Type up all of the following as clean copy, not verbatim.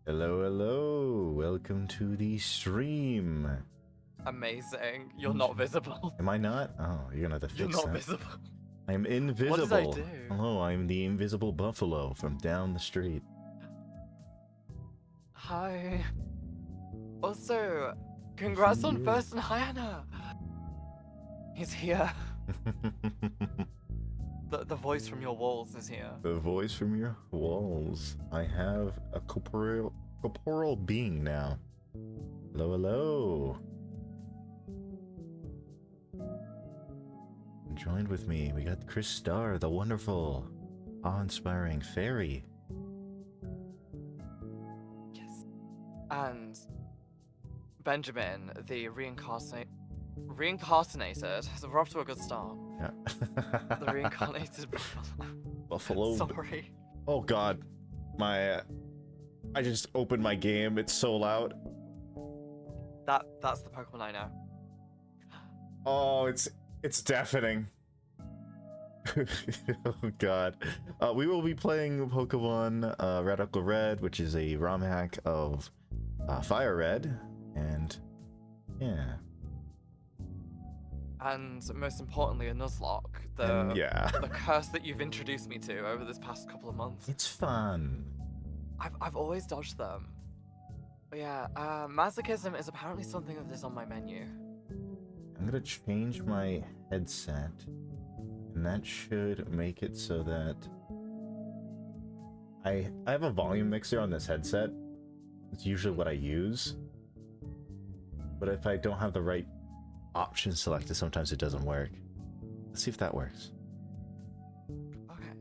Hello, hello. Welcome to the stream. Amazing. You're not visible. Am I not? Oh, you're gonna have to You're fix not that. visible. I'm invisible. What did I do? Hello, I'm the invisible buffalo from down the street. Hi. Also, congrats on you. First and Hyena. He's here. The voice from your walls is here. The voice from your walls. I have a corporeal being now. Hello, hello. Joined with me, we got Chris Starr, the wonderful, awe-inspiring fairy. Yes. And Benjamin, the reincarnated. So we're off to a good start. Yeah. The reincarnated buffalo. Sorry. Oh god. I just opened my game, it's so loud. That's the Pokemon I know. Oh, it's deafening. Oh god. We will be playing Pokemon Radical Red, which is a ROM hack of Fire Red, and yeah. And most importantly, a Nuzlocke, Yeah. the curse that you've introduced me to over this past couple of months. It's fun. I've always dodged them. But yeah, masochism is apparently something that is on my menu. I'm gonna change my headset, and that should make it so that I have a volume mixer on this headset. It's usually what I use, but if I don't have the right option selected, sometimes it doesn't work. Let's see if that works. Okay.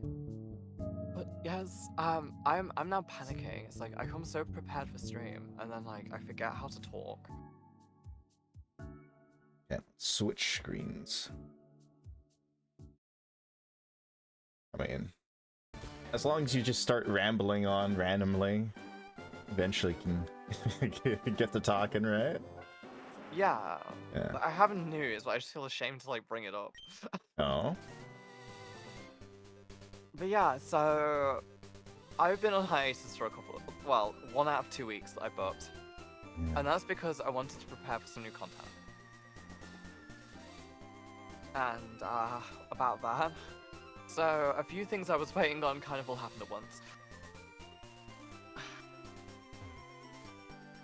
But yes, I'm now panicking. It's like I come so prepared for stream, and then like I forget how to talk. Yeah, switch screens. I mean, as long as you just start rambling on randomly, eventually you can get to talking, right? Yeah. Yeah. I have news, but I just feel ashamed to like bring it up. Oh. But yeah, so I've been on hiatus for well, 1 out of 2 weeks that I booked. Yeah. And that's because I wanted to prepare for some new content. And about that. So a few things I was waiting on kind of all happened at once.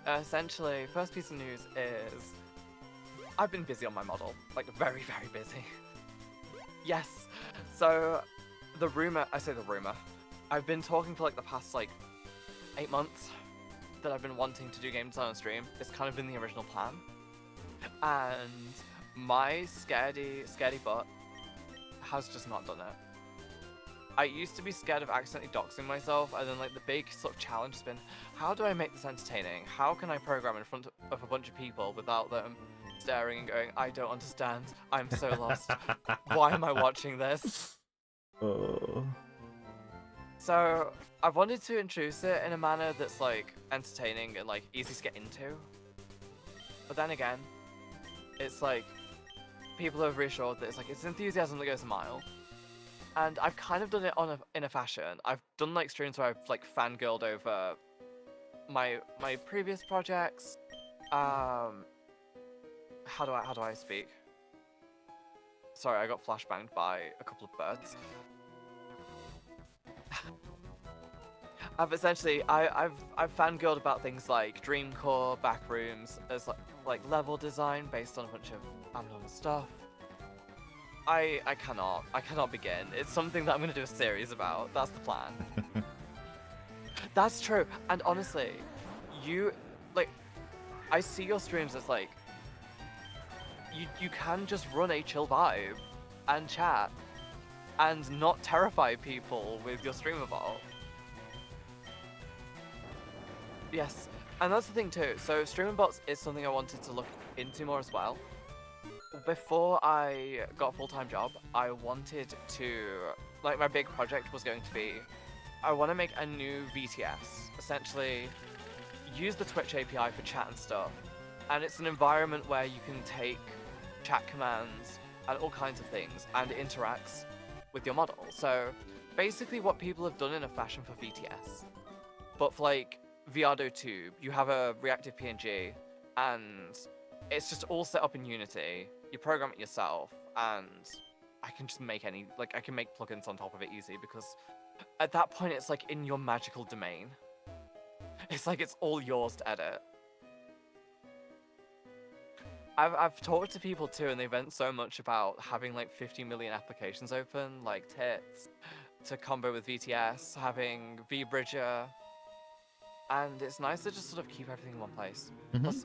Essentially, first piece of news is I've been busy on my model. Like very, very busy. Yes. So the rumor, I've been talking for like the past like 8 months that I've been wanting to do game design on stream. It's kind of been the original plan. And my scaredy butt has just not done it. I used to be scared of accidentally doxing myself, and then like the big sort of challenge has been, how do I make this entertaining? How can I program in front of a bunch of people without them staring and going, I don't understand, I'm so lost, why am I watching this? Oh. So I've wanted to introduce it in a manner that's like entertaining and like easy to get into. But then again, it's like people have reassured that it's enthusiasm that goes a mile. And I've kind of done it in a fashion. I've done like streams where I've like fangirled over my previous projects. How do I speak? Sorry, I got flashbanged by a couple of birds. Essentially, I've fangirled about things like Dreamcore, Backrooms, as like level design based on a bunch of abnormal stuff. I cannot begin. It's something that I'm gonna do a series about. That's the plan. That's true. And honestly, I see your streams as like, you can just run a chill vibe and chat and not terrify people with your streamer bot. Yes, and that's the thing too. So streamer bots is something I wanted to look into more as well. Before I got a full-time job, I wanted to, like my big project was going to be, I want to make a new VTS, essentially use the Twitch API for chat and stuff, and it's an environment where you can take chat commands and all kinds of things, and it interacts with your model. So basically what people have done in a fashion for VTS, but for like Viado tube, you have a reactive PNG, and it's just all set up in Unity. You program it yourself, and I can just make I can make plugins on top of it easy because at that point it's like in your magical domain. It's like it's all yours to edit. I've talked to people too, and they vent so much about having like 50 million applications open, like Tits, to combo with VTS, having VBridger, and it's nice to just sort of keep everything in one place. Mhm. Plus,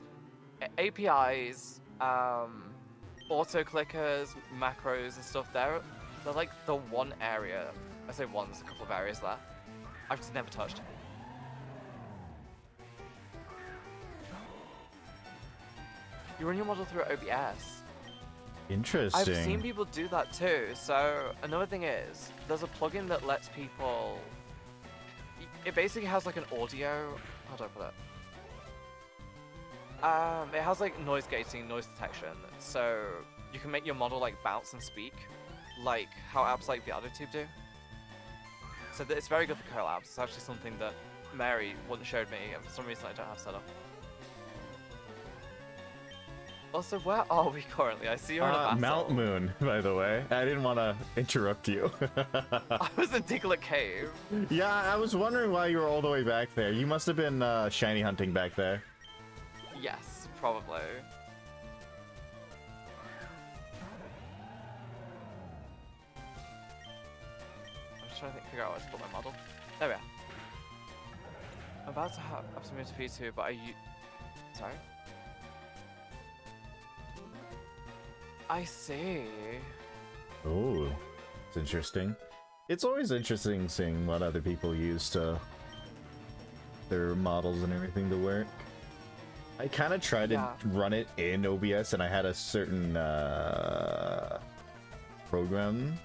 APIs, auto clickers, macros, and stuff. They're like the one area. I say one. There's a couple of areas there I've just never touched. You run your model through OBS. Interesting. I've seen people do that too. So another thing is, there's a plugin that lets people. It basically has like an audio. How do I put it? It has like noise gating, noise detection, so you can make your model like bounce and speak, like how apps like ViadoTube do. So it's very good for collabs. It's actually something that Mary once showed me, and for some reason I don't have set up. Also, where are we currently? I see you're in a battle. Mount Moon, by the way. I didn't want to interrupt you. I was in Diglett Cave. Yeah, I was wondering why you were all the way back there. You must have been shiny hunting back there. Yes, probably. I'm just trying to figure out where to put my model. There we are. I'm about to have some interview too, but sorry? I see. Oh, it's interesting. It's always interesting seeing what other people use to their models and everything to work. I kind of tried to run it in OBS, and I had a certain program,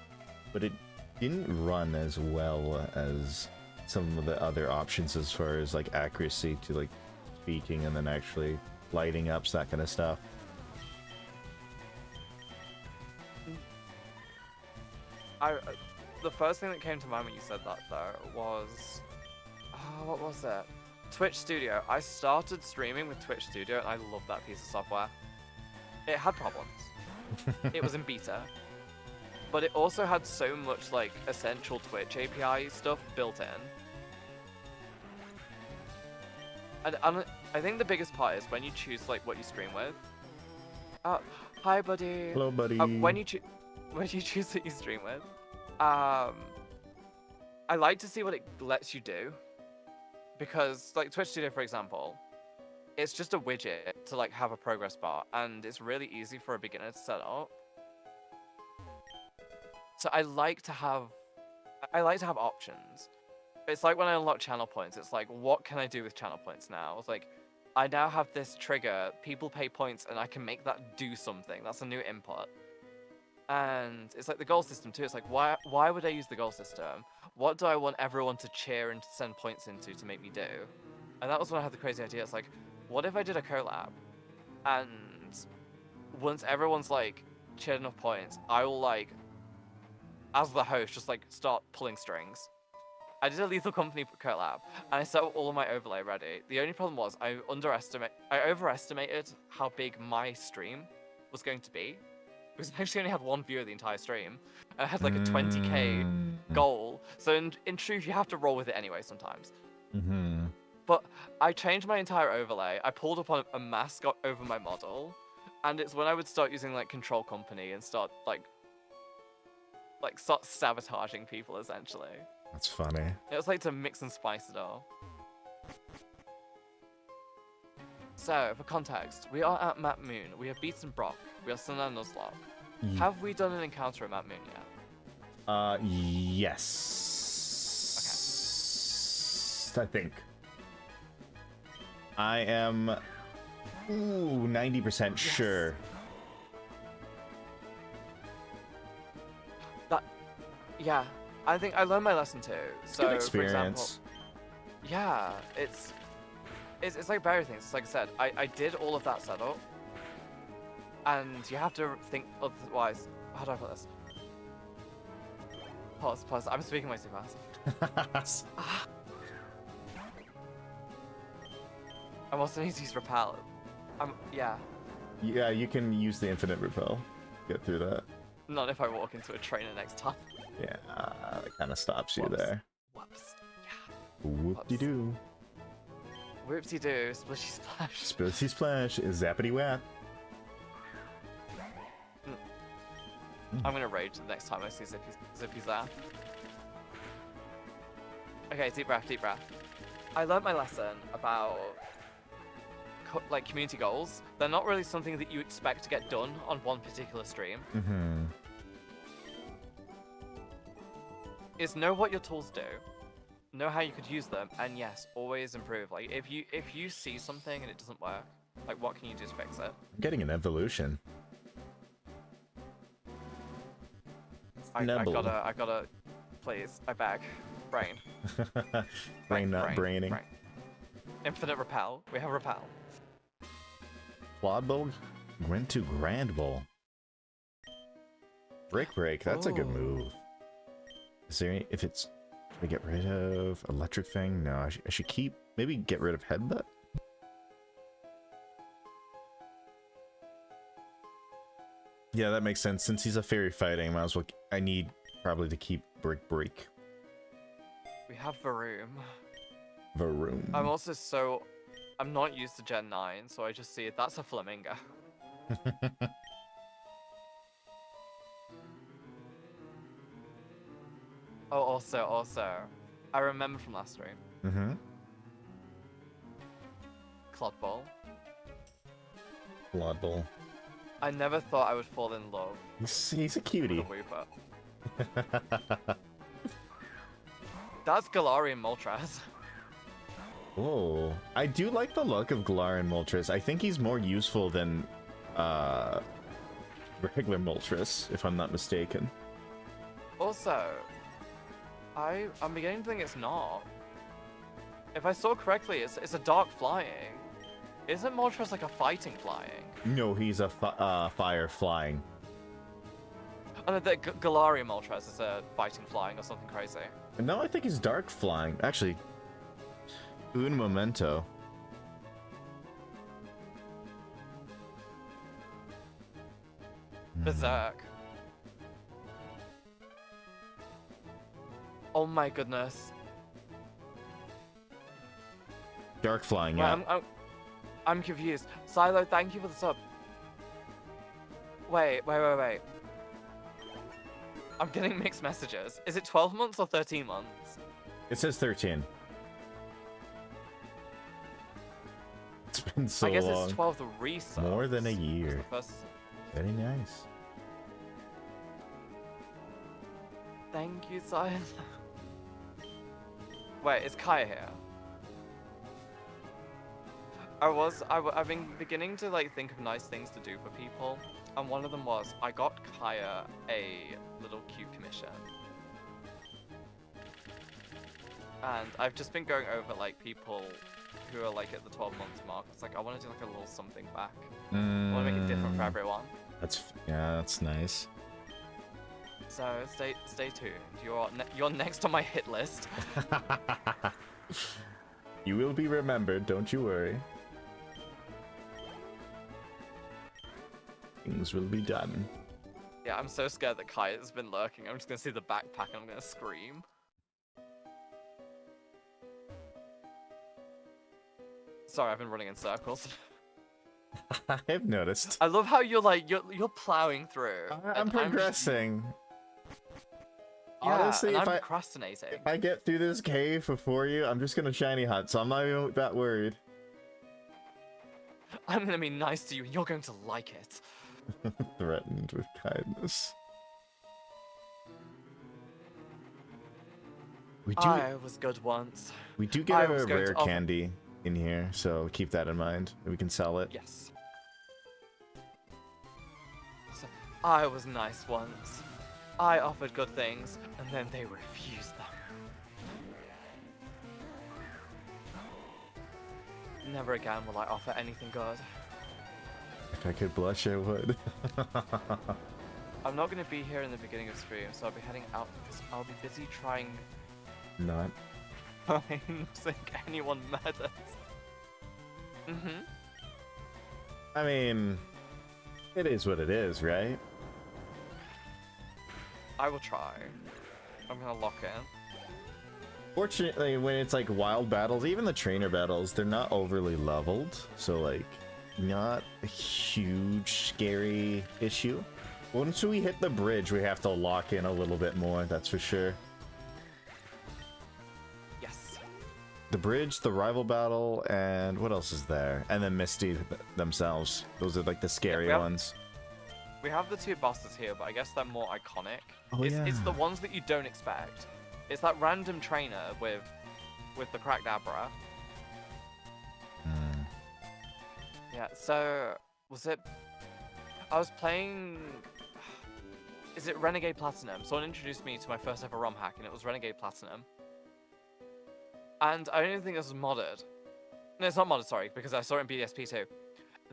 but it didn't run as well as some of the other options as far as like accuracy to like speaking and then actually lighting up, that kind of stuff. The first thing that came to mind when you said that though was, what was it? Twitch Studio. I started streaming with Twitch Studio and I love that piece of software. It had problems. It was in beta. But it also had so much like essential Twitch API stuff built in. And I think the biggest part is when you choose like what you stream with. Hi buddy. Hello buddy. When you choose what you stream with, I like to see what it lets you do, because like Twitch Studio, for example, it's just a widget to like have a progress bar, and it's really easy for a beginner to set up. So I like to have options. It's like when I unlock channel points, it's like, what can I do with channel points now? It's like, I now have this trigger, people pay points, and I can make that do something. That's a new input. And it's like the goal system too. It's like, why would I use the goal system? What do I want everyone to cheer and to send points into to make me do? And that was when I had the crazy idea. It's like, what if I did a collab? And once everyone's like cheered enough points, I will like, as the host, just like start pulling strings. I did a Lethal Company collab, and I set up all of my overlay ready. The only problem was I overestimated how big my stream was going to be, because I actually only had one viewer the entire stream. I had like a 20k goal, so in truth, you have to roll with it anyway sometimes. Mm-hmm. But I changed my entire overlay. I pulled up on a mask over my model, and it's when I would start using like Control Company and start sabotaging people essentially. That's funny. It was like to mix and spice it all. So, for context, we are at Map Moon. We have beaten Brock. We are still on Nuzlocke. Have we done an encounter at Map Moon yet? Yes. Okay. I think. I am 90% sure. Yeah, I think I learned my lesson too. So, Good experience. for example, yeah, it's like various things. It's like I said, I did all of that setup, and you have to think otherwise. How do I put this? Pause. I'm speaking way too fast. I'm also need to use repel. Yeah. Yeah, you can use the infinite repel. Get through that. Not if I walk into a trainer next time. Yeah, that kind of stops you Whoops. there. Whoops. Yeah. Whoop-de-doo. Whoopsie doo, splishy splash. Spilsy splash is zappity whap. I'm gonna rage the next time I see Zippy's there. Okay, deep breath, deep breath. I learned my lesson about like community goals. They're not really something that you expect to get done on one particular stream. Mm-hmm. Is know what your tools do, know how you could use them, and yes, always improve. Like if you see something and it doesn't work, like what can you do to fix it? I'm getting an evolution. I gotta, please, I beg, brain. Brain not braining. Brain. Infinite repel. We have repel. Quad Bowl went to Grand Bowl. Brick Break, that's a good move. Is there any, if it's, should we get rid of Electric Fang? No, I should keep, maybe get rid of Headbutt? Yeah, that makes sense. Since he's a fairy fighting, might as well, I need probably to keep Brick Break. We have Varoom. Varoom. I'm not used to Gen 9, so I just see it. That's a Flamingo. Oh, also, I remember from last stream. Mm-hmm. Clod Ball. Blood Bowl. I never thought I would fall in love He's a cutie. with a Wooper. That's Galarian Moltres. Oh, I do like the look of Galarian Moltres. I think he's more useful than regular Moltres, if I'm not mistaken. Also, I'm beginning to think it's not. If I saw correctly, it's a dark flying. Isn't Moltres like a fighting flying? No, he's a fire flying. Oh no, the Galarian Moltres is a fighting flying or something crazy. No, I think he's dark flying. Actually, un momento. Berserk. Oh my goodness. Dark flying, Wait, yeah. I'm confused. Silo, thank you for the sub. Wait. I'm getting mixed messages. Is it 12 months or 13 months? It says 13. It's been so long. I guess it's 12 the resubs. More than a year. The first... Very nice. Thank you, Silo. Wait, is Kaya here? I've been beginning to like think of nice things to do for people, and one of them was I got Kaya a little cute commission, and I've just been going over like people who are like at the 12 months mark. It's like I want to do like a little something back. I want to make it different for everyone. That's nice. So stay tuned. You're next on my hit list. You will be remembered, don't you worry. Things will be done. Yeah, I'm so scared that Kaya's been lurking. I'm just gonna see the backpack and I'm gonna scream. Sorry, I've been running in circles. I've noticed. I love how you're plowing through. I'm progressing. Yeah, Honestly, and if I'm procrastinating. if I get through this cave before you, I'm just gonna shiny hunt, so I'm not even that worried. I'm gonna be nice to you and you're going to like it. Threatened with kindness. I was good once. We do get a rare candy in here, so keep that in mind. We can sell it. Yes. So, I was nice once. I offered good things, and then they refused them. Never again will I offer anything good. If I could blush, I would. I'm not going to be here in the beginning of stream, so I'll be heading out because I'll be busy trying Not. to anyone murdered. Mm-hmm. I mean, it is what it is, right? I will try. I'm gonna lock in. Fortunately, when it's like wild battles, even the trainer battles, they're not overly leveled, so like, not a huge scary issue. Once we hit the bridge, we have to lock in a little bit more, that's for sure. Yes. The bridge, the rival battle, and what else is there? And then Misty themselves. Those are like the scary ones. We have the two bosses here, but I guess they're more iconic. Oh, It's the yeah. ones that you don't expect. It's that random trainer with the Crackdabra. Hmm. Yeah, so was it I was playing is it Renegade Platinum? Someone introduced me to my first ever ROM hack and it was Renegade Platinum. And I don't think this was modded. No, it's not modded, sorry, because I saw it in BDSP too.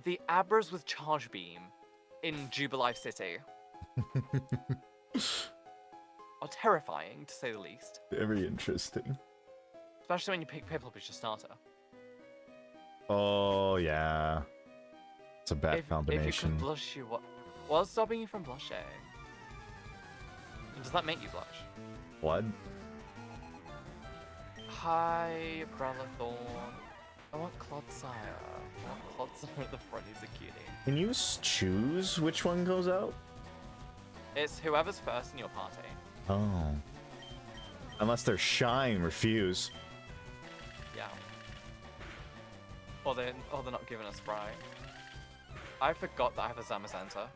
The Abras with Charge Beam in Jubilife City are terrifying, to say the least. Very interesting. Especially when you pick Piplup as your starter. Oh, yeah. It's a bad If combination. you could blush, you what's stopping you from blushing? And does that make you blush? Blood? Hi, Brelethorn. I want Clodsire. I want Clodsire at the front, he's a cutie. Can you choose which one goes out? It's whoever's first in your party. Oh. Unless they're shy and refuse. Yeah. Or they're not giving a sprite. I forgot that I have a Zamazenta.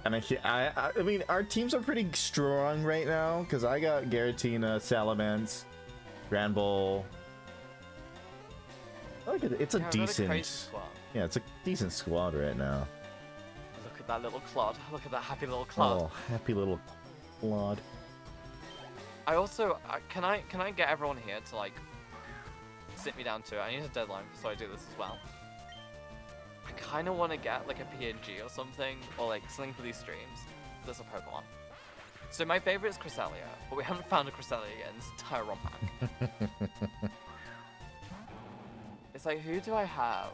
And I mean, our teams are pretty strong right now, because I got Garatina, Salamence, Granbull. I like it. It's a Yeah, I've got decent... crazy squad. Yeah, it's a decent squad right now. Look at that little Clod. Look at that happy little Clod. Oh, happy little Claude. I also can I get everyone here to like sit me down to it. I need a deadline so I do this as well. I kind of want to get like a PNG or something, or like something for these streams. There's a Pokemon. So my favorite is Cresselia, but we haven't found a Cresselia yet in this entire ROM hack. It's like, who do I have?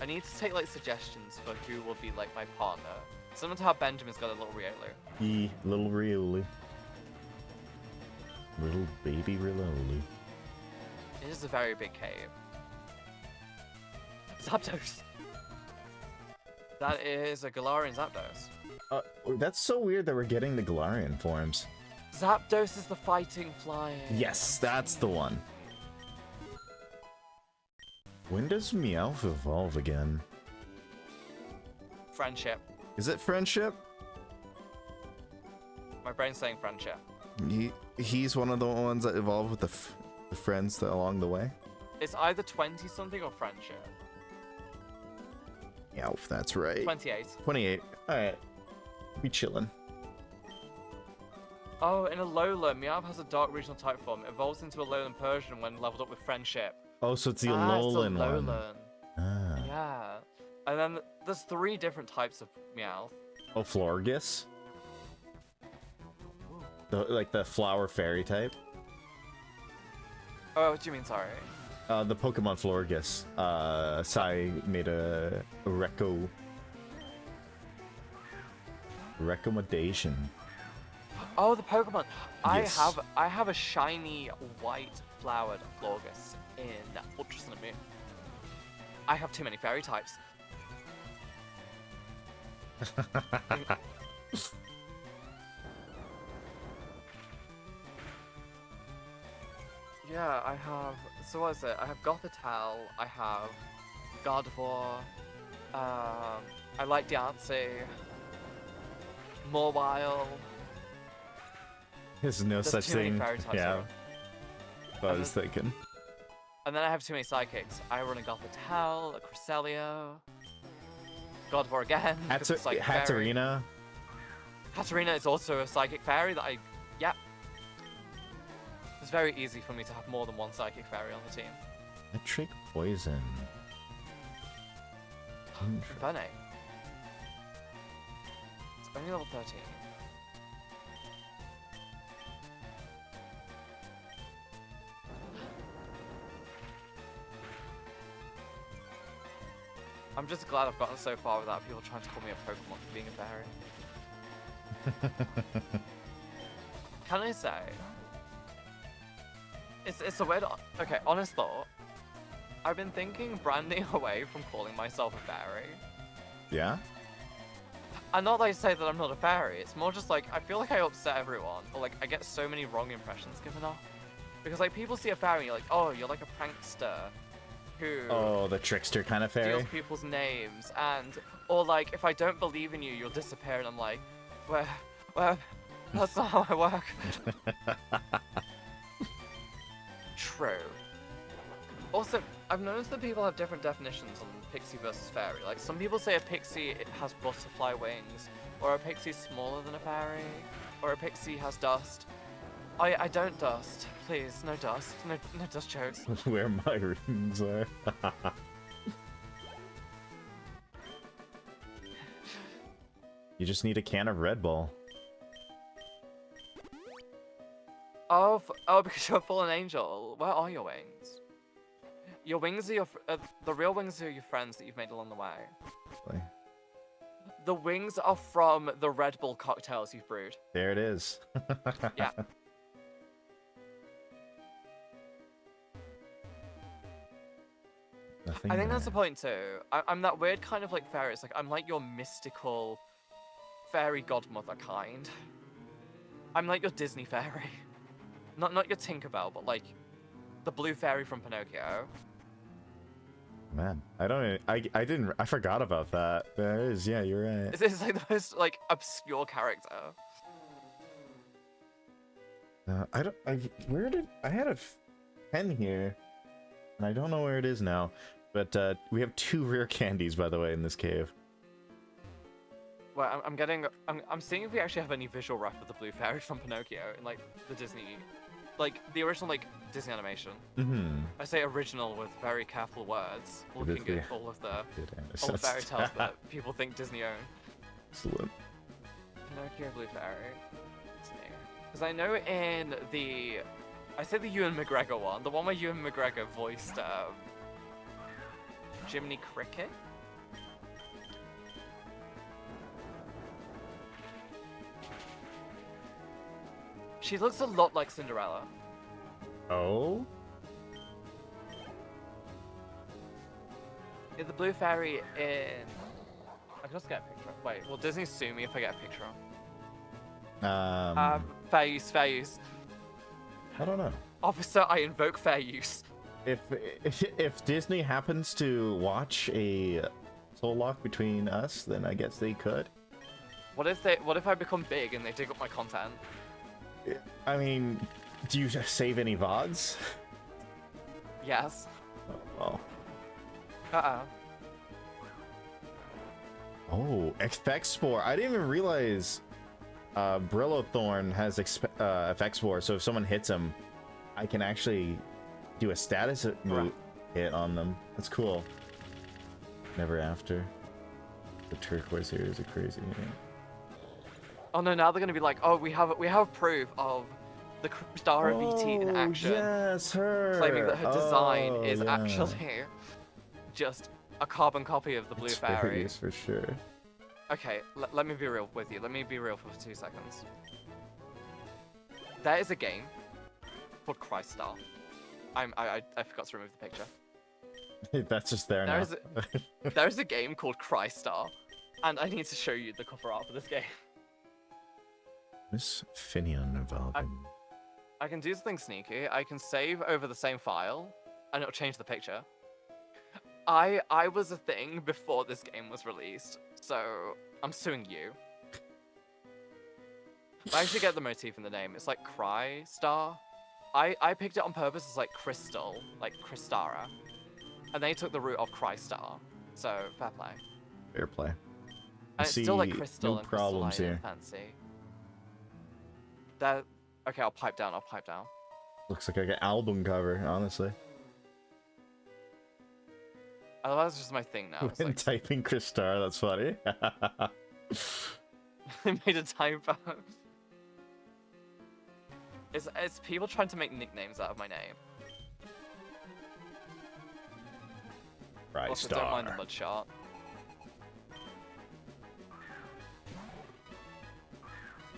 I need to take like suggestions for who will be like my partner. Similar to how Benjamin's got a little Riolu. Little Rioli. Little baby Rioli. It is a very big cave. Zapdos! That is a Galarian Zapdos. That's so weird that we're getting the Galarian forms. Zapdos is the fighting flying. Yes, that's the one. When does Meowth evolve again? Friendship. Is it friendship? My brain's saying friendship. He's one of the ones that evolve with the friends that along the way. It's either 20 something or friendship. Meowth, that's right. 28. 28. Alright. We chillin'. Oh, in Alolan, Meowth has a dark regional type form. It evolves into Alolan Persian when leveled up with friendship. Oh, so it's the It's Alolan Alolan. one. Ah. Yeah. And then there's 3 different types of Meowth. Oh, Florges? Like the flower fairy type? Oh, what do you mean, sorry? The Pokemon Florges. Sai made a recommendation. Oh, the Pokemon. Yes. I have a shiny white flowered Florges in Ultra Sun and Moon. I have too many fairy types. Yeah, I have. So what is it? I have Gothitelle. I have Gardevoir. I like Diancie. Mawile. There's no There's such too many thing. fairy types Yeah. already. I was thinking. And then I have too many psychics. I run a Gothitelle, a Cresselia, Gardevoir again. 'cause it's like fairy. Hatterena. Hatterena is also a psychic fairy that I. Yep. It's very easy for me to have more than one psychic fairy on the team. Electric poison. Infernape. It's only level 13. I'm just glad I've gotten so far without people trying to call me a Pokemon for being a fairy. Can I say? It's a weird. Okay, honest thought. I've been thinking branding away from calling myself a fairy. Yeah? And not that I say that I'm not a fairy, it's more just like, I feel like I upset everyone, or like, I get so many wrong impressions given off. Because like, people see a fairy and you're like, oh, you're like a prankster who Oh, the trickster kind of fairy? steals people's names, and, or like, if I don't believe in you, you'll disappear, and I'm like, well, that's not how I work. True. Also, I've noticed that people have different definitions on pixie versus fairy. Like, some people say a pixie has butterfly wings, or a pixie's smaller than a fairy, or a pixie has dust. I don't dust. Please, no dust. No dust jokes. Where my rings are. You just need a can of Red Bull. Oh, because you're a fallen angel. Where are your wings? Your wings are the real wings are your friends that you've made along the way. Really? The wings are from the Red Bull cocktails you've brewed. There it is. Yeah. Nothing I think that's the there. point too. I'm that weird kind of like fairy. It's like I'm like your mystical fairy godmother kind. I'm like your Disney fairy. Not your Tinkerbell, but like the blue fairy from Pinocchio. Man, I forgot about that. There it is, yeah, you're right. This is like the most like obscure character. I had a pen here, and I don't know where it is now, but we have 2 rare candies, by the way, in this cave. Well, I'm seeing if we actually have any visual ref of the blue fairy from Pinocchio in like the Disney, like the original like Disney animation. Mm-hmm. I say original with very careful words, looking the- at all the fairy tales that people think Disney own. Excellent. Pinocchio blue fairy. Because I know in I say the Ewan McGregor one, the one where Ewan McGregor voiced Jiminy Cricket. She looks a lot like Cinderella. Oh? Yeah, the blue fairy in... I can just get a picture. Wait, will Disney sue me if I get a picture? Fair use, fair use. I don't know. Officer, I invoke fair use. If Disney happens to watch a soul lock between us, then I guess they could. What if I become big and they dig up my content? I mean, do you save any VODs? Yes. Oh, well. Uh-oh. Oh, Effect Spore. I didn't even realize Brillo Thorn has Effect Spore, so if someone hits him, I can actually do a status move hit on them. That's cool. Never After. The turquoise here is a crazy name. Oh no, now they're gonna be like, oh, we have proof of the Star of ET in action. Yes, her. Claiming that her design Oh, is yeah. actually just a carbon copy of the blue It's fairy. fairies for sure. Okay, let me be real with you. Let me be real for 2 seconds. There is a game called Crystar. I forgot to remove the picture. That's just there now. There is a game called Crystar, and I need to show you the cover art for this game. Miss Finian Valvin. I can do something sneaky. I can save over the same file, and it'll change the picture. I was a thing before this game was released, so I'm suing you. I actually get the motif in the name. It's like Crystar. I picked it on purpose as like crystal, like Crystara. And they took the root of Crystar. So, fair play. Fair play. And it's still like crystal no and problems crystalline here. and fancy. That... Okay, I'll pipe down. Looks like an album cover, honestly. Otherwise, it's just my thing now. It's When like, typing Crystar, that's funny. I made a typo. It's people trying to make nicknames out of my name. Also, don't mind the Crystar. mud shot.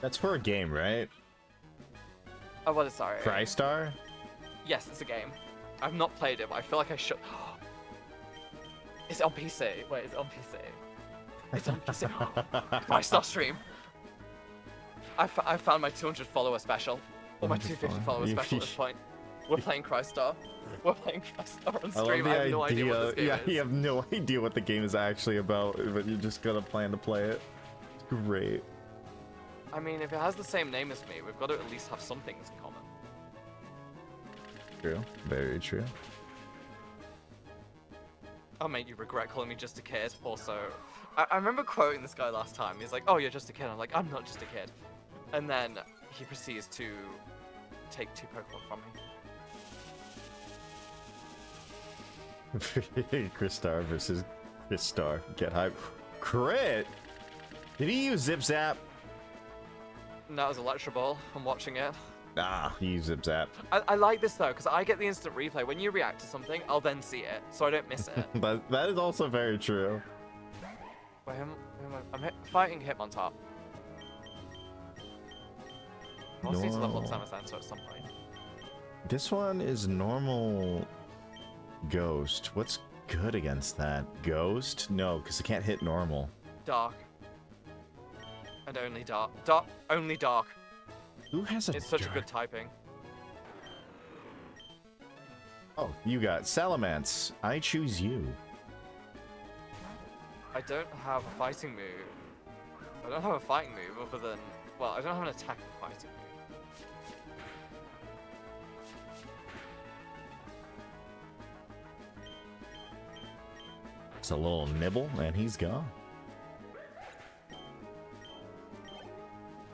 That's for a game, right? Oh, what is sorry? Crystar? Yes, it's a game. I've not played it, but I feel like I should. Is it on PC? Wait, is it on PC? It's on PC. Crystar stream. I found my 200 follower special. Or my 250 follower special at this point. We're playing Crystar. We're playing Crystar on stream. I have no idea what this game is. You have no idea what the game is actually about, but you just gotta plan to play it. It's great. I mean, if it has the same name as me, we've got to at least have some things in common. True. Very true. I'll make you regret calling me just a kid. Also, I remember quoting this guy last time. He's like, "Oh, you're just a kid." I'm like, "I'm not just a kid." And then he proceeds to take 2 Pokemon from me. Crystar versus Crystar. Get hype. Crit? Did he use Zip Zap? No, it was Electro Ball. I'm watching it. Ah, he used Zip Zap. I like this though, because I get the instant replay. When you react to something, I'll then see it, so I don't miss it. That is also very true. Wait, I'm fighting Hitmontop. I'll see to level up Samus Answer at some point. This one is normal Ghost. What's good against that? Ghost? No, because it can't hit normal. Dark. And only dark. Only dark. Who has a It's such a good typing. Oh, you got Salamence. I choose you. I don't have a fighting move. I don't have a fighting move other than... Well, I don't have an attacking fighting move. It's a little nibble, and he's gone.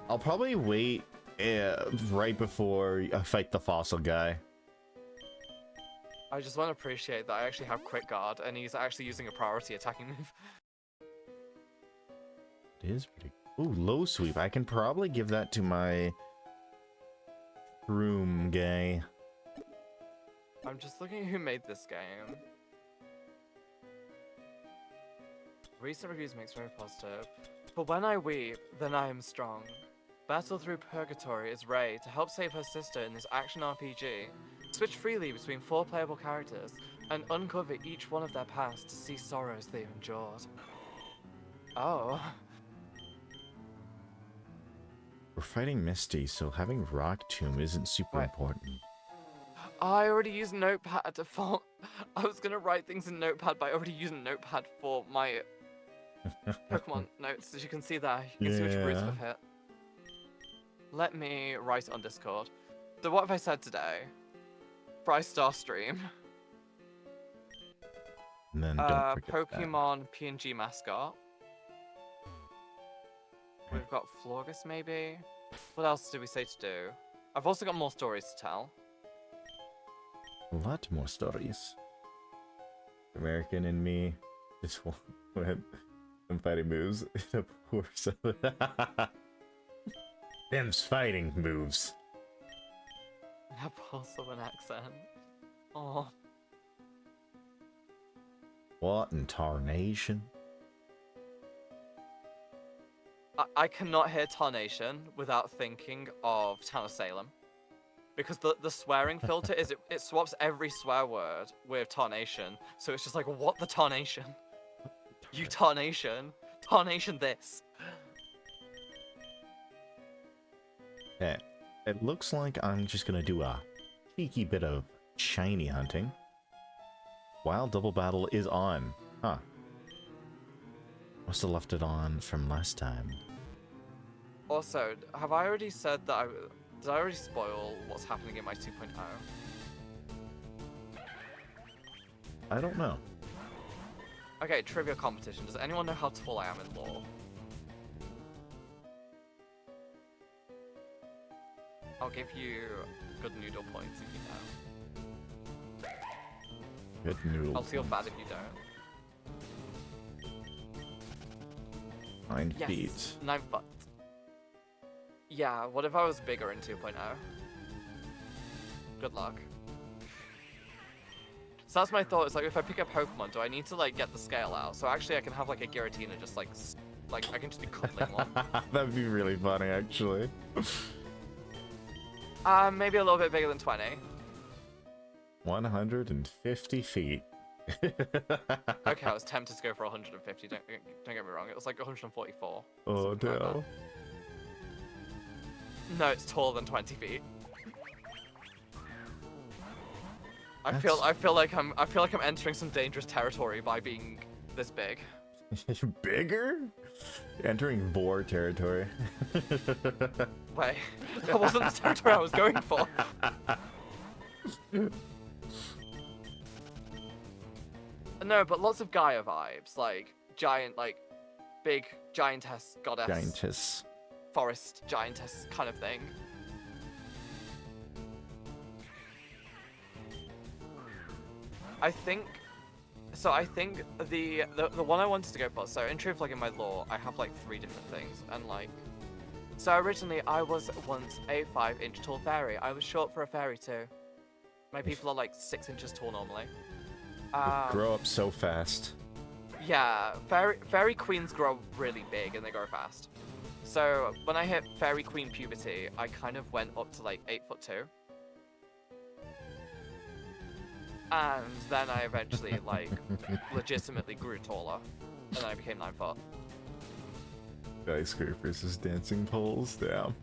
I'll probably wait right before I fight the fossil guy. I just want to appreciate that I actually have Quick Guard, and he's actually using a priority attacking move. It is pretty... Ooh, low sweep. I can probably give that to my room guy. I'm just looking at who made this game. Recent reviews makes very positive. But when I weep, then I am strong. Battle through Purgatory is Rei to help save her sister in this action RPG. Switch freely between 4 playable characters and uncover each one of their past to see sorrows they've endured. Oh. We're fighting Misty, so having Rock Tomb isn't super important. I already used Notepad to font. I was gonna write things in Notepad, but I already used Notepad for my Pokemon notes. As you can see there, you can see which routes we've hit. Let me write it on Discord. So what have I said today? Crystar stream. And then don't forget Pokemon PNG mascot. We've got Florgus maybe. What else did we say to do? I've also got more stories to tell. a lot more stories. American and me just went some fighting moves in a poor Them's fighting moves. Have also an accent. Oh. What in tarnation? I cannot hear Tarnation without thinking of Town of Salem. Because the swearing filter is it swaps every swear word with Tarnation. So it's just like, what the Tarnation? You Tarnation. Tarnation this. Okay. It looks like I'm just gonna do a cheeky bit of shiny hunting. While Double Battle is on. Huh. Must have left it on from last time. Also, have I already said that did I already spoil what's happening in my 2.0? I don't know. Okay, trivia competition. Does anyone know how tall I am in lore? I'll give you good noodle points if you know. Good noodle. I'll feel bad if you don't. 9 Yes, feet. 9 foot. Yeah, what if I was bigger in 2.0? Good luck. So that's my thought, it's like if I pick up Pokemon, do I need to like get the scale out? So actually I can have like a Giratina just like Like, I can just be cuddling one. That'd be really funny, actually. Maybe a little bit bigger than 20. 150 feet. Okay, I was tempted to go for 150. Don't get me wrong. It was like 144. Oh something like no. that. No, it's taller than 20 feet. I feel like I'm entering some dangerous territory by being this big. Bigger? Entering boar territory. Wait, that wasn't the territory I was going for. No, but lots of Gaia vibes, like giant, like big giantess goddess, Giantess. forest giantess kind of thing. I think the one I wanted to go for. So in truth, like in my lore, I have like 3 different things, and like, so originally I was once a 5-inch tall fairy. I was short for a fairy too. My people are like 6 inches tall normally. They grow up so fast. Yeah, fairy queens grow really big and they grow fast. So when I hit fairy queen puberty, I kind of went up to like 8'2". And then I eventually like legitimately grew taller, and then I became 9 foot. Skyscrapers is dancing poles. Damn.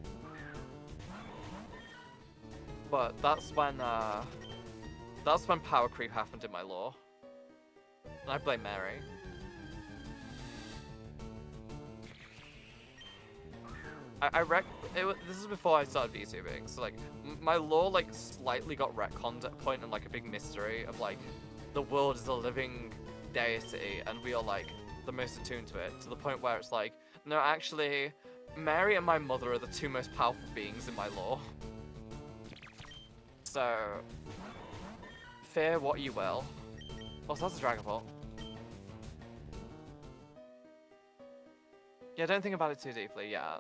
But that's when power creep happened in my lore. And I blame Mary. This is before I started VTubing, so like my lore like slightly got retconned at a point, and like a big mystery of like the world is a living deity and we are like the most attuned to it, to the point where it's like, no, actually Mary and my mother are the 2 most powerful beings in my lore. So fear what you will. Also, that's a Dragon Ball. Yeah, don't think about it too deeply, yeah.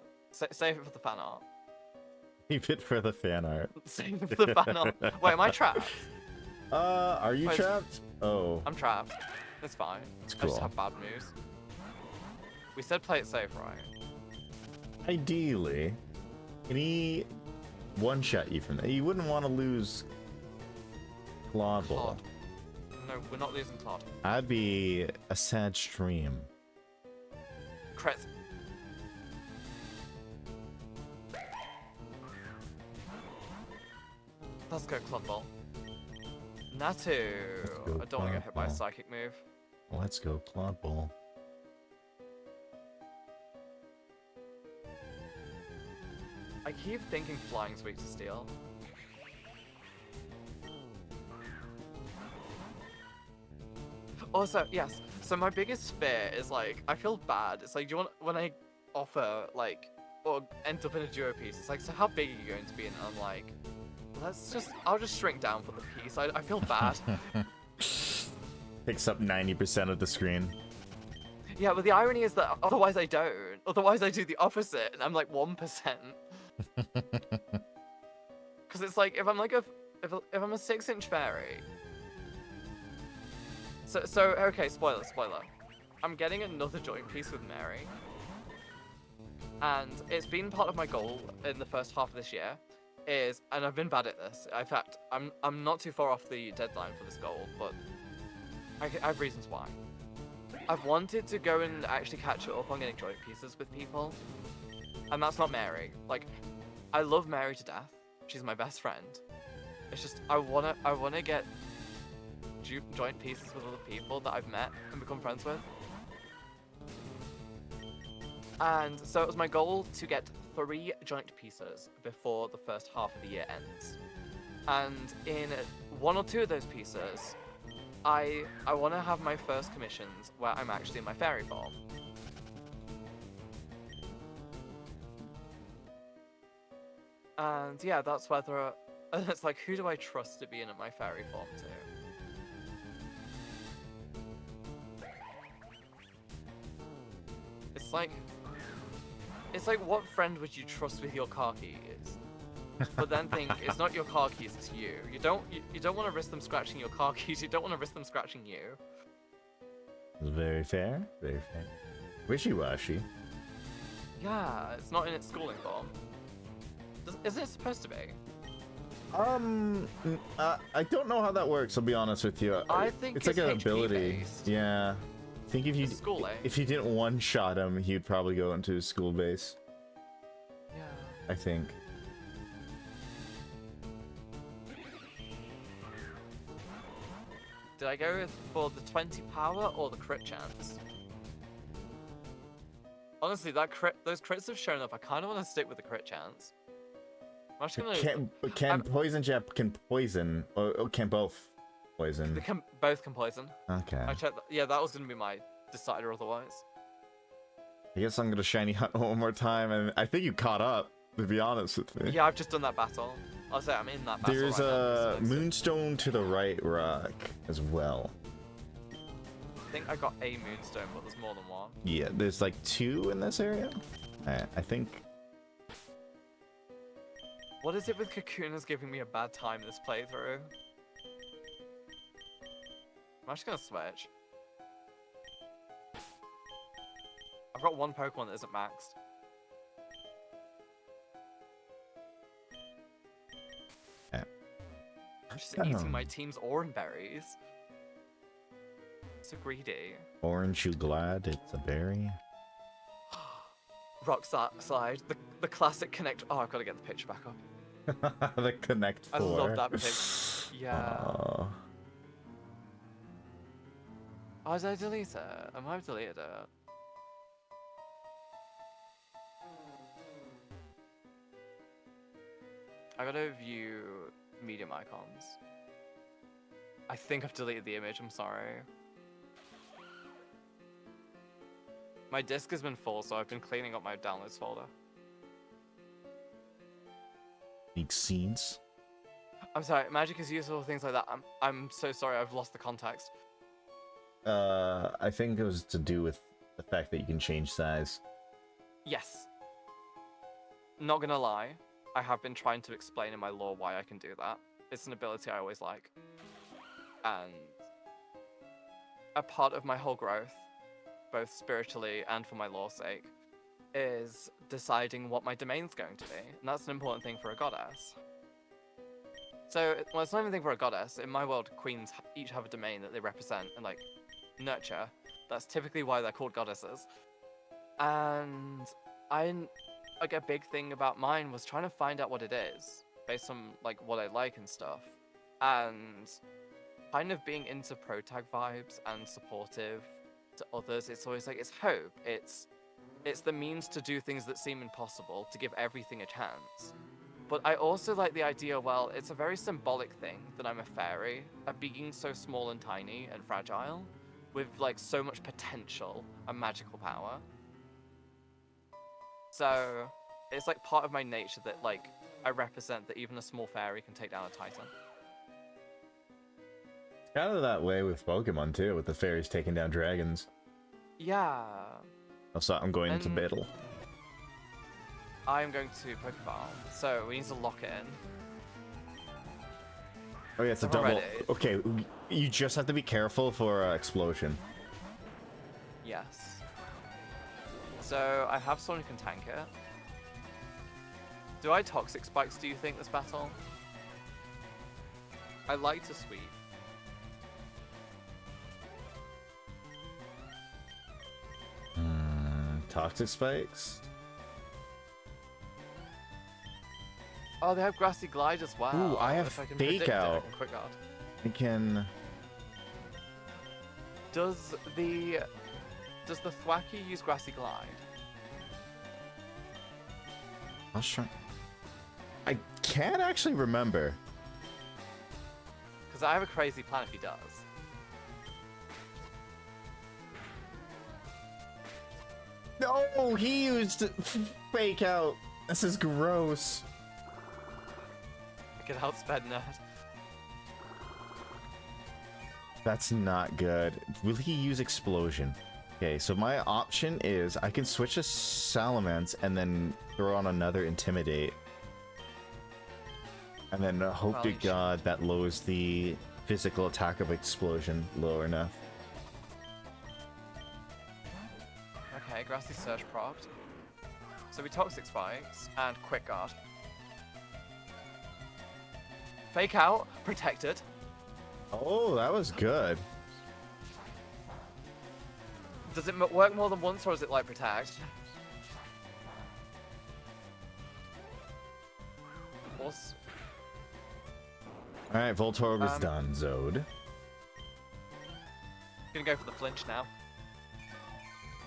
Save it for the fan art. Keep it for the fan art. Save it for the fan art. Wait, am I trapped? Are you Wait, trapped? Oh. I'm trapped. It's fine. It's I cool. just have bad moves. We said play it safe, right? Ideally, can he one-shot you from that? You wouldn't want to lose Claude Ball. Claude. No, we're not losing Claude. I'd be a sad stream. Crit. Let's go Claude Ball. Natu. go I don't want to get hit by a Claude Ball. psychic move. Let's go Claude Ball. I keep thinking flying's weak to steel. Also, yes, so my biggest fear is like, I feel bad. It's like, do you want, when I offer like, or end up in a duo piece, it's like, so how big are you going to be? And I'm like, I'll just shrink down for the piece. I feel bad. Picks up 90% of the screen. Yeah, but the irony is that otherwise I don't. Otherwise I do the opposite, and I'm like 1%. Because it's like, if I'm like if I'm a 6-inch fairy. So okay, spoiler. I'm getting another joint piece with Mary. And it's been part of my goal in the first half of this year, and I've been bad at this. In fact, I'm not too far off the deadline for this goal, but I have reasons why. I've wanted to go and actually catch up on getting joint pieces with people, and that's not Mary. Like, I love Mary to death. She's my best friend. It's just I wanna get joint pieces with other people that I've met and become friends with. And so it was my goal to get 3 joint pieces before the first half of the year ends. And in 1 or 2 of those pieces, I want to have my first commissions where I'm actually in my fairy form. And yeah, that's whether it's like, who do I trust to be in my fairy form too? It's like what friend would you trust with your car keys? But then think, it's not your car keys, it's you. You don't want to risk them scratching your car keys, you don't want to risk them scratching you. Very fair, very fair. Wishy-washy. Yeah, it's not in its schooling form. Isn't it supposed to be? I don't know how that works. I'll be honest with you. I think it's like an HP ability. based. Yeah. I think Schooling. if you didn't one-shot him, he'd probably go into his school base. Yeah. I think. Did I go for the 20 power or the crit chance? Honestly, those crits have shown up. I kind of want to stick with the crit chance. I'm just gonna. Can poison jet can poison or can both poison? Both can poison. Okay. I checked. Yeah, that was gonna be my decider otherwise. I guess I'm gonna shiny hunt one more time, and I think you caught up. To be honest with me. Yeah, I've just done that battle. I'll say I'm in that battle. There's right a now, so moonstone to the right, Rock, as well. I think I got a moonstone, but there's more than one. Yeah, there's like 2 in this area. I think. What is it with Kakuna's giving me a bad time this playthrough? I'm just gonna switch. I've got one Pokemon that isn't maxed. I'm just eating my team's orange berries. So greedy. Orange, you glad it's a berry? Rock slide, the classic connect. Oh, I've got to get the picture back up. The Connect 4. I love that picture. Yeah. Oh, did I delete it? I might have deleted it. I gotta view medium icons. I think I've deleted the image, I'm sorry. My disk has been full, so I've been cleaning up my downloads folder. Big scenes. I'm sorry, magic is useful, things like that. I'm so sorry, I've lost the context. I think it was to do with the fact that you can change size. Yes. Not gonna lie, I have been trying to explain in my lore why I can do that. It's an ability I always like. And a part of my whole growth, both spiritually and for my lore's sake, is deciding what my domain's going to be. And that's an important thing for a goddess. So, well, it's not even a thing for a goddess. In my world, queens each have a domain that they represent and, like, nurture. That's typically why they're called goddesses. And like, a big thing about mine was trying to find out what it is, based on, like, what I like and stuff. And kind of being into protag vibes and supportive to others, it's always like, it's hope. It's the means to do things that seem impossible, to give everything a chance. But I also like the idea, well, it's a very symbolic thing that I'm a fairy, a being so small and tiny and fragile, with, like, so much potential and magical power. So, it's, like, part of my nature that, like, I represent that even a small fairy can take down a titan. Kind of that way with Pokemon too, with the fairies taking down dragons. Yeah. Also, I'm going into battle. I'm going to Pokeball, so we need to lock it in. Oh yeah, it's a double. Ready. Okay, you just have to be careful for explosion. Yes. So I have Sonic and tank it. Do I Toxic Spikes, do you think, this battle? I like to sweep. Toxic Spikes? Oh, they have Grassy Glide as well. Ooh, I have If I can Fake predict it, I Out. can Quick Guard. I can... Does the Thwacky use Grassy Glide? I'll try. I can't actually remember. Because I have a crazy plan if he does. No, he used Fake Out. This is gross. I can outsped Nerd. That's not good. Will he use Explosion? Okay, so my option is I can switch to Salamence and then throw on another Intimidate. And then hope to Probably God that lowers the physical attack of Explosion low enough. Okay, Grassy Surge procced. So we Toxic Spikes and Quick Guard. Fake Out, protected. Oh, that was good. Does it work more than once, or is it like protect? Also, Alright, Voltorb is done, Zode. gonna go for the flinch now.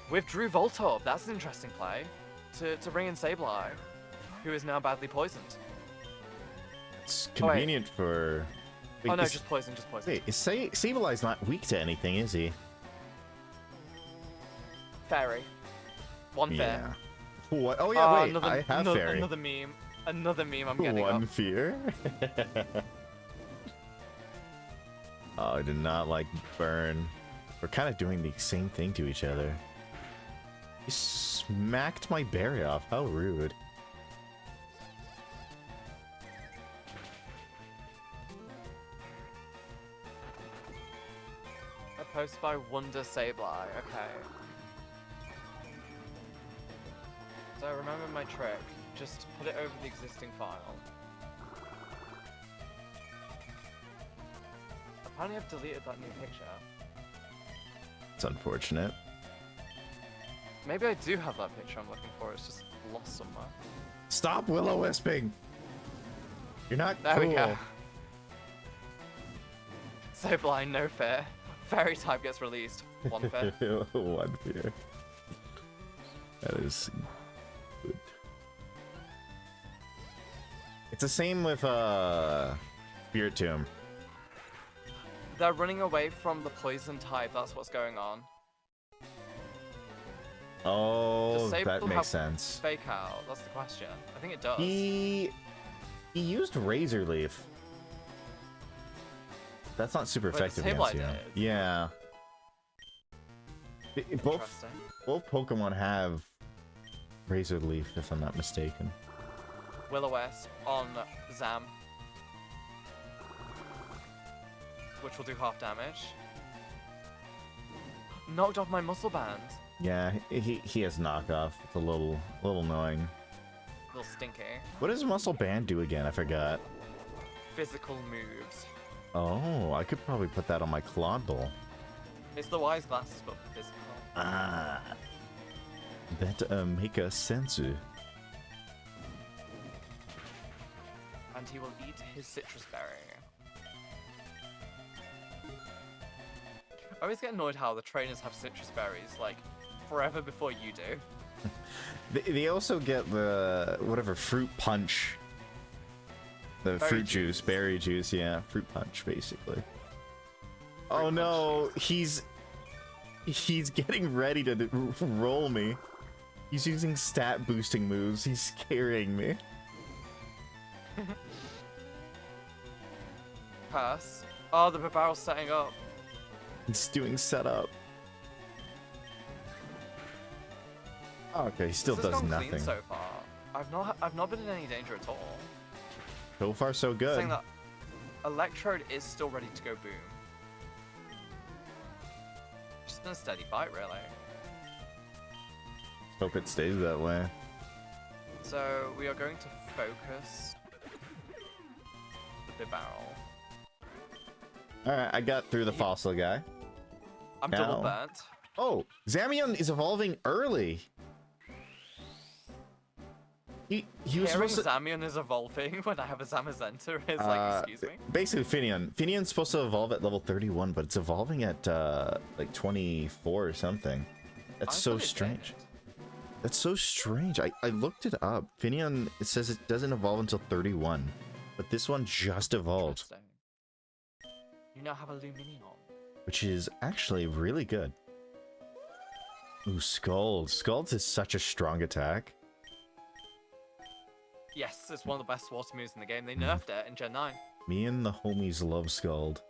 Withdrew Voltorb, that's an interesting play. To bring in Sableye, who is now badly poisoned. It's convenient for... Wait, Oh no, just poison, just poison. Wait, Sableye's not weak to anything, is he? Fairy. One fair. What? Oh yeah, wait, another, I have Fairy. Another meme. Another meme I'm getting One up. fear? Oh, I did not like Burn. We're kind of doing the same thing to each other. He smacked my berry off. How rude. A post by Wonder Sableye. Okay. So remember my trick. Just put it over the existing file. Apparently I've deleted that new picture. It's unfortunate. Maybe I do have that picture I'm looking for. It's just lost somewhere. Stop Will-O-Wisping! You're not There cool. we go. Sableye, no fair. Fairy type gets released. One fair. One fear. That is good. It's the same with Spirit Tomb. They're running away from the poison type. That's what's going on. Oh, Does that Sable makes have sense. Fake out. That's the question. I think it does. He used Razor Leaf. That's not super Wait, effective Sableye against you. did? Yeah. Both Interesting. Pokemon have Razor Leaf, if I'm not mistaken. Will-O-Wisp on Zam. Which will do half damage. Knocked off my muscle band. Yeah, he has knockoff. It's a little annoying. A little stinky. What does Muscle Band do again? I forgot. Physical moves. Oh, I could probably put that on my Clawdle. It's the Wise Glasses, but for physical. Ah, that make a sense. And he will eat his citrus berry. I always get annoyed how the trainers have citrus berries, like, forever before you do. They also get the whatever fruit punch. The Berry fruit juice, juice. berry juice, yeah, fruit punch basically. Oh punch. no, he's getting ready to roll me. He's using stat boosting moves. He's scaring me. Pass. Oh, the barrel's setting up. He's doing setup. Okay, he still This has does gone nothing. clean so far. I've not been in any danger at all. So far, so good. Saying that Electrode is still ready to go boom. Just been a steady fight, really. Hope it stays that way. So we are going to focus the Bibarel. Alright, I got through the fossil guy. I'm Ow. double burnt. Oh, Zamion is evolving early. He was Hearing supposed to... Zamion is evolving when I have a Zamazenta is like, excuse me. Basically, Finion. Finion's supposed to evolve at level 31, but it's evolving at like 24 or something. That's I so thought it strange. did. That's so strange. I looked it up. Finion, it says it doesn't evolve until 31, but this one just evolved, Interesting. You now have a Luminion. which is actually really good. Ooh, Scald. Scald's is such a strong attack. Yes, it's one of the best water moves in the game. They nerfed it in Gen 9. Me and the homies love Scald.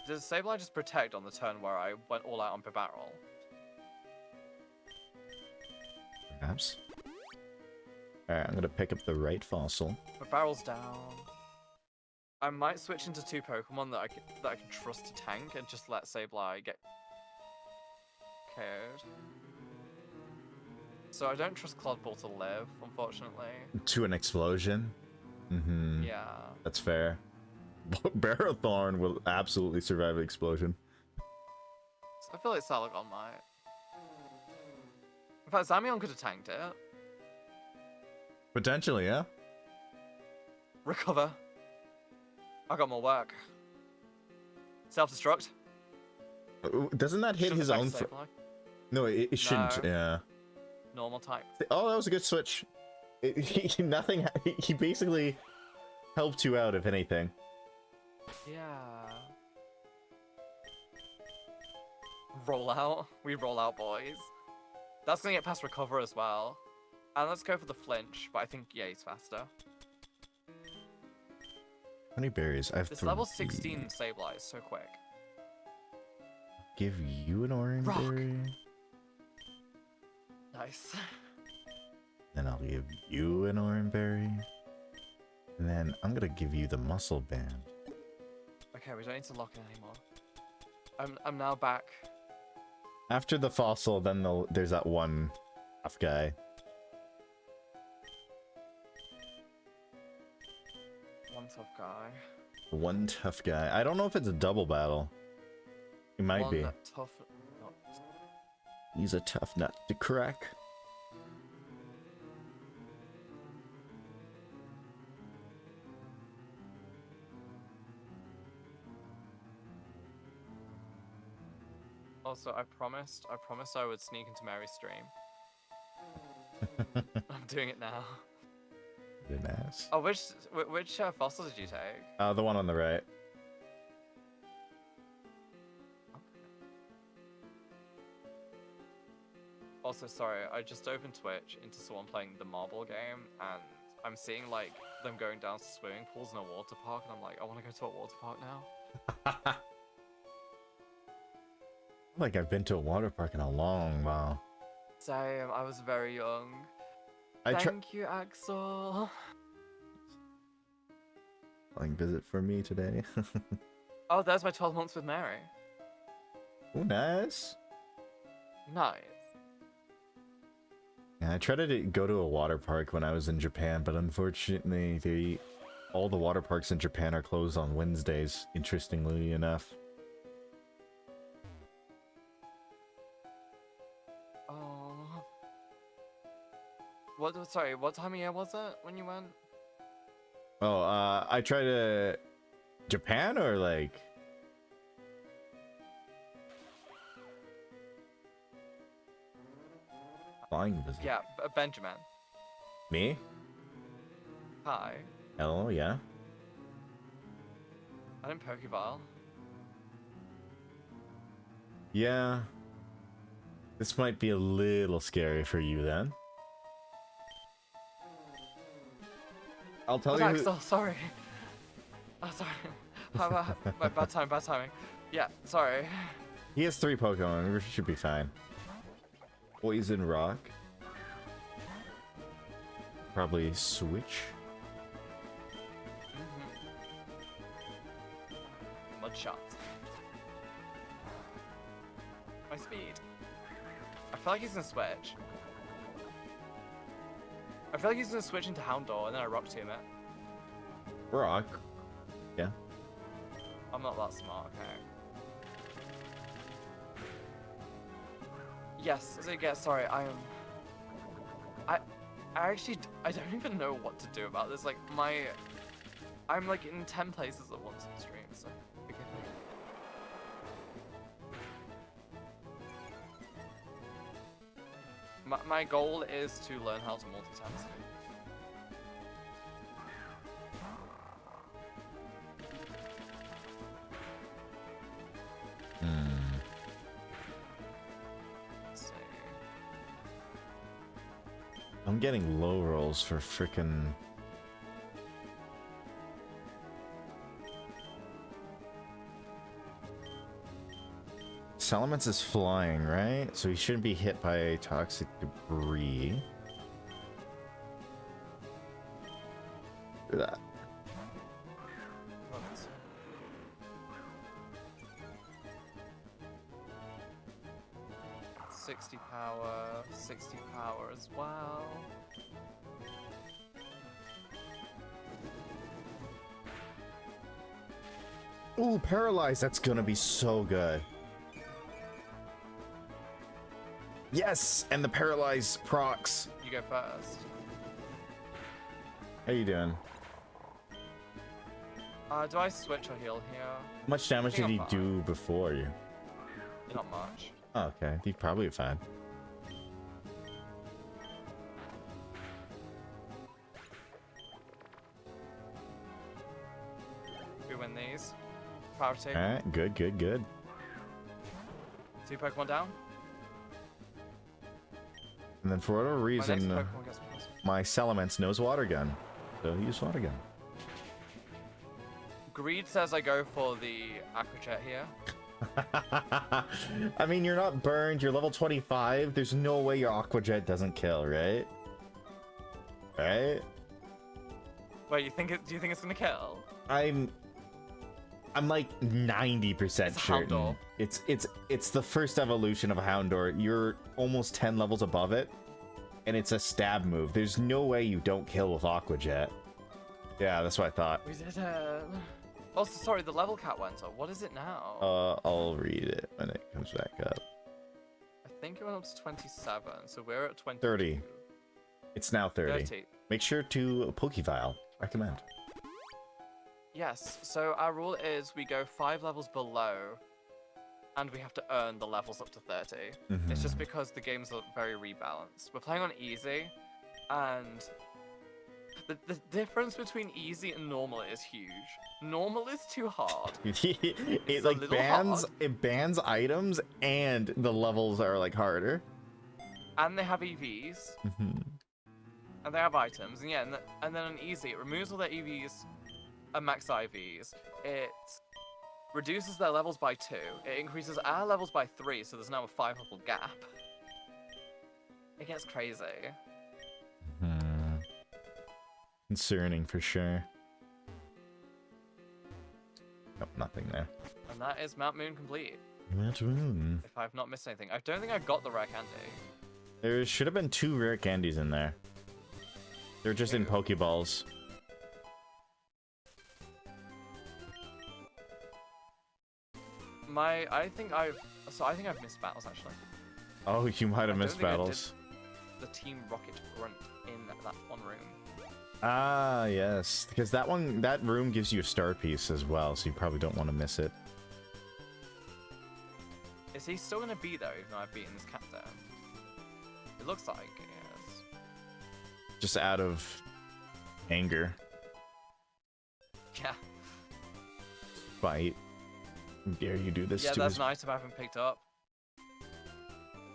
Does Sableye just protect on the turn where I went all out on Bibarel? Perhaps. Alright, I'm gonna pick up the right fossil. Bibarel's down. I might switch into two Pokemon that I can trust to tank and just let Sableye get Arcade. So I don't trust Cloud Ball to live, unfortunately. To an explosion? Mm-hmm. Yeah. That's fair. Barathorn will absolutely survive an explosion. I feel like Salagon might. In fact, Zamion could have tanked it. Potentially, yeah. Recover. I got more work. Self-destruct. Doesn't that hit Shouldn't his affect own? save life. No, it shouldn't. No. Yeah. Normal type. Oh, that was a good switch. Nothing. He basically helped you out, if anything. Yeah. Roll out. We roll out, boys. That's gonna get past recover as well. And let's go for the flinch, but I think yeah, he's faster. How many berries? I have This 3. level 16 Sableye is so quick. Give you an orange Rock. berry. Nice. Then I'll give you an orange berry. And then I'm gonna give you the muscle band. Okay, we don't need to lock in anymore. I'm now back. After the fossil, then there's that one tough guy. One tough guy. One tough guy. I don't know if it's a double battle. It might be. Tough. Not... He's a tough nut to crack. Also, I promised I would sneak into Mary's stream. I'm doing it now. An ass. Oh, which fossil did you take? The one on the right. Also, sorry, I just opened Twitch into someone playing the marble game, and I'm seeing like them going down to swimming pools in a water park, and I'm like, I want to go to a water park now. Like I've been to a water park in a long while. Same, I was very young. I Thank you, Axel. Flying visit for me today. Oh, there's my 12 months with Mary. Oh, nice. Nice. Yeah, I tried to go to a water park when I was in Japan, but unfortunately, all the water parks in Japan are closed on Wednesdays, interestingly enough. Oh. Sorry, what time of year was it when you went? Oh, I tried to... Japan or like... Flying visit? Yeah, Benjamin. Me? Hi. Hello, yeah? I didn't Pokeball. Yeah. This might be a little scary for you then. I'll tell you. Axel, sorry. Oh, sorry. Bad timing. Yeah, sorry. He has 3 Pokemon. We should be fine. Poison Rock. Probably Switch. Mudshot. My speed. I feel like he's gonna switch. I feel like he's gonna switch into Houndour and then I Rock Tomb it. Rock. Yeah. I'm not that smart, okay. Yes, so yeah, sorry, I actually, I don't even know what to do about this. Like, I'm like in 10 places at once on stream, so forgive me. My goal is to learn how to multitask. Let's see. I'm getting low rolls for frickin' Salamence is flying, right? So he shouldn't be hit by toxic debris. Do that. Let's- 60 power, 60 power as well. Ooh, paralyzed. That's gonna be so good. Yes, and the paralyzed procs. You go first. How you doing? Do I switch or heal here? How much damage think did I'm he do before you? Not much. Oh, okay, he's probably fine. We win these. Priority. Alright, good, good, good. 2 Pokemon down. And then for whatever My next reason, Pokemon gets plus. my Salamence knows Water Gun. So use Water Gun. Greed says I go for the Aqua Jet here. I mean, you're not burned, you're level 25. There's no way your Aqua Jet doesn't kill, right? Right? Wait, do you think it's gonna kill? I'm like 90% It's a certain. Houndour. It's the first evolution of a Houndour. You're almost 10 levels above it, and it's a stab move. There's no way you don't kill with Aqua Jet. Yeah, that's what I thought. We did it. Also, sorry, the level cap went up. What is it now? I'll read it when it comes back up. I think it went up to 27, so we're at 20. 30. It's now 30. 30. Make sure to Pokevile. Recommend. Yes, so our rule is we go 5 levels below, and we have to earn the levels up to 30. It's just because the games are very rebalanced. We're playing on easy, and the difference between easy and normal is huge. Normal is too hard. It a like little bans hard. it bans items, and the levels are like harder. And they have EVs, and they have items, and yeah, and then on easy, it removes all their EVs and max IVs. It reduces their levels by 2. It increases our levels by 3, so there's now a 5 level gap. It gets crazy. Concerning for sure. Nope, nothing there. And that is Mount Moon complete. Mount Moon. If I've not missed anything. I don't think I got the rare candy. There should have been 2 rare candies in there. They're just in Pokeballs. I think I've missed battles actually. Oh, you might have I don't missed think I did battles. The Team Rocket grunt in that one room. Ah, yes. Because that room gives you a star piece as well, so you probably don't want to miss it. Is he still gonna be there even though I've beaten this cat down? It looks like he is. Just out of anger. Yeah. Spite. Dare you do this Yeah, to that's his... an item I haven't picked up.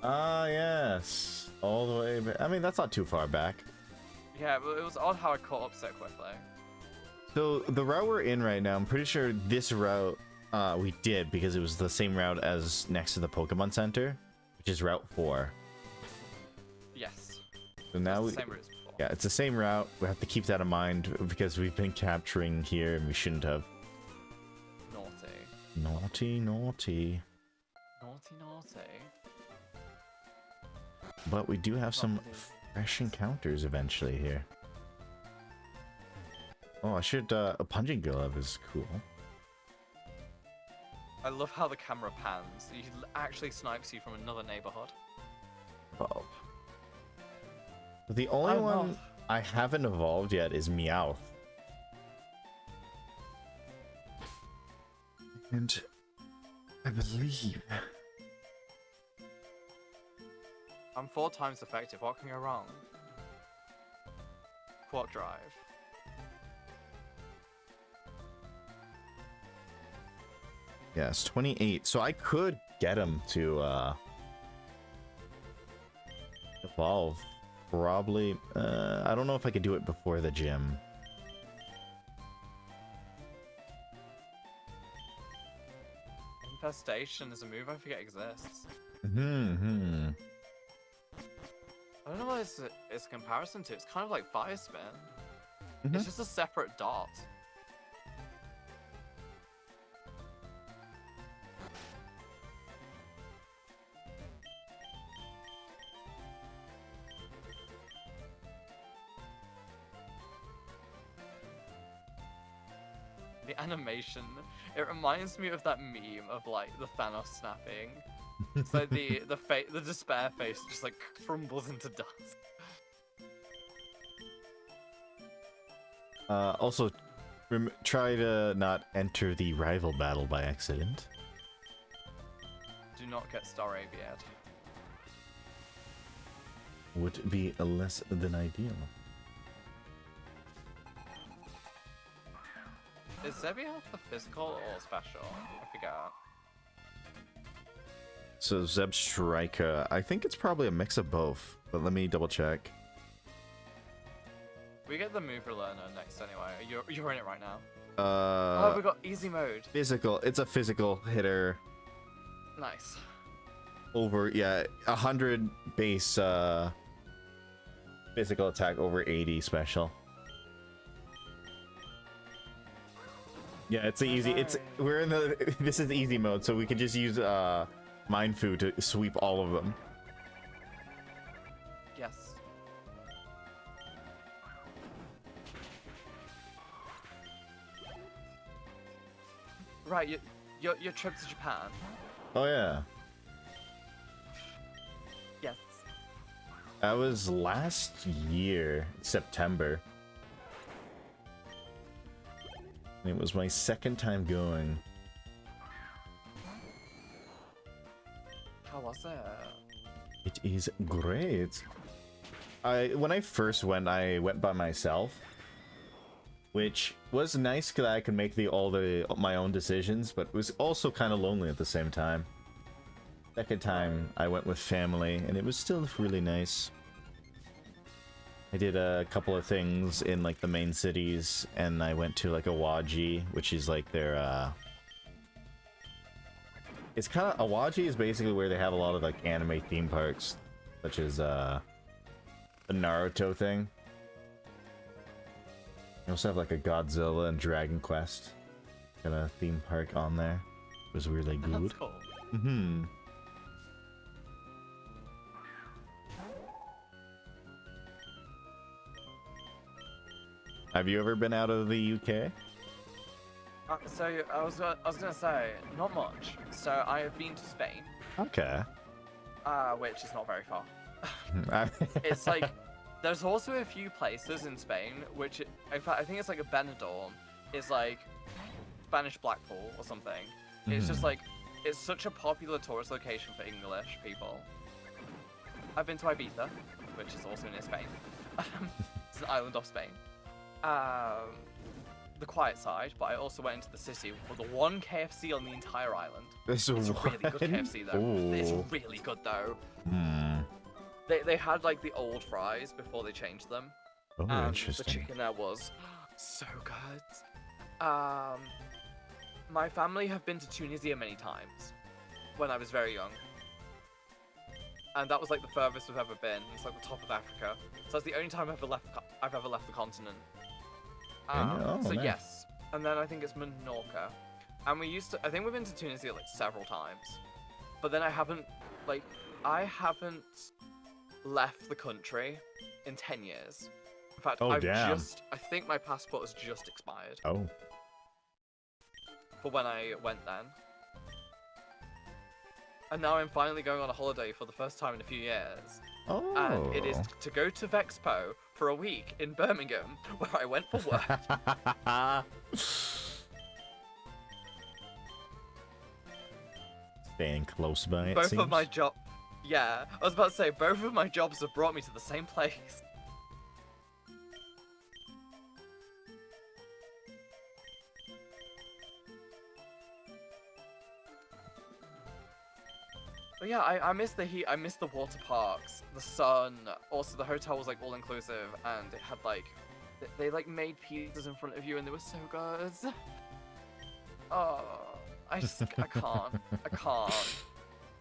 Ah, yes. All the way back. I mean, that's not too far back. Yeah, but it was odd how I caught up so quickly. So, the route we're in right now, I'm pretty sure this route we did because it was the same route as next to the Pokemon Center, which is Route 4. Yes. So now It's the same route as before. Yeah, it's the same route. We have to keep that in mind because we've been capturing here and we shouldn't have. Naughty. Naughty, naughty. Naughty, naughty. But we do have some Naughty. fresh encounters eventually here. Oh, I should, a punching glove is cool. I love how the camera pans. He actually snipes you from another neighborhood. Bulb. But the only Oh, one no. I haven't evolved yet is Meowth. And I believe... I'm 4 times effective. What can go wrong? Quark Drive. Yes, 28. So I could get him to evolve. Probably. I don't know if I could do it before the gym. Infestation is a move I forget exists. Hmm. I don't know what it's a comparison to. It's kind of like Fire Spin. Mhm. It's just a separate dot. The animation, it reminds me of that meme of like the Thanos snapping. So the despair face just like crumbles into dust. Also, try to not enter the rival battle by accident. Do not get Star Aviad. Would be less than ideal. Is Zebioth the physical or special? I forgot. So Zeb Striker, I think it's probably a mix of both, but let me double check. We get the mover learner next anyway. You're in it right now. Oh, we got easy mode. physical. It's a physical hitter. Nice. Over 100 base physical attack, over 80 special. Yeah, it's easy. We're in the this is easy mode, so we can just use Mind Food to sweep all of them. Yes. Right, your trip to Japan. Oh yeah, Yes. that was last year, September. And it was my second time going. How was it? It is great. When I first went, I went by myself, which was nice because I could make my own decisions, but was also kind of lonely at the same time. Second time, I went with family, and it was still really nice. I did a couple of things in like the main cities, and I went to like Awaji, which is like their it's kind of, Awaji is basically where they have a lot of like anime theme parks, such as the Naruto thing. You also have like a Godzilla and Dragon Quest kind of theme park on there. It was really good. That's cool. Mm-hmm. Have you ever been out of the UK? So I was gonna say not much. So I have been to Spain, Okay. which is not very far. It's like there's also a few places in Spain which, in fact, I think it's like a Benidorm. It's like Spanish Blackpool or something. It's just like it's such a popular tourist location for English people. I've been to Ibiza, which is also near Spain. It's an island off Spain. The quiet side, but I also went into the city for the one KFC on the entire island. It's a really good KFC though. Ooh. It's really good though. Hmm. They had like the old fries before they changed them. Oh, And interesting. the chicken there was so good. My family have been to Tunisia many times when I was very young. And that was like the furthest we've ever been. It's like the top of Africa. So that's the only time I've ever left the continent. So nice. yes. And then I think it's Menorca. And I think we've been to Tunisia like several times. But then I haven't left the country in 10 years. In fact, Oh, damn. I think my passport has just expired Oh. for when I went then. And now I'm finally going on a holiday for the first time in a few years. Oh. And it is to go to Vexpo for a week in Birmingham, where I went for work. Staying close by, it Both seems. of my Yeah, I was about to say, both of my jobs have brought me to the same place. But yeah, I miss the heat, I miss the water parks, the sun. Also, the hotel was like all inclusive, and it had like, they like made pizzas in front of you, and they were so good. Oh, I can't. I can't.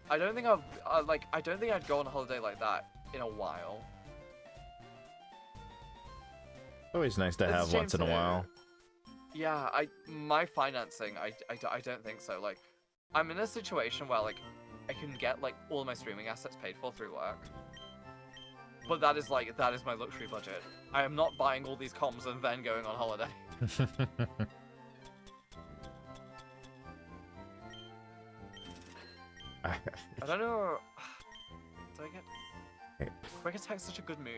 I don't think I don't think I'd go on a holiday like that in a while. Always nice to It's a have shame once in a too. while. Yeah, my financing, I don't think so. Like, I'm in a situation where like I can get like all my streaming assets paid for through work. But that is my luxury budget. I am not buying all these comms and then going on holiday. I don't know. Do I get? Okay. Quick Attack's such a good move.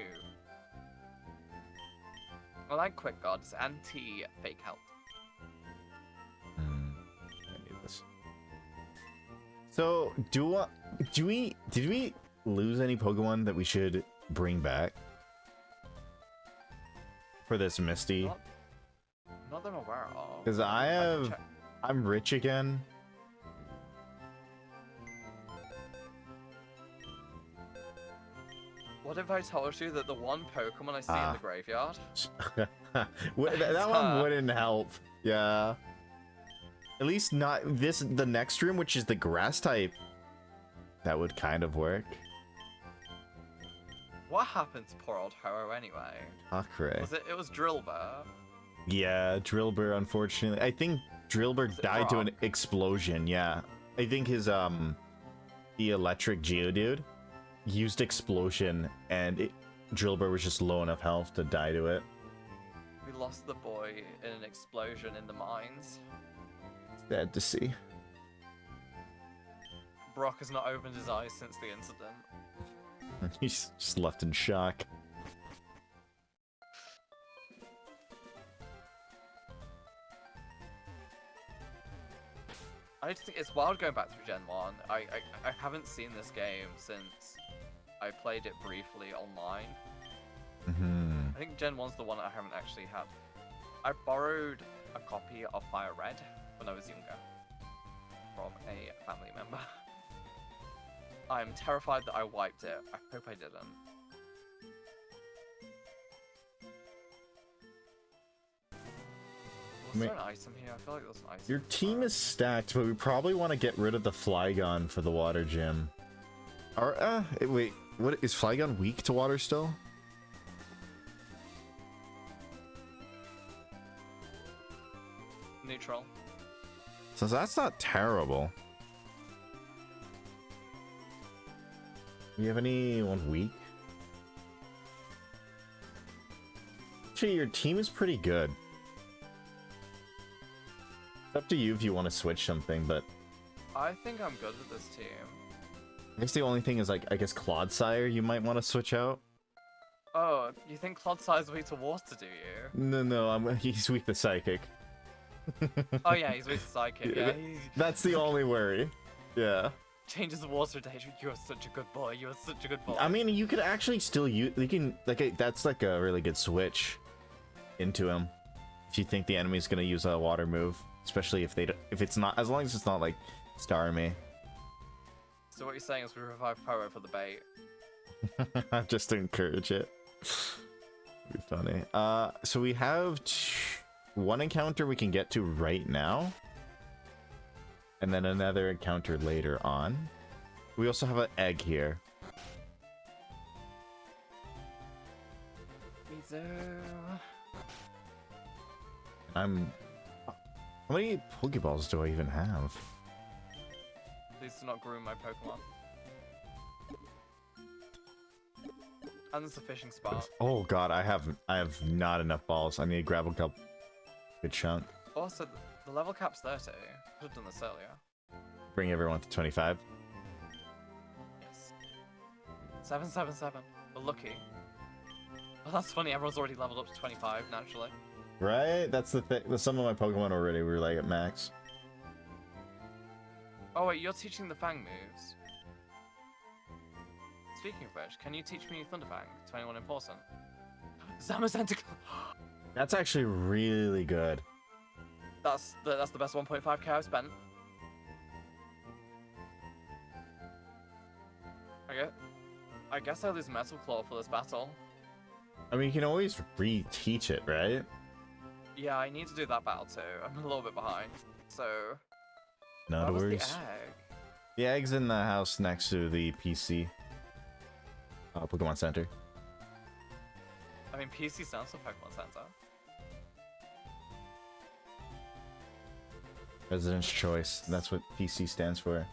I like Quick Guard. It's anti-fake health. I need this. So, did we lose any Pokemon that we should bring back for this Misty? Not that I'm aware of. Because I'm rich again. What if I told you that the one Pokemon I see in the graveyard? That one wouldn't help. Yeah. At least not the next room, which is the grass type. That would kind of work. What happened to poor old Ho-Oh anyway? Akre. It was Drillbur? Yeah, Drillbur, unfortunately. I think Drillbur died to an explosion, yeah. I think his, the electric Geodude used explosion, and Drillbur was just low enough health to die to it. We lost the boy in an explosion in the mines. Sad to see. Brock has not opened his eyes since the incident. He's just left in shock. I just think it's wild going back through Gen 1. I haven't seen this game since I played it briefly online. I think Gen 1's the one I haven't actually had. I borrowed a copy of Fire Red when I was younger from a family member. I'm terrified that I wiped it. I hope I didn't. Was there an item here? I feel like there's an item. Your team is stacked, but we probably want to get rid of the Flygon for the water gym. Or, wait, what is Flygon weak to water still? Neutral. So that's not terrible. Do you have anyone weak? Actually, your team is pretty good. It's up to you if you want to switch something, but I think I'm good with this team. I guess the only thing is, like, I guess Clodsire you might want to switch out. Oh, you think Clodsire's weak to water, do you? No, he's weak to Psychic. Oh yeah, he's weak to Psychic, yeah. That's the only worry. Yeah. Changes the water to you're such a good boy, you're such a good boy. I mean, you could actually still use, you can, like, that's like a really good switch into him. If you think the enemy's gonna use a water move. Especially if it's not, as long as it's not like Starmie. So what you're saying is we revive Poe for the bait. Just to encourage it. Be funny. So we have one encounter we can get to right now, and then another encounter later on. We also have an egg here. Mizu. How many Pokeballs do I even have? Please do not groom my Pokemon. And there's a fishing spot. Oh god, I have not enough balls. I need to grab a couple. Good chunk. Also, the level cap's 30. Could have done this earlier. Bring everyone to 25. Yes. 777. We're lucky. Well, that's funny. Everyone's already leveled up to 25 naturally. Right? That's the thing. Some of my Pokemon already were like at max. Oh wait, you're teaching the Fang moves. Speaking of which, can you teach me Thunderfang to anyone important? Zamazentacle! That's actually really good. That's the best 1.5k I've spent. I guess I lose Metal Claw for this battle. I mean, you can always reteach it, right? Yeah, I need to do that battle too. I'm a little bit behind. So, Not where was worries. the egg? The egg's in the house next to the PC. Pokemon Center. I mean, PC stands for Pokemon Center. President's Choice. That's what PC stands for.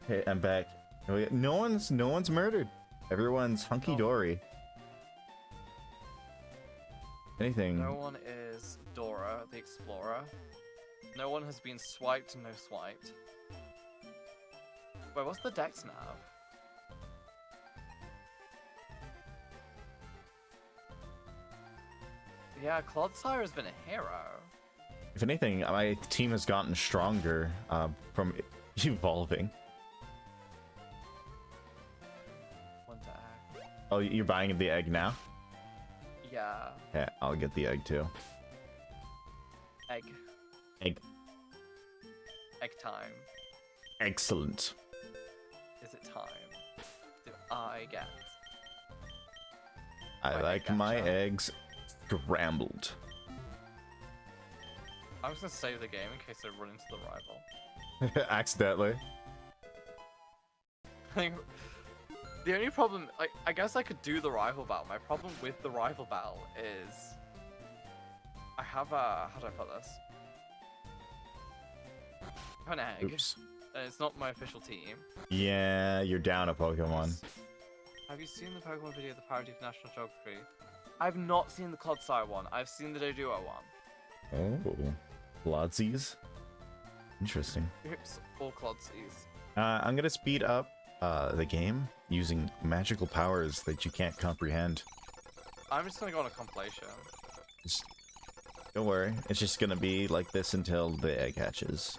Hey, I'm back. No one's murdered. Everyone's hunky dory. Anything? No one is Dora, the Explorer. No one has been swiped, no swiped. Wait, what's the dex now? Yeah, Clodsire has been a hero. If anything, my team has gotten stronger from evolving. Wonder egg. Oh, you're buying the egg now? Yeah. Yeah, I'll get the egg too. Egg. Egg. Egg time. Excellent. Is it time? Do I get? I My like egg my gotcha. eggs scrambled. I'm just gonna save the game in case I run into the rival. Accidentally. I think the only problem, like, I guess I could do the rival battle. My problem with the rival battle is I have a, how do I put this? I have an egg, Oops. and it's not my official team. Yeah, you're down a Pokemon. Have you seen the Pokemon video, the parody of National Geography? I've not seen the Clodsire one. I've seen the Doduo one. Oh. Bloodsies? Interesting. Oops, all Clodsies. I'm gonna speed up the game using magical powers that you can't comprehend. I'm just gonna go on a compilation. Just, don't worry, it's just gonna be like this until the egg hatches.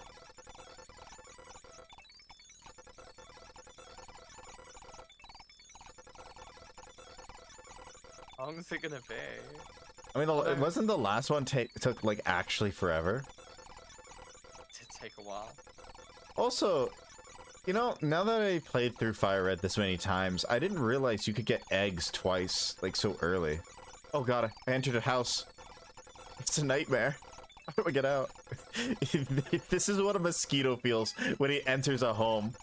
How long is it gonna be? I mean, Oh, no. wasn't the last one took like actually forever? It did take a while. Also, you know, now that I played through Fire Red this many times, I didn't realize you could get eggs twice, like so early. Oh god, I entered a house. It's a nightmare. How do I get out? This is what a mosquito feels when he enters a home.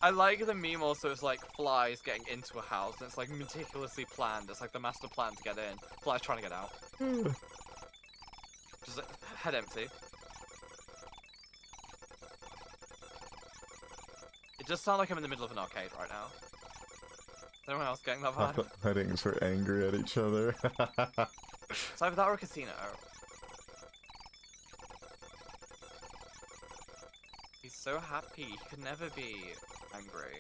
I like the meme also, it's like flies getting into a house, and it's like meticulously planned. It's like the master plan to get in. Flies trying to get out. Just like, head empty. It just sounds like I'm in the middle of an arcade right now. Is anyone else getting that vibe? Headings are angry at each other. It's either that or a casino. He's so happy, he could never be angry.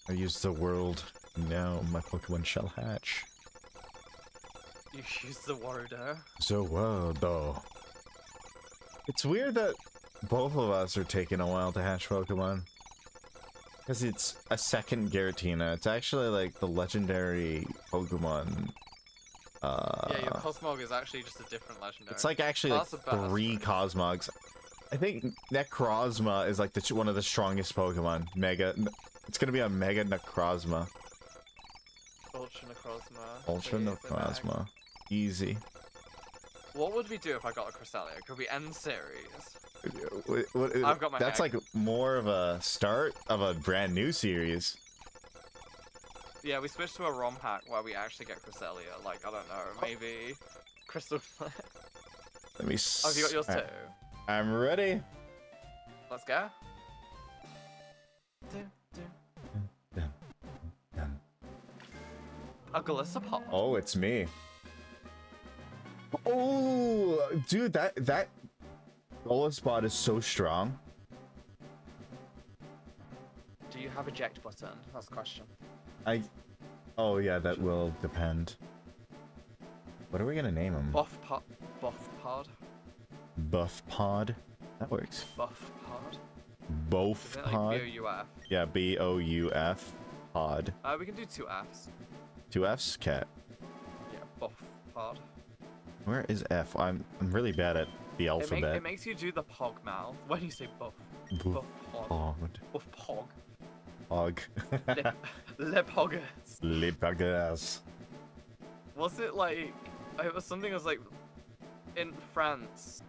I used the world. Now my Pokemon shall hatch. You use the Warudo. The world, though. It's weird that both of us are taking a while to hatch Pokemon. Because it's a second Giratina. It's actually like the legendary Pokemon. Yeah, your Cosmog is actually just a different legendary. It's like actually like That's a badass 3 trait. Cosmogs. I think Necrozma is like one of the strongest Pokemon. It's gonna be a Mega Necrozma. Ultra Necrozma. Ultra please, the mag. Necrozma. Easy. What would we do if I got a Cresselia? Could we end series? What- I've got my That's egg. like more of a start of a brand new series. Yeah, we switched to a ROM hack where we actually get Cresselia. Like, I don't know, maybe Crystal. Let me. Oh, have you got yours too? I'm ready. Let's go. A Golisopod. Oh, it's me. Oh, dude, that Golisopod is so strong. Do you have eject button? That's the question. Oh yeah, that will depend. What are we gonna name him? Buff pod. Buff pod. Buff Pod. That works. Buff pod. Both Isn't it like Pod. B-O-U-F? Yeah, BOUF Pod. We can do 2 Fs. 2 Fs, cat. Yeah, buff pod. Where is F? I'm really bad at the alphabet. It makes you do the pog mouth when you say buff. Bu- Buff pod. Pod. Buff pog. Pog. Le poggers. Lipagas. Was it like? It was something. That was like in France.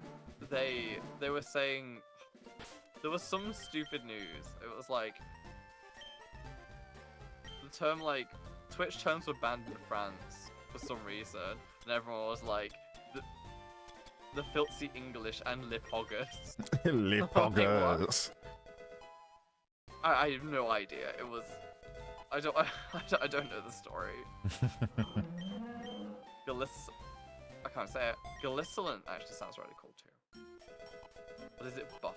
They were saying there was some stupid news. It was like the term like Twitch terms were banned in France for some reason, and everyone was like the filthy English and le poggers. Lipagas. I have no idea. It was. I don't know the story. I can't say it. Galissalent actually sounds really cool too. But is it buff?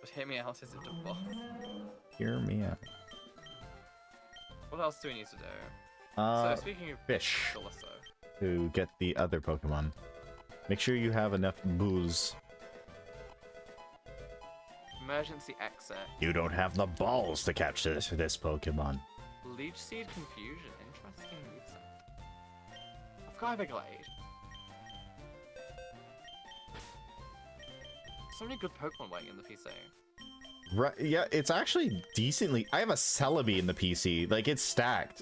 But hear me out, is it a buff? Hear me out. What else do we need to do? Uh, So speaking of fish. Calypso, To get the other Pokemon. Make sure you have enough booze. emergency exit, You don't have the balls to catch this Pokemon. Leech Seed Confusion, interesting moveset. I've got Everglade. So many good Pokemon waiting in the PC. Right, yeah, it's actually decently. I have a Celebi in the PC. Like, it's stacked.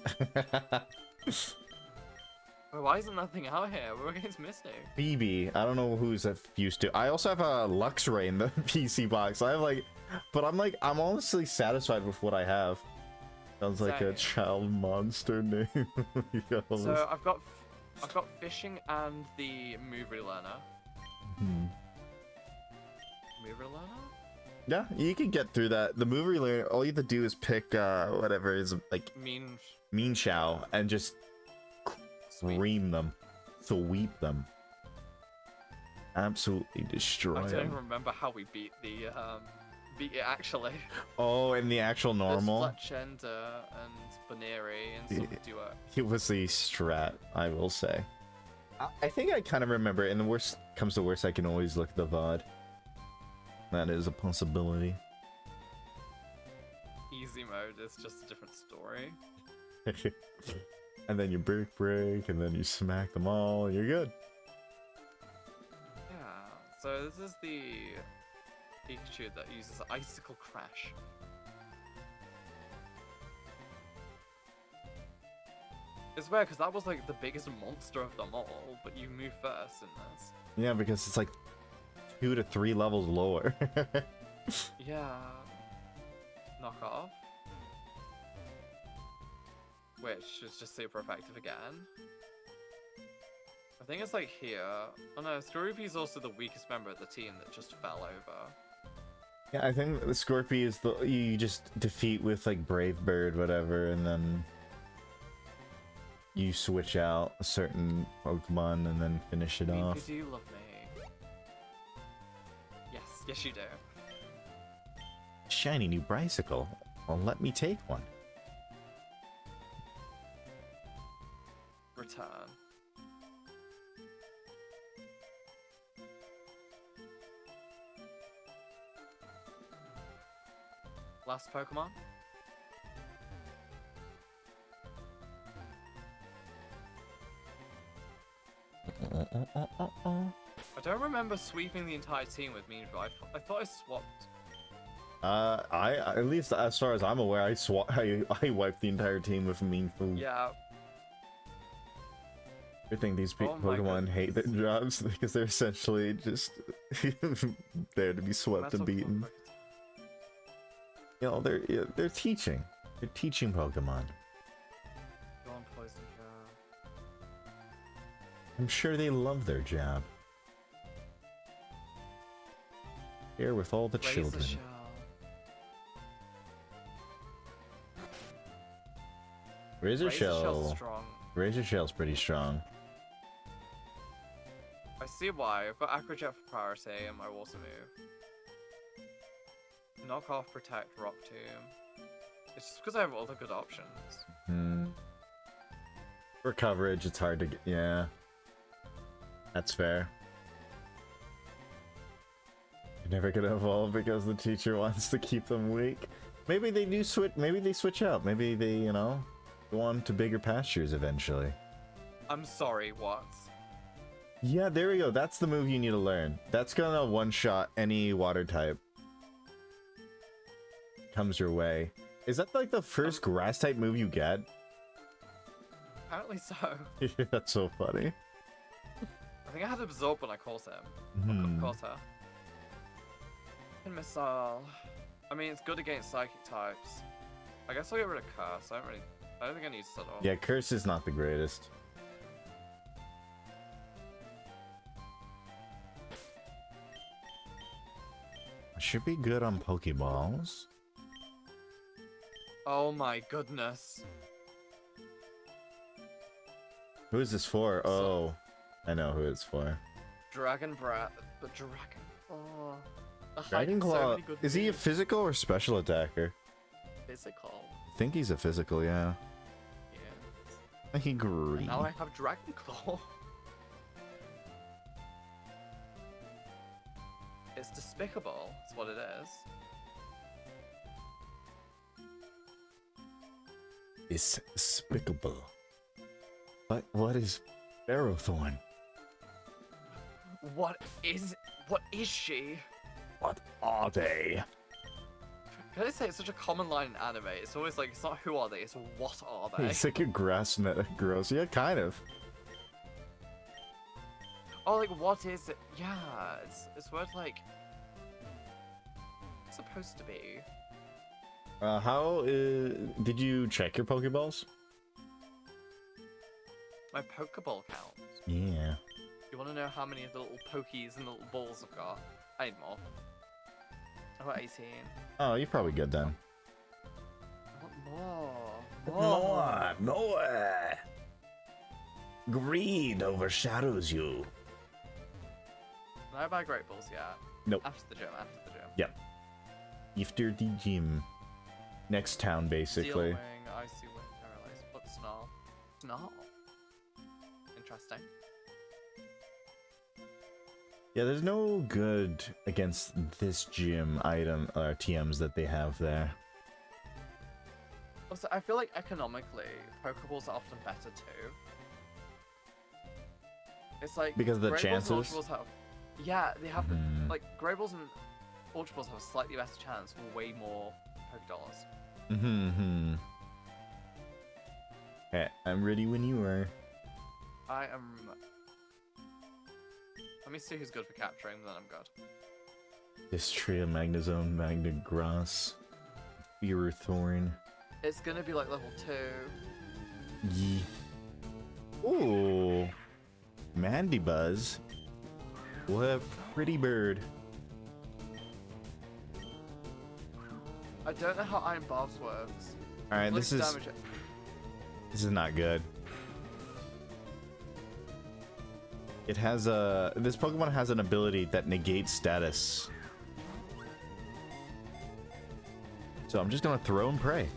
Wait, why isn't nothing out here? We're against Misty. Phoebe, I don't know who's that used to. I also have a Luxray in the PC box. I have like, but I'm honestly satisfied with what I have. Sounds like a Same. child monster name. Yes. So I've got fishing and the Move Learner. Hmm. Move Learner? Yeah, you can get through that. The movie layer, all you have to do is pick whatever is like Mean Chow and just Sweet. cream them, sweep them, absolutely destroy I don't them. even remember how we beat it actually. Oh, and the actual normal. There's Fletchender and Baneri and some duo. It was the strat, I will say. I think I kind of remember, and the worst comes to worst, I can always look at the VOD. That is a possibility. Easy mode is just a different story. And then you break, and then you smack them all, and you're good. Yeah. So this is the Pikachu that uses Icicle Crash. It's weird because that was like the biggest monster of them all, but you move first in this. Yeah, because it's like 2 to 3 levels lower. Yeah. Knock off. Which is just super effective again. I think it's like here. Oh no, Skorupi's also the weakest member of the team that just fell over. Yeah, I think the Scorpy is the you just defeat with like Brave Bird, whatever, and then you switch out a certain Pokemon and then finish it off. You do love me. Yes, you do. Shiny new bicycle. Well, let me take one. Return. Last Pokemon? I don't remember sweeping the entire team with Mean, but I thought I swapped. I at least as far as I'm aware, I wiped the entire team with Mean Food. Yeah, I think these Oh my Pokemon hate their goodness. jobs because they're essentially just there to be swept and Metal beaten. Conflict. You know, they're teaching. They're teaching Pokemon. Dawn Poison Jab. I'm sure they love their job. Here with all the Razor children. Shell. Razor Shell's Shell. strong. Razor Shell's pretty strong. I see why. I've got Acrojet for priority and my Water move. Knock off, protect, Rock Tomb. It's just because I have all the good options. Hmm. For coverage, it's hard to get. Yeah. That's fair. You're never gonna evolve because the teacher wants to keep them weak. Maybe they do switch. Maybe they switch out. Maybe they, you know, go on to bigger pastures eventually. I'm sorry, what? Yeah, there we go. That's the move you need to learn. That's gonna one-shot any water type comes your way. Is that like the first grass type move you get? Apparently so. That's so funny. I think I had Absorb when I caught him. Hmm. Caught her. And Missile. I mean, it's good against psychic types. I guess I'll get rid of Curse. I don't think I need Subtle. Yeah, Curse is not the greatest. Should be good on Pokeballs. Oh my goodness. Who is this for? Oh, I know who it's for. Dragon Breath, but Dragon. Oh, the Dragon hype, so Claw. many good Is he a moves. physical or special attacker? Physical? I think he's a physical, yeah. Yeah. I agree. Now I have Dragon Claw. It's despicable. That's what it is. It's despicable. But what is Ferrothorn? What is she? What are they? Can I say it's such a common line in anime? It's always like, it's not who are they, it's what are they? He's like a grass gross. Yeah, kind of. Oh, like, what is it? Yeah, it's worth, like, it's supposed to be. How did you check your Pokeballs? My Pokeball counts. Yeah. You want to know how many of the little Pokies and the little balls I've got? I need more. I've got 18. Oh, you're probably good then. I want more. More. Greed overshadows you. Can I buy Great Balls yet? Nope. After the gym, Yep. After the gym. Next town, Steel basically. Wing, Icy Wing, Paralyze, but Snarl. Snarl? Interesting. Yeah, there's no good against this gym item TMs that they have there. Also, I feel like economically, Pokeballs are often better too. It's like Because of the Great Balls and chances? Ultra Balls have, yeah, they have Mhm. like Great Balls and Ultra Balls have a slightly better chance for way more Pokedollars. Mm-hmm. Hey, I'm ready when you are. I am. Let me see who's good for capturing, then I'm good. Dystria, Magnezone, Magnagross, Ferrothorn. It's gonna be like level 2. Yee. Ooh. Mandibuzz. What a pretty bird. I don't know how Iron Barbs works. Alright, Inflicts this damage. is not good. It has a... This Pokemon has an ability that negates status. So I'm just gonna throw and pray.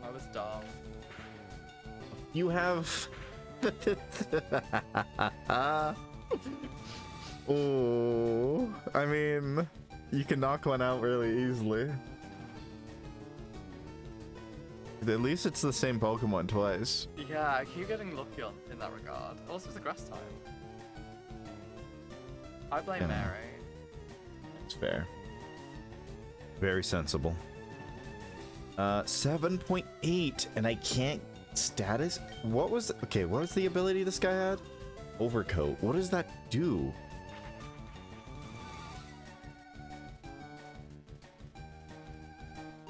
I was dumb. You have... Oh, I mean, you can knock one out really easily. At least it's the same Pokemon twice. Yeah, I keep getting lucky in that regard. Also, it's a grass type. I blame Yeah. Mary. It's fair. Very sensible. 7.8, and I can't status. What was okay? What was the ability this guy had? Overcoat. What does that do?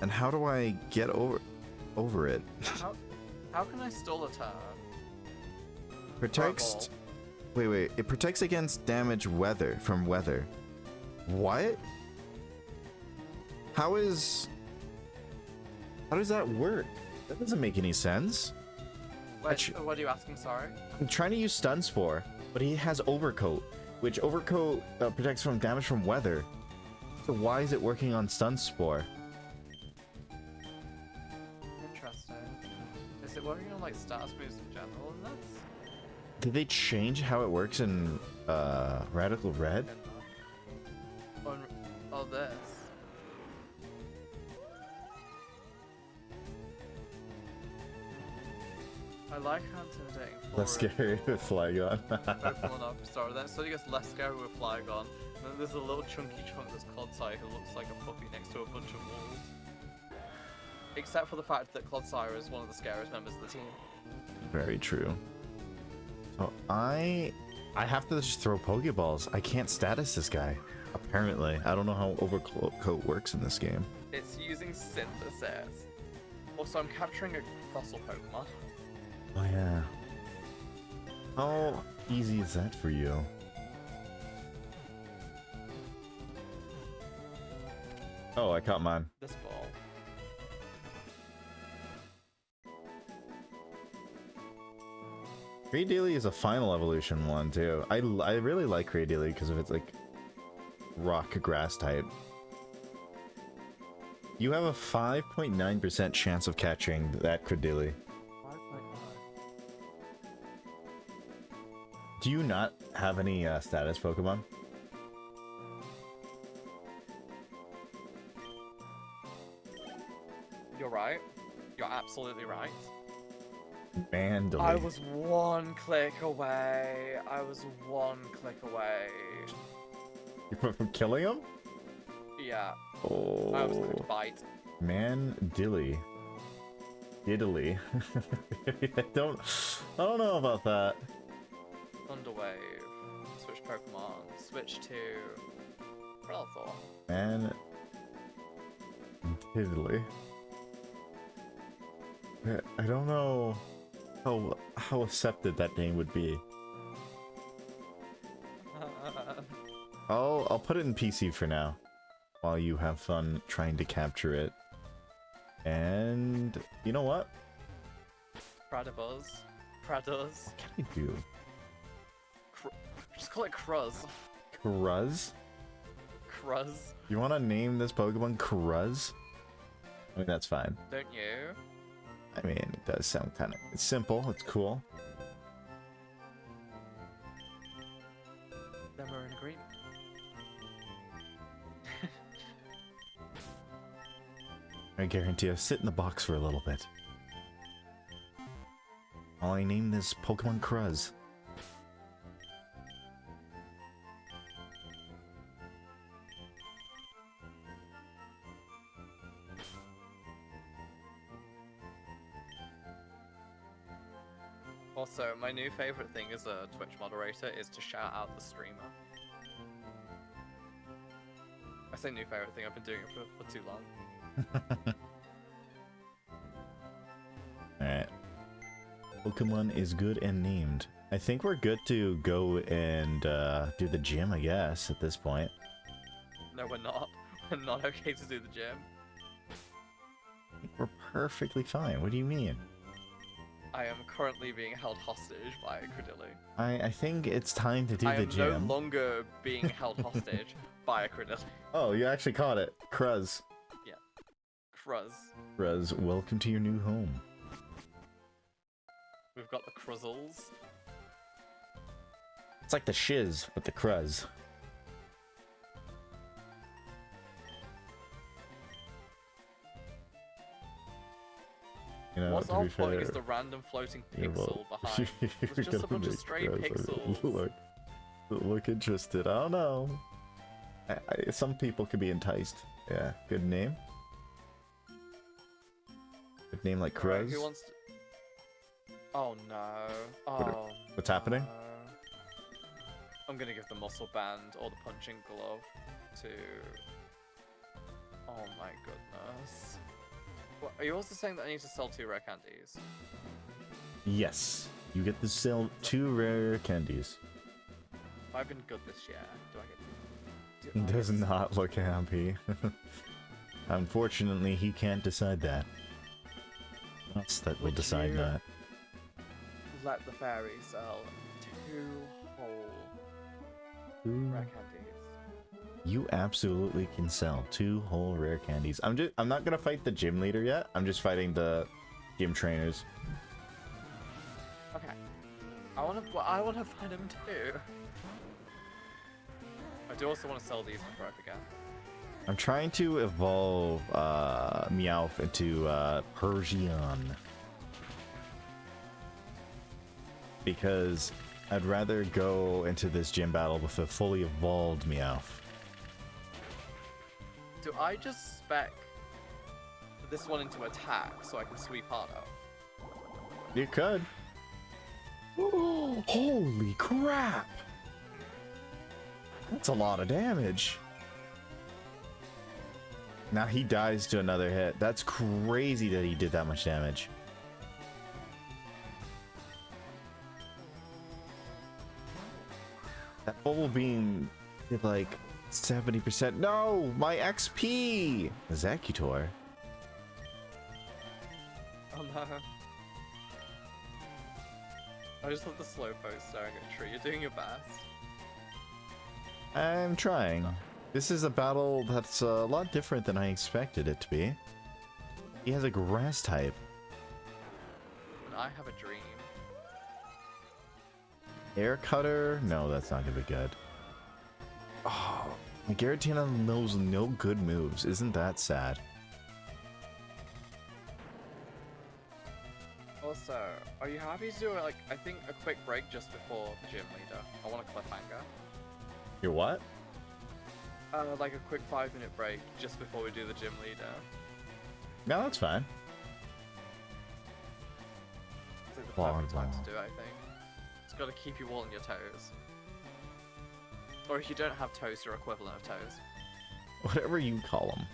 And how do I get over it? How can I stall a turn? Protects. Wait. It protects against damage from weather. What? How does that work? That doesn't make any sense. Wait, what are you asking? Sorry. I'm trying to use Stun Spore, but he has Overcoat, which Overcoat protects from damage from weather. So why is it working on Stun Spore? Interesting. Is it working on like status moves in general? And that's Did they change how it works in Radical Red? oh, this. I like how intimidating. Less scary with Flygon. Pokemon up star. Then suddenly gets less scary with Flygon. And then there's a little chunky chunk that's Clodsire who looks like a puppy next to a bunch of wolves. Except for the fact that Clodsire is one of the scariest members of the team. Very true. So I have to just throw Pokeballs. I can't status this guy. Apparently. I don't know how Overcoat works in this game. It's using Synthesis. Also, I'm capturing a fossil Pokemon. Oh yeah. How easy is that for you? Oh, I caught mine. This ball. Greedily is a final evolution one too. I really like Greedily because of its like rock grass type. You have a 5.9% chance of catching that Greedily. 5.9. Do you not have any status Pokemon? You're right. You're absolutely right. Mandally. I was one click away. I was one click away. From killing him? Yeah. Oh. I was clicked bite. Mandilly. Italy. I don't know about that. Thunderwave. Switch Pokemon. Switch to Prelathor. Man. Italy. I don't know how accepted that name would be. I'll put it in PC for now, while you have fun trying to capture it. And you know what? Pradabuzz. Praduz. What can I do? Just call it Cruz. Cruz? Cruz. You want to name this Pokemon Cruz? I mean, that's fine. Don't you? I mean, it does sound kind of... It's simple, it's cool. Then we're in agreement. I guarantee you, sit in the box for a little bit. While I name this Pokemon Cruz. Also, my new favorite thing as a Twitch moderator is to shout out the streamer. I say new favorite thing, I've been doing it for too long. Alright. Pokemon is good and named. I think we're good to go and do the gym, I guess, at this point. No, we're not. We're not okay to do the gym. I think we're perfectly fine. What do you mean? I am currently being held hostage by Credilli. I think it's time to do I the am gym. no longer being held hostage by a Credilli. Oh, you actually caught it. Cruz. Cruz. Cruz, welcome to your new home. We've got the Cruzzles. It's like the shiz with the Cruz. You know, What's to our be point fair, is the random floating yeah, pixel well, behind. It's you're just a gonna bunch of make stray Cruz pixels. Look interested. I don't know. Some people could be enticed. Yeah, good name. Good name like Alright, Cruz. who wants to... Oh no. Oh, What's happening? no. I'm gonna give the muscle band or the punching glove to... Oh my goodness. What, are you also saying that I need to sell 2 rare candies? Yes, you get to sell 2 rare candies. Have I been good this year? Do I get to... He does not look happy. Unfortunately, he can't decide that. Us that will Would decide you- that. Let the fairy sell 2 whole rare candies. You absolutely can sell 2 whole rare candies. I'm not gonna fight the gym leader yet. I'm just fighting the gym trainers. Okay. I wanna find him too. I do also want to sell these before I forget. I'm trying to evolve Meowth into Persian. Because I'd rather go into this gym battle with a fully evolved Meowth. Do I just spec this one into attack so I can sweep Hardo? You could. Holy crap! That's a lot of damage. Now he dies to another hit. That's crazy that he did that much damage. That bubble beam did like 70%. No! My XP! Executor. Oh no. I just love the slow pose staring at a tree. You're doing your best. I'm trying. This is a battle that's a lot different than I expected it to be. He has a grass type. And I have a dream. Air cutter? No, that's not gonna be good. Oh, Giratina knows no good moves. Isn't that sad? Also, are you happy to do like I think a quick break just before the gym leader? I want a cliffhanger. You're what? Like a quick 5-minute break just before we do the gym leader. No, that's fine. It's like the perfect time to do it, I think. It's got to keep you all on your toes. Or if you don't have toes, your equivalent of toes. Whatever you call them.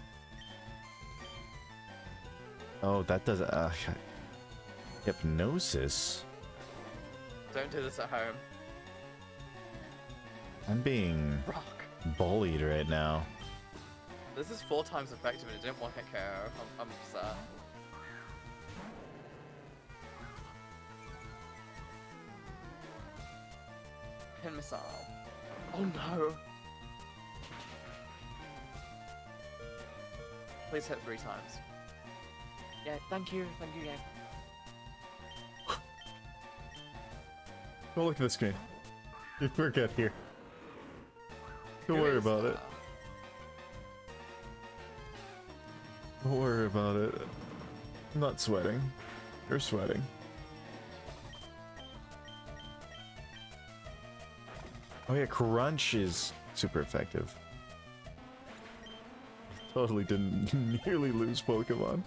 Oh, that does hypnosis. Don't do this at home. I'm being Rock. bullied right now. This is 4 times effective and it didn't work at KO. I'm upset. Pin missile. Oh no! Please hit 3 times. Yeah, thank you, yeah. Don't look at this game. You forget here. Don't Who worry is about it. that? Don't worry about it. I'm not sweating. You're sweating. Oh yeah, Crunch is super effective. Totally didn't nearly lose Pokemon.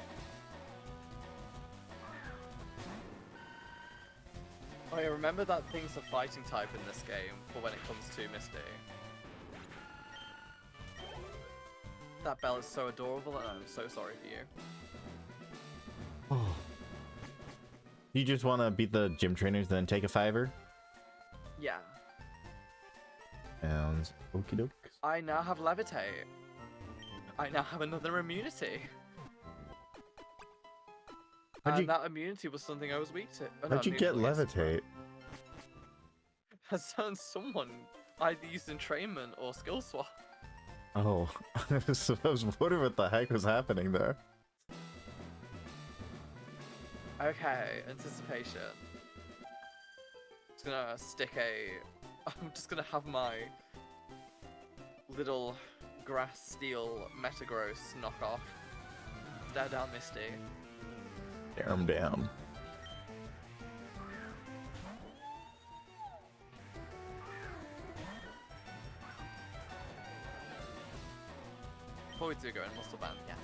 Oh yeah, remember that thing's a fighting type in this game for when it comes to Misty. That bell is so adorable and I'm so sorry for you. Oh. You just want to beat the gym trainers then take a 5-er? Yeah. And okie doke. I now have Levitate. I now have another immunity. And that immunity was something I was weak to. How'd you get Levitate? Has someone either used entrainment or skill swap. Oh, so I was wondering what the heck was happening there. Okay, anticipation. Just gonna stick a... I'm just gonna have my little grass steel Metagross knockoff stare down Misty. Stare him down. Before we do go in, Muscle Band, yes.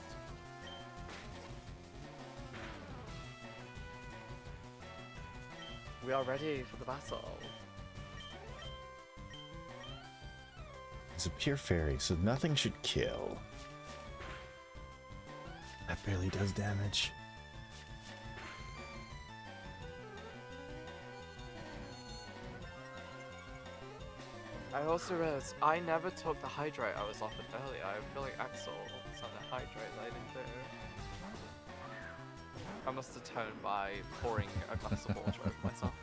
We are ready for the battle. It's a pure fairy, so nothing should kill. That barely does damage. I also realized I never took the hydrate I was offered earlier. I feel like Axel sent a hydrate that I didn't do. I must atone by pouring a glass of water over myself.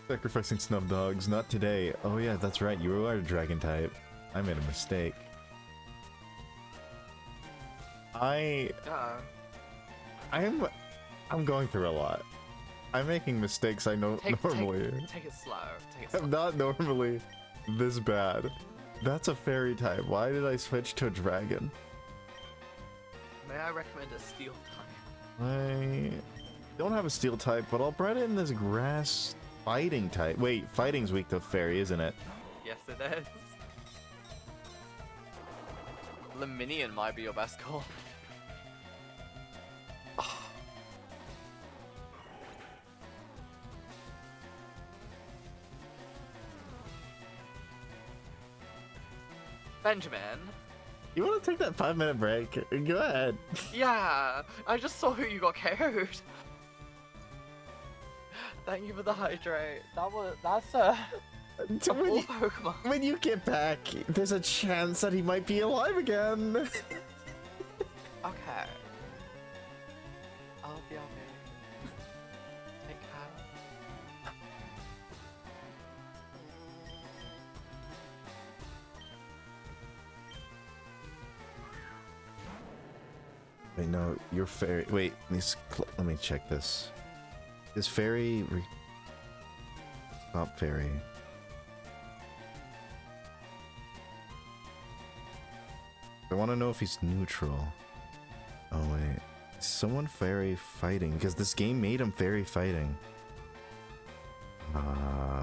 Sacrificing snub dogs, not today. Oh yeah, that's right, you are a dragon type. I made a mistake. I'm going through a lot. I'm making mistakes I know normally. Take it slow. I'm not normally this bad. That's a fairy type. Why did I switch to a dragon? May I recommend a steel type? I don't have a steel type, but I'll bred in this grass fighting type. Wait, fighting's weak to fairy, isn't it? Yes, it is. Leminion might be your best call. Benjamin. You want to take that 5-minute break? Go ahead. Yeah, I just saw who you got KO'd. Thank you for the hydrate. That's a full Pokemon. When you get back, there's a chance that he might be alive again. Okay. I'll be okay. take care. Wait, no, your fairy. Wait, let me check this. Is fairy. Stop fairy. I want to know if he's neutral. Oh, wait. Is someone fairy fighting? Because this game made him fairy fighting.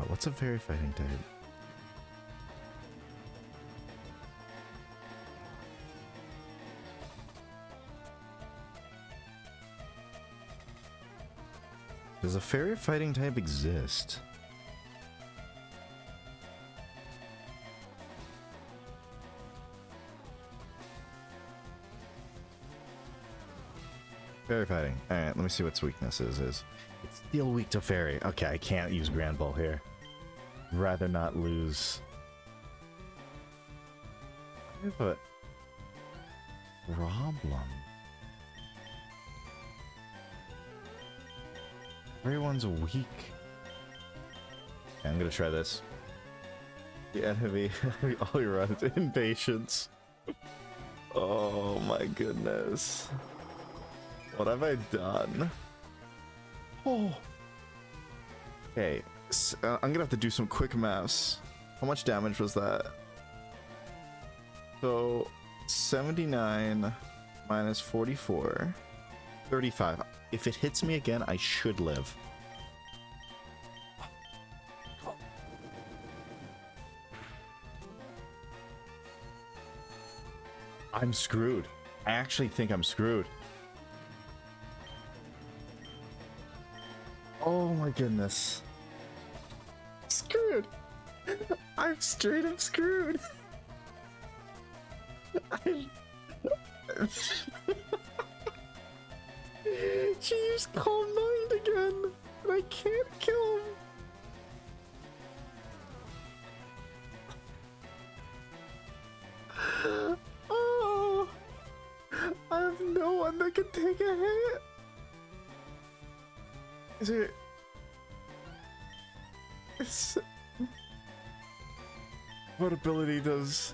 What's a fairy fighting type? Does a fairy fighting type exist? Fairy fighting. Alright, let me see what its weaknesses is. It's still weak to fairy. Okay, I can't use Grand Ball here. Rather not lose. I have a problem. Everyone's weak. Okay, I'm gonna try this. Yeah, heavy. All your runs. Impatience. Oh my goodness. What have I done? Oh. Okay, I'm gonna have to do some quick maths. How much damage was that? So, 79 minus 44. 35. If it hits me again, I should live. I'm screwed. I actually think I'm screwed. Oh my goodness. Screwed. I'm straight up screwed. She used Calm Mind again, and I can't kill him. Oh, I have no one that can take a hit. Is it? What ability does?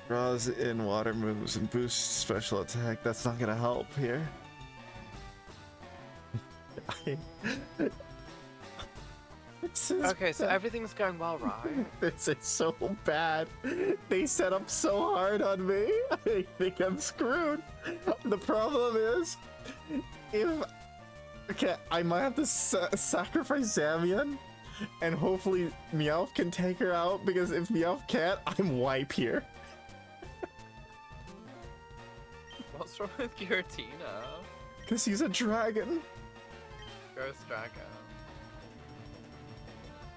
Draws in water moves and boosts special attack. That's not gonna help here. Okay, so everything's going well, right? This is so bad. They set up so hard on me. I think I'm screwed. The problem is, okay, I might have to sacrifice Zamian, and hopefully Meowth can take her out, because if Meowth can't, I'm wipe here. What's wrong with Giratina? Because he's a dragon. Ghost Dragon.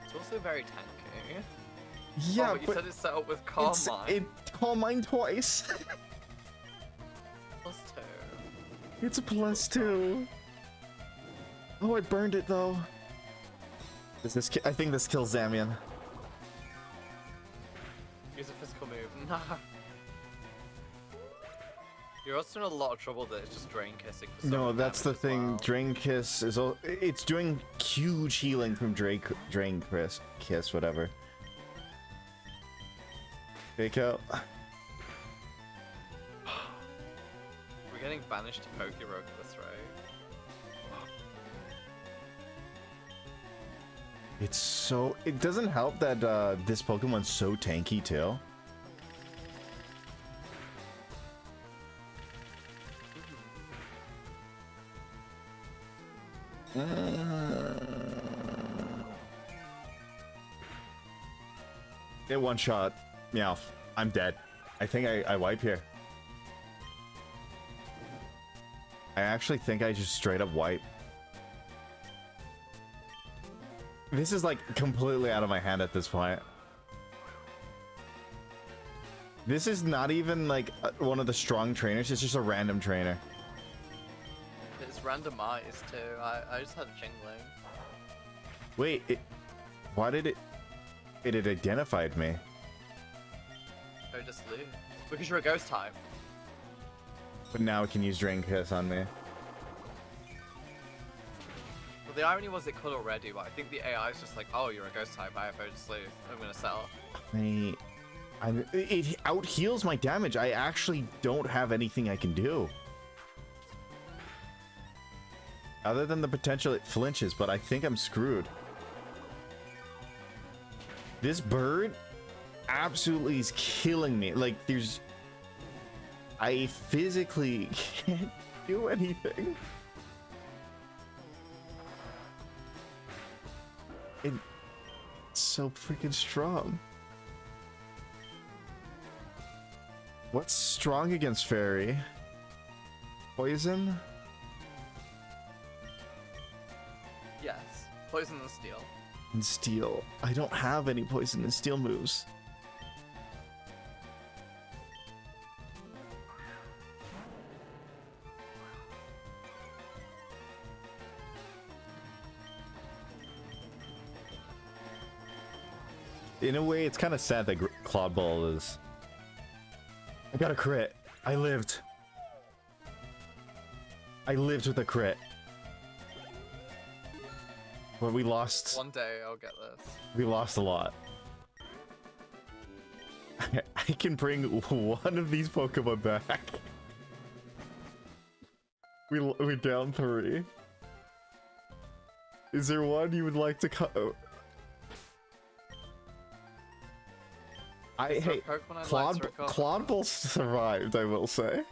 It's also very tanky. Yeah, oh, but you said it's set up with Calm Mind. It Calm Mind twice. +2. It's a +2. Oh, I burned it though. Does this? I think this kills Zamian. Use a physical move. Nah. You're also in a lot of trouble that it's just Drain Kissing. For No, that's the thing. well. Drain Kiss is it's doing huge healing from Drain Kiss, whatever. Fake out. We're getting banished to Pokerok this rate. It's so. It doesn't help that this Pokemon's so tanky too. Get one shot. Meowth. I'm dead. I think I wipe here. I actually think I just straight up wipe. This is like completely out of my hand at this point. This is not even like one of the strong trainers, it's just a random trainer. It's randomized too. I just had a Jingling. Wait, why did it had identified me? Oh, just lose. Because you're a ghost type. But now it can use Drain Kiss on me. Well, the irony was it could already, but I think the AI is just like, oh, you're a ghost type, I have Odin Sleuth, I'm gonna sell. It out heals my damage. I actually don't have anything I can do. Other than the potential it flinches, but I think I'm screwed. This bird absolutely is killing me. Like, I physically can't do anything. It's so freaking strong. What's strong against fairy? Poison? Yes, poison and steel. And steel. I don't have any poison and steel moves. In a way, it's kind of sad that Cloud Ball is... I got a crit. I lived. I lived with a crit. But we lost... One day I'll get this. We lost a lot. I can bring one of these Pokemon back. We down 3. Is there one you would like to cut? Hey, Clawball survived, I will say.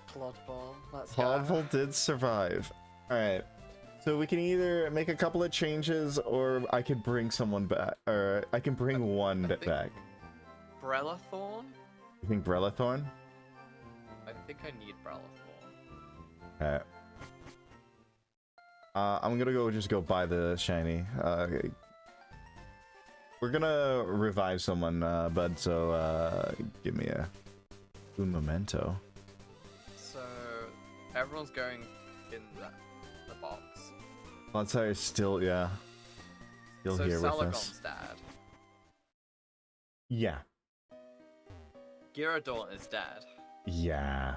Clawball, let's go. Clawball did survive. Alright. So we can either make a couple of changes, or I could bring someone back. Or I can bring one back. Brellathorn? You think Brellathorn? I think I need Brellathorn. Alright. I'm gonna just go buy the shiny. We're gonna revive someone, bud, so give me un momento. So everyone's going in the box. Clodsire is still, yeah. Still so here with Salagon's us. dead. Yeah. Gyarados is dead. Yeah.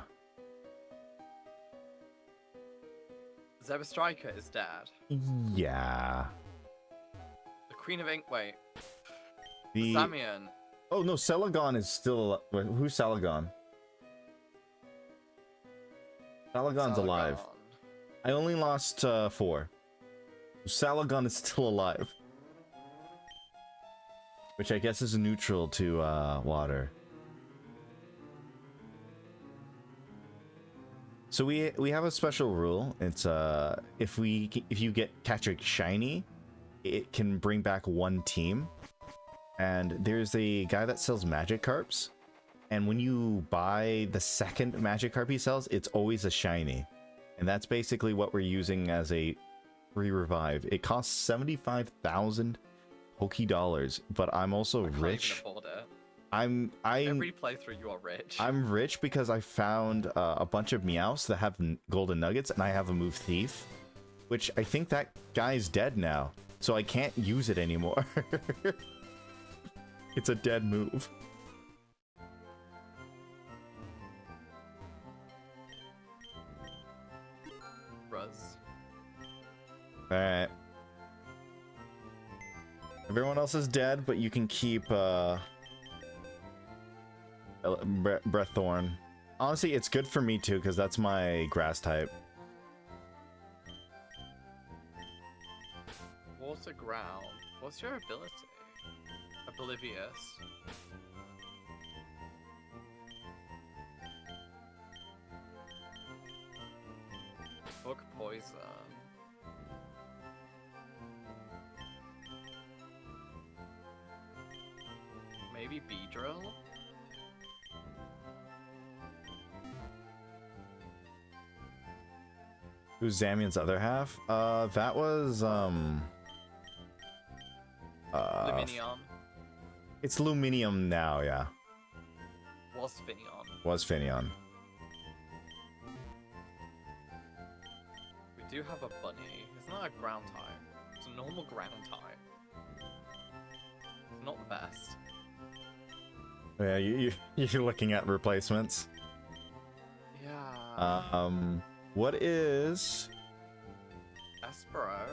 Zebstrika is dead. Yeah. The Queen of Ink. Wait. The... Samian. Oh no, Salagon is still. Wait, who's Salagon? Salagon's alive. I only lost 4. Salagon is still alive. Which I guess is neutral to water. So we have a special rule. It's if you catch a shiny, it can bring back one team. And there's a guy that sells Magikarps, and when you buy the second Magikarp he sells, it's always a shiny. And that's basically what we're using as a free revive. It costs 75,000 Poké-Dollars, but I'm also rich. Can't even afford it. I'm Every playthrough you are rich. I'm rich because I found a bunch of Meowths that have golden nuggets, and I have a move Thief, which I think that guy's dead now, so I can't use it anymore. It's a dead move. Ruz. Alright. Everyone else is dead, but you can keep Breathorn. Honestly, it's good for me too, because that's my grass type. Water ground. What's your ability? Oblivious. Book poison. Maybe Beedrill? Who's Zamian's other half? That was Luminion. It's Luminium now, yeah. Was Finneon. Was Finneon. We do have a bunny. It's not a ground type. It's a normal ground type. Not the best. Yeah, you're looking at replacements. Yeah. What is Espero.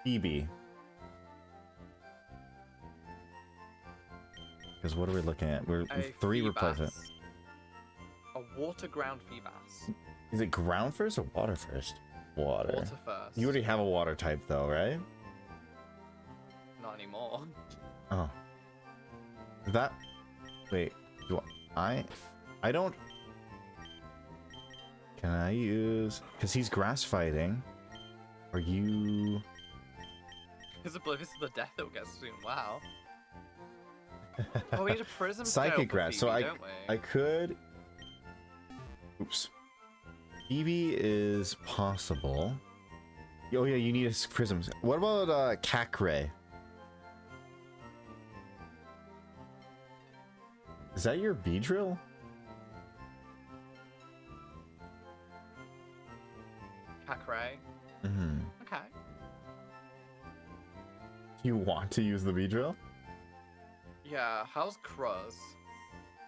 Phoebe? Because what are we looking at? We're A 3 Feebas. replacements. A water ground Feebas. Is it ground first or water first? Water. Water first. You already have a water type though, right? Not anymore. Oh. That. Wait. Do I don't. Can I use? Because he's grass fighting. Are you? He's oblivious to the death that will get soon. Wow. Oh, we need a prism Psychic scale for grass. Phoebe, So don't we? I could. Oops. Eevee is possible. Oh yeah, you need a prism. What about Cacray? Is that your Beedrill? Cacray. Mm-hmm. Okay. You want to use the Beedrill? Yeah, how's Cruz?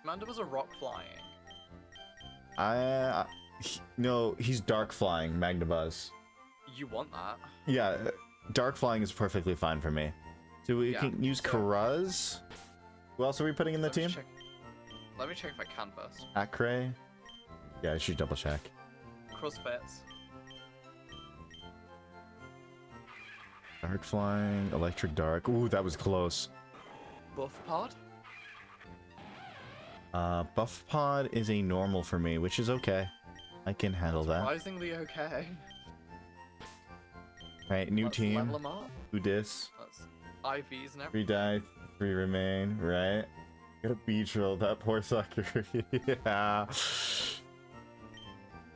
Amanda was a rock flying. No, he's dark flying, Magnabuzz. You want that? Yeah, dark flying is perfectly fine for me. So we Yeah, can use so- Karuz. Who else are we putting in the Let me team? check- Let me check if I can first. Acray? Yeah, I should double check. Cruz fits. Dark flying, electric dark. Ooh, that was close. Buff pod? Buff pod is a normal for me, which is okay. I can handle that. Surprisingly okay. Right, new Let's team. level 'em up. Udis. Let's IVs and 3 everything. die, 3 remain, right? Got a Beedrill, that poor sucker. Yeah.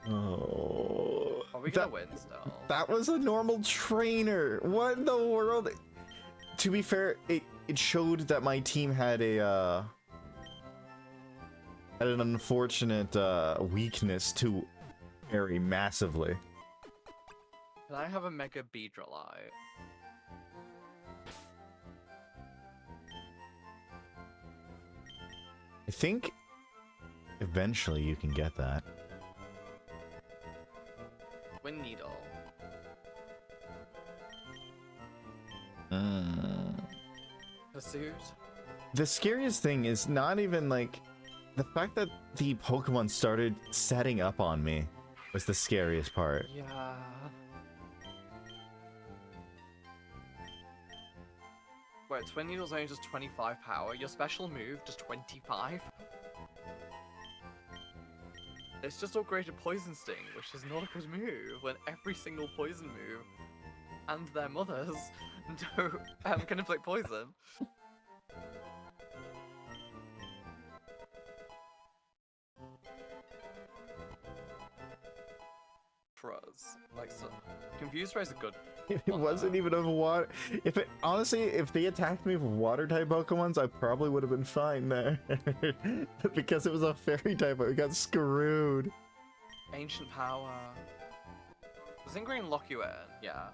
Oh. Are we gonna win still? That was a normal trainer. What in the world? To be fair, it showed that my team had a had an unfortunate weakness to Airy massively. Can I have a Mega Beedrillite? I think eventually you can get that. Wind Needle. Pursuit. The scariest thing is not even like the fact that the Pokemon started setting up on me was the scariest part. Yeah. Wait, Twin Needle's only just 25 power. Your special move just 25? It's just upgraded Poison Sting, which is not a good move when every single poison move and their mothers can inflict poison. Cruz. Like, so, Confused Ray is a good. It wasn't even of water. If it honestly, if they attacked me with water type Pokemons, I probably would have been fine there. Because it was a fairy type, I got screwed. Ancient Power. Does Ingrain lock you in? Yeah.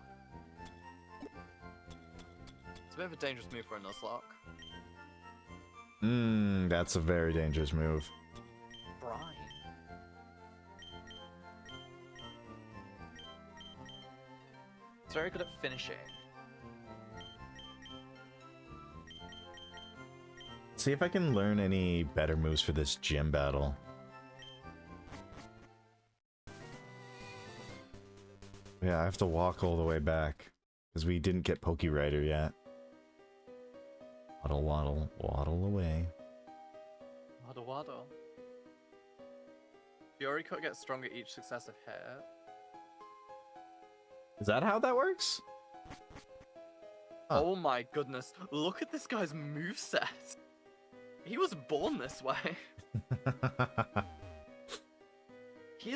It's a bit of a dangerous move for a Nuzlocke. That's a very dangerous move. Brine. It's very good at finishing. See if I can learn any better moves for this gym battle. Yeah, I have to walk all the way back because we didn't get Pokerider yet. Waddle, waddle, waddle away. Waddle waddle. Fury Cut gets stronger each successive hit. Is that how that works? Huh. Oh my goodness, look at this guy's moveset! He was born this way. He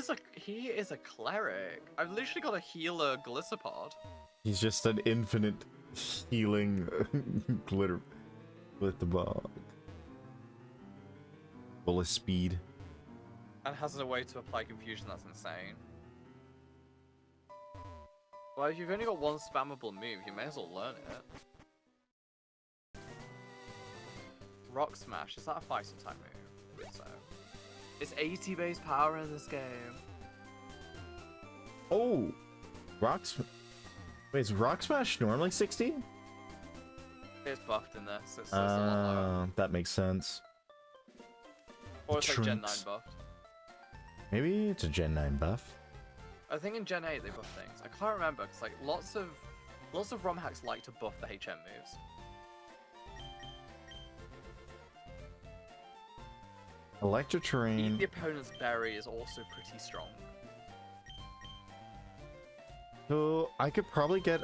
is a cleric. I've literally got a healer Gliscopod. He's just an infinite healing glitter with the bog. Full of speed. And has a way to apply confusion that's insane. Well, if you've only got one spammable move, you may as well learn it. Rock Smash, is that a fighting type move? I think so. It's 80 base power in this game. Oh, wait, is Rock Smash normally 60? It's buffed in this, it's a lot lower. That makes sense. Or it's like Gen 9 Trunks. buffed. Maybe it's a Gen 9 buff. I think in Gen 8 they buff things. I can't remember, because like lots of ROM hacks like to buff the HM moves. Electric Eat Terrain. the opponent's berry is also pretty strong. So I could probably get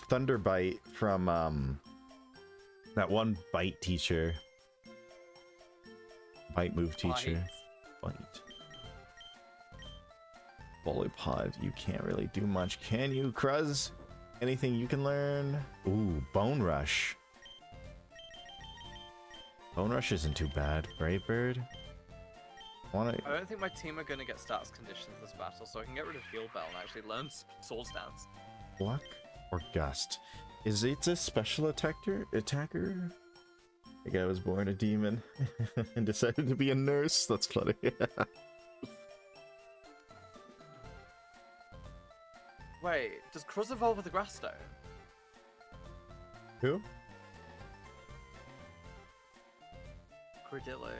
Thunder Bite from that one Bite teacher. Bite move teacher. Bite. Polypod, you can't really do much, can you, Cruz? Anything you can learn? Ooh, Bone Rush. Bone Rush isn't too bad. Brave Bird. I don't think my team are going to get stats conditions this battle, so I can get rid of Heal Bell and actually learn Sword Stance. Pluck or Gust? Is it a special attacker? The guy was born a demon and decided to be a nurse. That's funny. Wait, does Cruz evolve with the Grass Stone? Who? Credillo.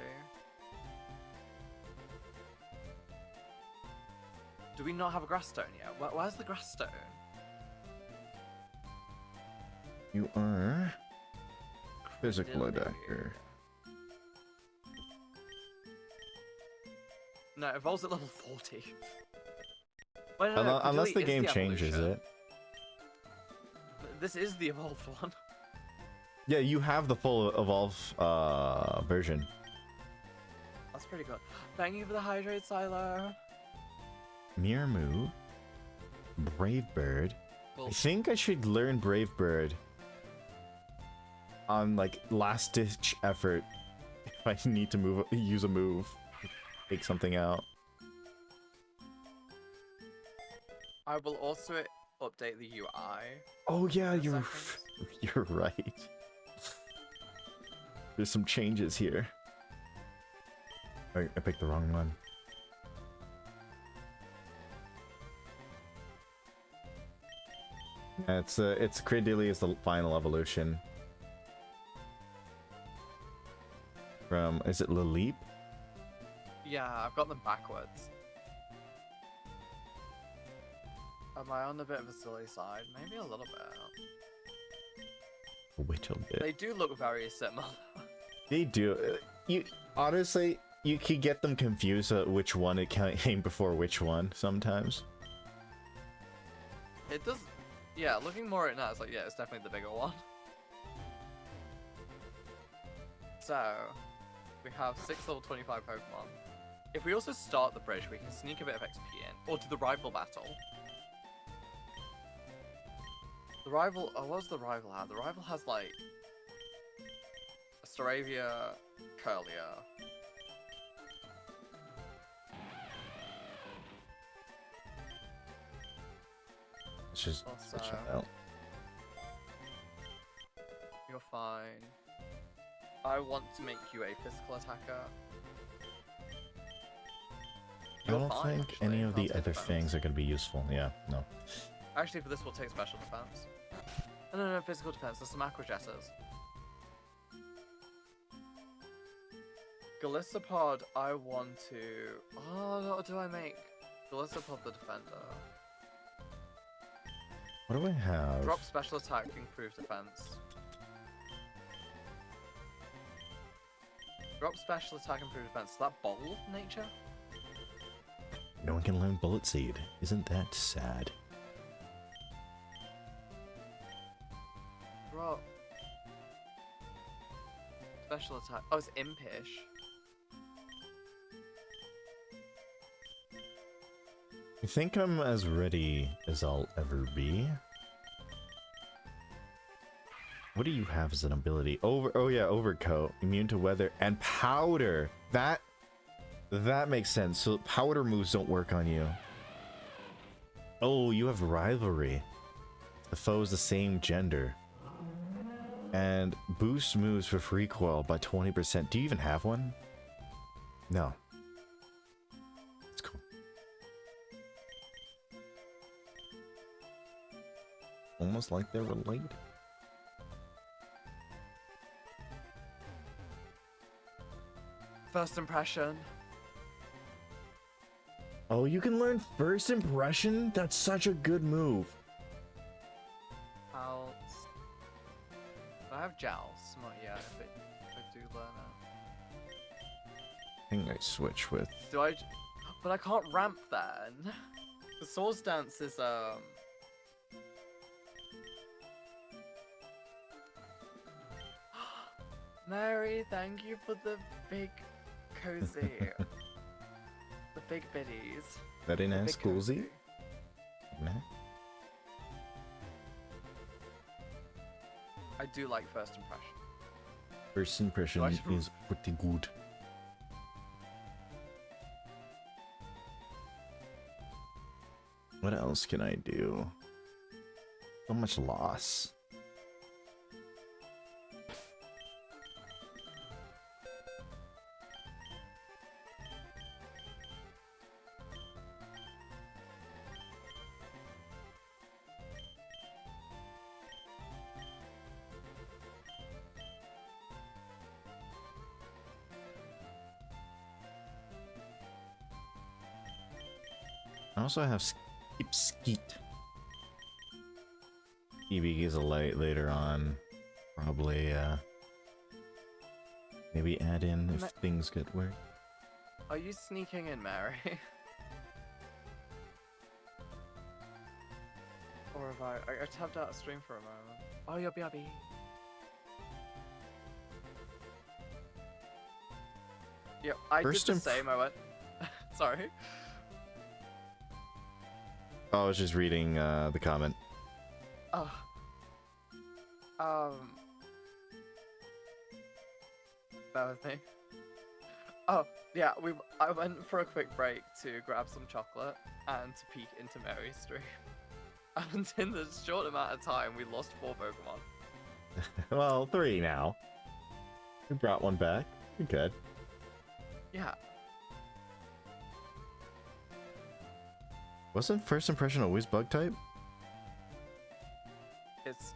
Do we not have a Grass Stone yet? Where's the Grass Stone? You are physical Credillo. attacker. No, it evolves at level 40. Wait, no, Unless Credillo the is game changes evolution. it. This is the evolved one. Yeah, you have the full evolve version. That's pretty good. Thank you for the hydrate, Silo. Mirror move. Brave Bird. Well, I think I should learn Brave Bird on like last ditch effort if I need to use a move, take something out. I will also update the UI. Oh yeah, in a you're second. you're right. There's some changes here. I picked the wrong one. Yeah, it's Cradily is the final evolution. From, is it Laleep? Yeah, I've got them backwards. Am I on a bit of a silly side? Maybe a little bit. A little bit. They do look very similar. They do. You honestly, you could get them confused at which one it came before which one sometimes. It does. Yeah, looking more at it now, it's like, yeah, it's definitely the bigger one. So, we have 6 level 25 Pokemon. If we also start the bridge, we can sneak a bit of XP in. Or do the rival battle. The rival, oh, what does the rival have? The rival has like a Staravia, Curlia. It's just Also, switch it out. you're fine. I want to make you a physical attacker. I You're don't fine, think any actually. of I'll the take other defense. things are gonna be useful. Yeah, no. Actually, for this, we'll take special defense. No, physical defense. There's some Aqua Jetters. Golisopod, I want to. Oh, what do I make? Golisopod the defender. What do I have? Drop special attack, improve defense. Drop special attack, improve defense. Is that bold nature? No one can learn Bullet Seed. Isn't that sad? Drop. Special attack. Oh, it's impish. I think I'm as ready as I'll ever be. What do you have as an ability? Oh yeah, Overcoat, immune to weather, and Powder. That makes sense. So Powder moves don't work on you. Oh, you have Rivalry. The foe is the same gender. And boost moves with recoil by 20%. Do you even have one? No. That's cool. Almost like they're related. First impression. Oh, you can learn first impression? That's such a good move. Pals. I have Joust, not yet, but I do learn it. I think I switch with... Do I? But I can't ramp then. The Swords Dance is Mary, thank you for the big cozy. The big biddies. Very The nice, big cozy. Nah. I do like first impression. First impression Do I should- is pretty good. What else can I do? So much loss. I also have Skip Skeet. EV is a light later on. Probably, maybe add in if things get weird. Are you sneaking in, Mary? Or have I tapped out of stream for a moment. Oh, you're BRB. Yep, I First did the same. I went. Sorry. Oh, I was just reading the comment. Oh. Bear with me. Oh, yeah, I went for a quick break to grab some chocolate and to peek into Mary's stream. And in the short amount of time, we lost 4 Pokemon. Well, 3 now. We brought one back. You're good. Yeah. Wasn't first impression always bug type?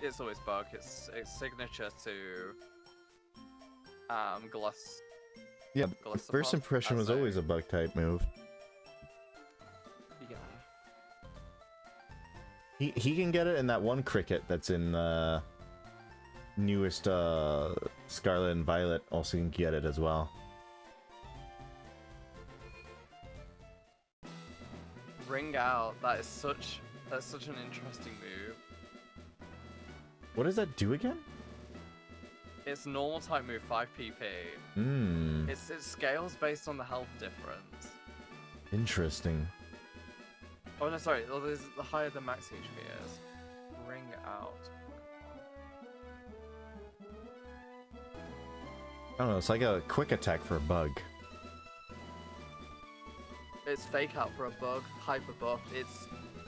It's always bug. It's signature to Gloss. Yeah, Glossopod, first impression I'd was say. always a bug type move. Yeah. He can get it in that one cricket that's in the newest Scarlet and Violet. Also can get it as well. Ring out. That's such an interesting move. What does that do again? It's normal type move 5 PP. Hmm. It scales based on the health difference. Interesting. Oh no, sorry. Well, there's the higher the max HP is. Ring out. I don't know. It's like a quick attack for a bug. It's fake out for a bug, hyper buffed.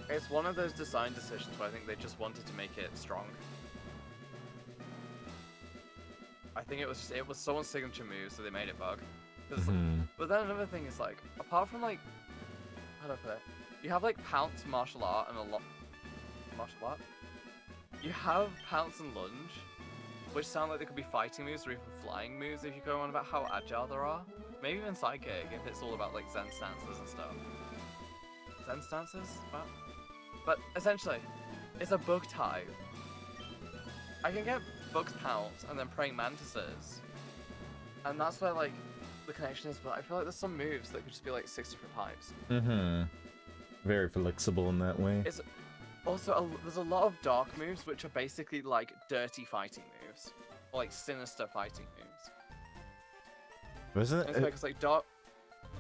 It's one of those design decisions where I think they just wanted to make it strong. I think it was someone's signature move, so they made it bug. 'Cause- Mhm. But then another thing is like, apart from like, how do I put it? You have like Pounce, Martial Art, and a lot. Martial Art? You have Pounce and Lunge, which sound like they could be fighting moves or even flying moves if you go on about how agile there are. Maybe even Psychic if it's all about like Zen stances and stuff. Zen stances? What? But essentially, it's a bug type. I can get Bug's Pounce and then Praying Mantises. And that's where like the connection is, but I feel like there's some moves that could just be like 6 different types. Mm-hmm. Very flexible in that way. It's also there's a lot of dark moves which are basically like dirty fighting moves. Or like sinister fighting moves. Wasn't And it's it? because like dark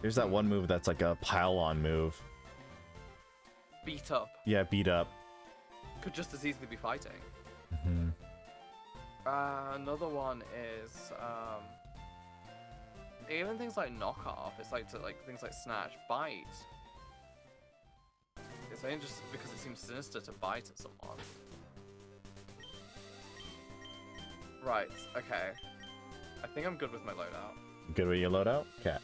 There's that one move that's like a pile-on move. beat up Yeah, beat up. could just as easily be fighting. Mm-hmm. Another one is even things like knockoff. It's like things like snatch, bite. It's only just because it seems sinister to bite at someone. Right, okay. I think I'm good with my loadout. Good with your loadout? Okay.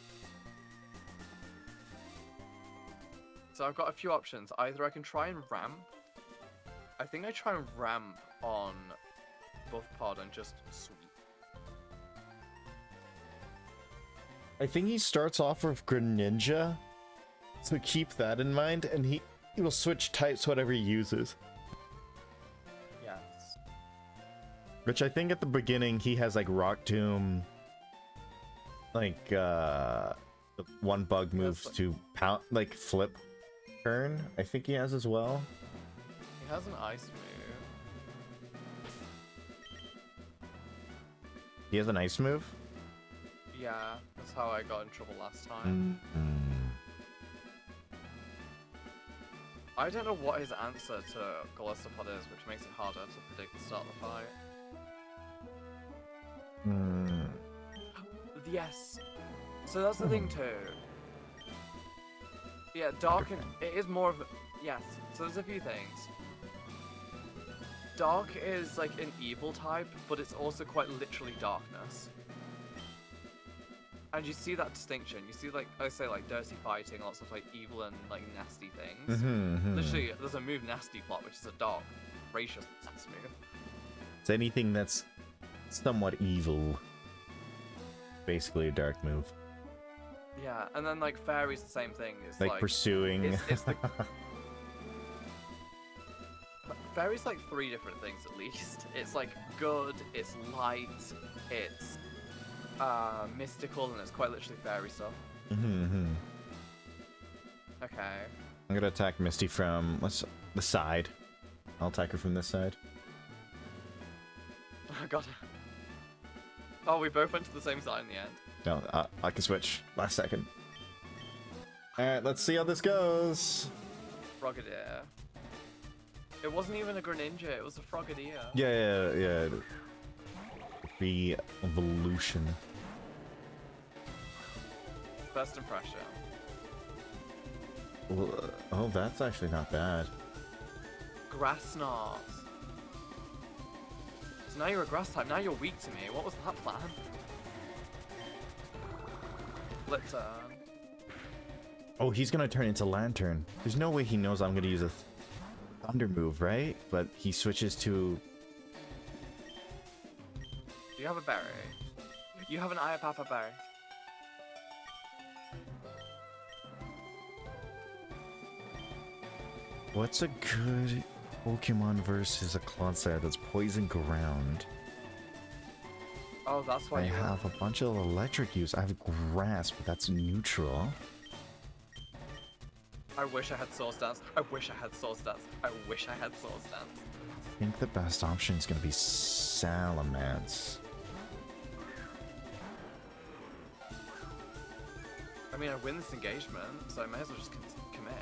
So I've got a few options. Either I can try and ramp. I think I try and ramp on Buff Pod and just sweep. I think he starts off with Greninja, so keep that in mind, and he will switch types whatever he uses. Yes. Which I think at the beginning he has like Rock Tomb, like the one bug moves to pound, like flip turn. I think he has as well. He has an ice move. He has an ice move. Yeah, that's how I got in trouble last time. I don't know what his answer to Golisopod is, which makes it harder to predict the start of the fight. Yes. So that's the thing too. Yeah, Dark and it is more of a, yes. So there's a few things. Dark is like an evil type, but it's also quite literally darkness. And you see that distinction. You see, like, I say, like, dirty fighting, lots of, like, evil and, like, nasty things. Literally, there's a move Nasty Plot, which is a dark, gracious move. It's anything that's somewhat evil. Basically a dark move. Yeah, and then, like, Fairy's the same thing. It's like pursuing. It's the... Fairy's, like, 3 different things, at least. It's, like, good, it's light, it's... mystical, and it's quite literally fairy stuff. Okay. I'm gonna attack Misty from the side. I'll attack her from this side. Oh god. Oh, we both went to the same side in the end. No, I can switch last second. Alright, let's see how this goes. Frogadier. It wasn't even a Greninja, it was a Frogadier. Yeah. Re-evolution. First impression. Oh, that's actually not bad. Grass Snarls. So now you're a grass type, now you're weak to me. What was that plan? Flip turn. Oh, he's gonna turn into Lantern. There's no way he knows I'm gonna use a Thunder move, right? But he switches to... Do you have a berry? You have an Ayapapa berry. What's a good Pokemon versus a Clodsire that's Poison Ground? Oh, that's why I have a bunch of electric use. I have Grass, but that's neutral. I wish I had Source Dance. I wish I had Source Dance. I wish I had Source Dance. I think the best option is going to be Salamence. I mean, I win this engagement, so I may as well just commit.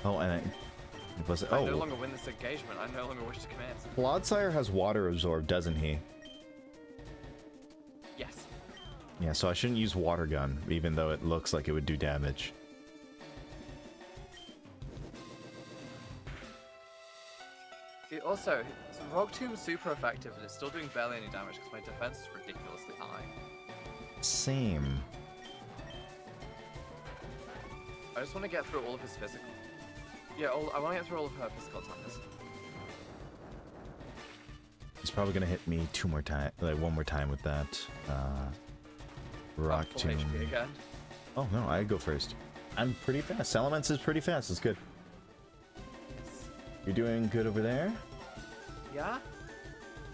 Oh, and was it? I Oh, no longer win this engagement. I no longer wish to commit. Clodsire has Water Absorb, doesn't he? Yes. Yeah, so I shouldn't use Water Gun, even though it looks like it would do damage. It also, Rock Tomb's super effective, and it's still doing barely any damage because my defense is ridiculously high. Same. I just want to get through all of his physical. Yeah, I want to get through all of her physical attacks. He's probably gonna hit me one more time with that. Rock Full Tomb. HP again. Oh no, I go first. I'm pretty fast. Salamence is pretty fast. It's good. Yes. You're doing good over there. Yeah.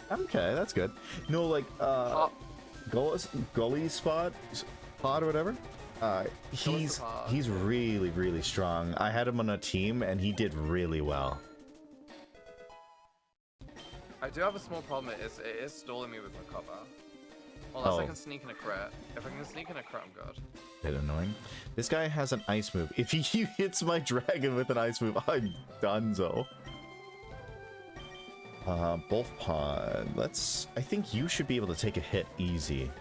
Okay, that's good. No, like Gully Spot Pod or whatever. He's really strong. I had him on a team and he did really well. I do have a small problem. It is stalling me with my cover. Unless I Oh. can sneak in a crit. If I can sneak in a crit, I'm good. Bit annoying. This guy has an ice move. If he hits my dragon with an ice move, I'm donezo. Both Pod. I think you should be able to take a hit easy.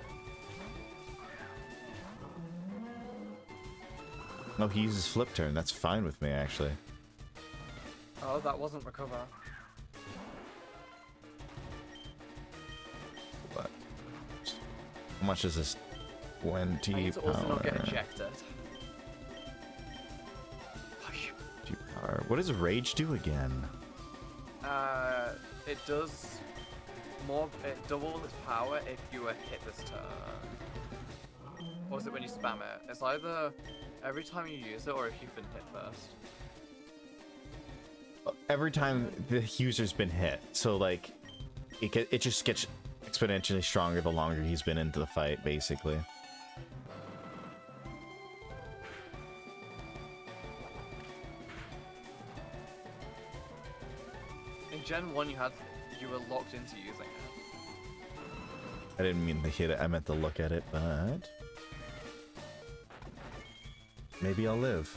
No, he uses Flip Turn. That's fine with me, actually. Oh, that wasn't recover. How much is this? 20 I need to also not get power. ejected. 20 power. What does rage do again? It does more. It doubles its power if you are hit this turn. Or is it when you spam it? It's either every time you use it or if you've been hit first. Every time the user's been hit, so like it just gets exponentially stronger the longer he's been into the fight, basically. In Gen 1 you were locked into using it. I didn't mean to hit it, I meant to look at it, but maybe I'll live.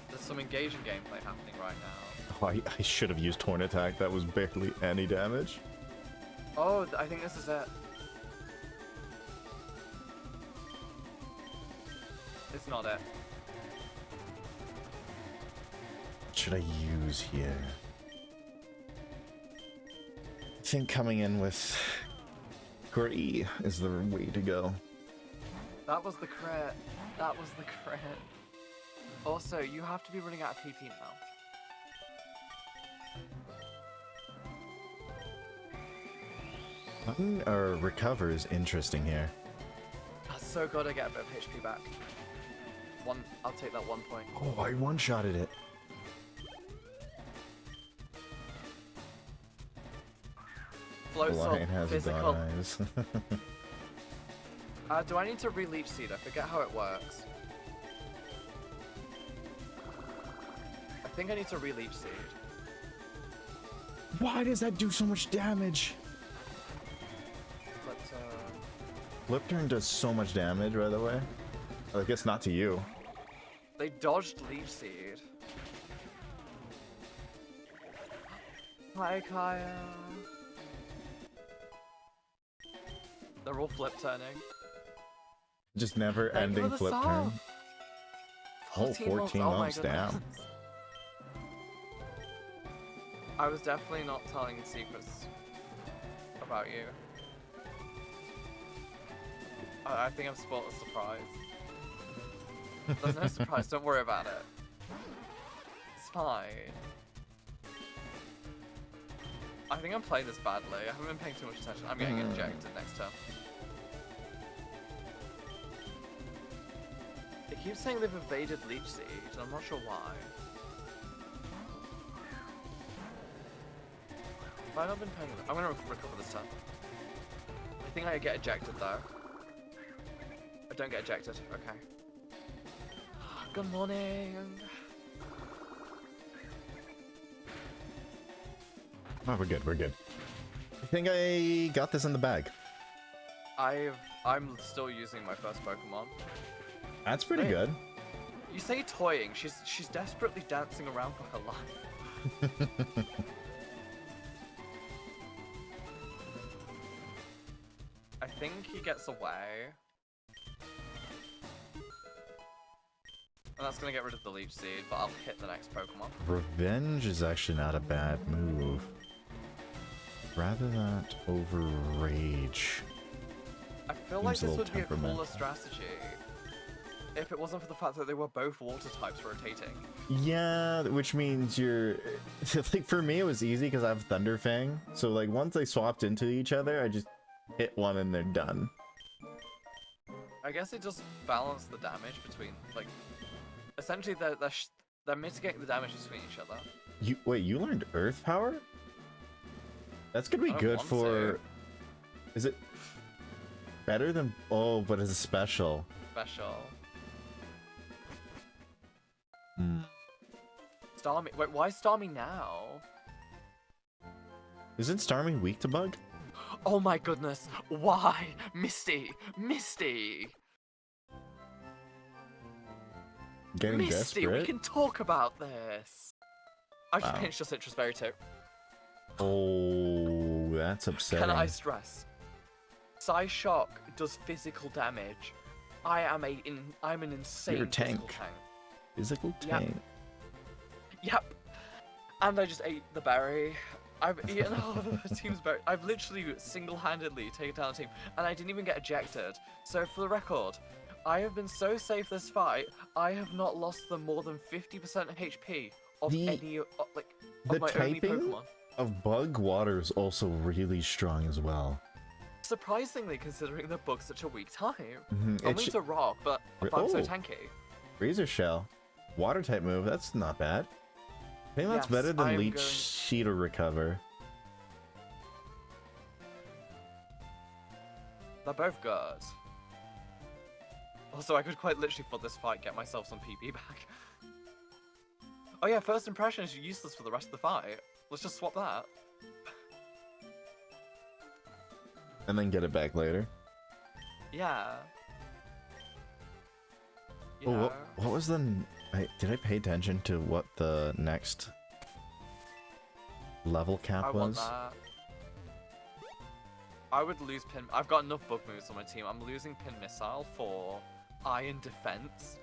There's some engaging gameplay happening right now. Oh, I should have used Torn Attack, that was barely any damage. Oh, I think this is it. It's not it. What should I use here? I think coming in with Gray is the way to go. That was the crit. That was the crit. Also, you have to be running out of PP now. Button or recover is interesting here. I so gotta get a bit of HP back. I'll take that 1 point. Oh, I one-shotted it. Float Soul, Lion has physical. eyes. Do I need to re-leech seed? I forget how it works. I think I need to re-leech seed. Why does that do so much damage? Let's Flip turn does so much damage, by the way. I guess not to you. They dodged leech seed. Hi, Kaya. They're all flip turning. Just never Thank you ending for the flip sub. turn. Oh, 14 14 oh my months down. goodness. I was definitely not telling secrets about you. I think I've spoiled a surprise. There's no surprise, don't worry about it. It's fine. I think I'm playing this badly. I haven't been paying too much attention. I'm getting ejected next turn. It keeps saying they've evaded Leech Siege, and I'm not sure why. Have I not been paying? I'm gonna recover this turn. I think I get ejected though. I don't get ejected. Okay. Good morning. Oh, we're good, we're good. I think I got this in the bag. I'm still using my first Pokemon. That's pretty Hey. good. You say toying, she's desperately dancing around for her life. I think he gets away. And that's gonna get rid of the Leech Seed, but I'll hit the next Pokemon. Revenge is actually not a bad move. Rather that over Rage. I feel like Seems a this little would be a cooler temperamental. strategy if it wasn't for the fact that they were both water types rotating. Yeah, which means you're... like, for me, it was easy because I have Thunder Fang. So, like, once they swapped into each other, I just hit one and they're done. I guess it just balanced the damage between, like, essentially they're mitigating the damage between each other. Wait, you learned Earth Power? That's gonna be I don't good want for... to. Is it better than... Oh, but it's a special. Special. Hmm. Starmie. Wait, why Starmie now? Isn't Starmie weak to bug? Oh my goodness. Why? Misty. Misty. Getting Misty, desperate? we can talk about this. I just Wow. pinched a Citrus Berry too. Oh, that's upsetting. Can I stress? Psyshock does physical damage. I'm an insane You're a tank. physical tank. Physical Yep. tank. Yep. And I just ate the berry. I've eaten all of the team's berries. I've literally single-handedly taken down a team, and I didn't even get ejected. So for the record, I have been so safe this fight. I have not lost them more than 50% HP of any the of my only typing Pokemon. of Bug Water is also really strong as well. Surprisingly, considering the bug's such a weak type. Mhm, I'm it weak sh- to rock, but I'm so tanky. Razor Shell. Water type move, that's not bad. I think that's Yes, better than I'm Leech going- Sheet or Recover. They're both good. Also, I could quite literally for this fight get myself some PP back. Oh yeah, first impression is useless for the rest of the fight. Let's just swap that. And then get it back later. Yeah. You Oh, know, what was the... did I pay attention to what the next level cap I was? want that. I would lose Pin. I've got enough bug moves on my team. I'm losing Pin Missile for Iron Defense.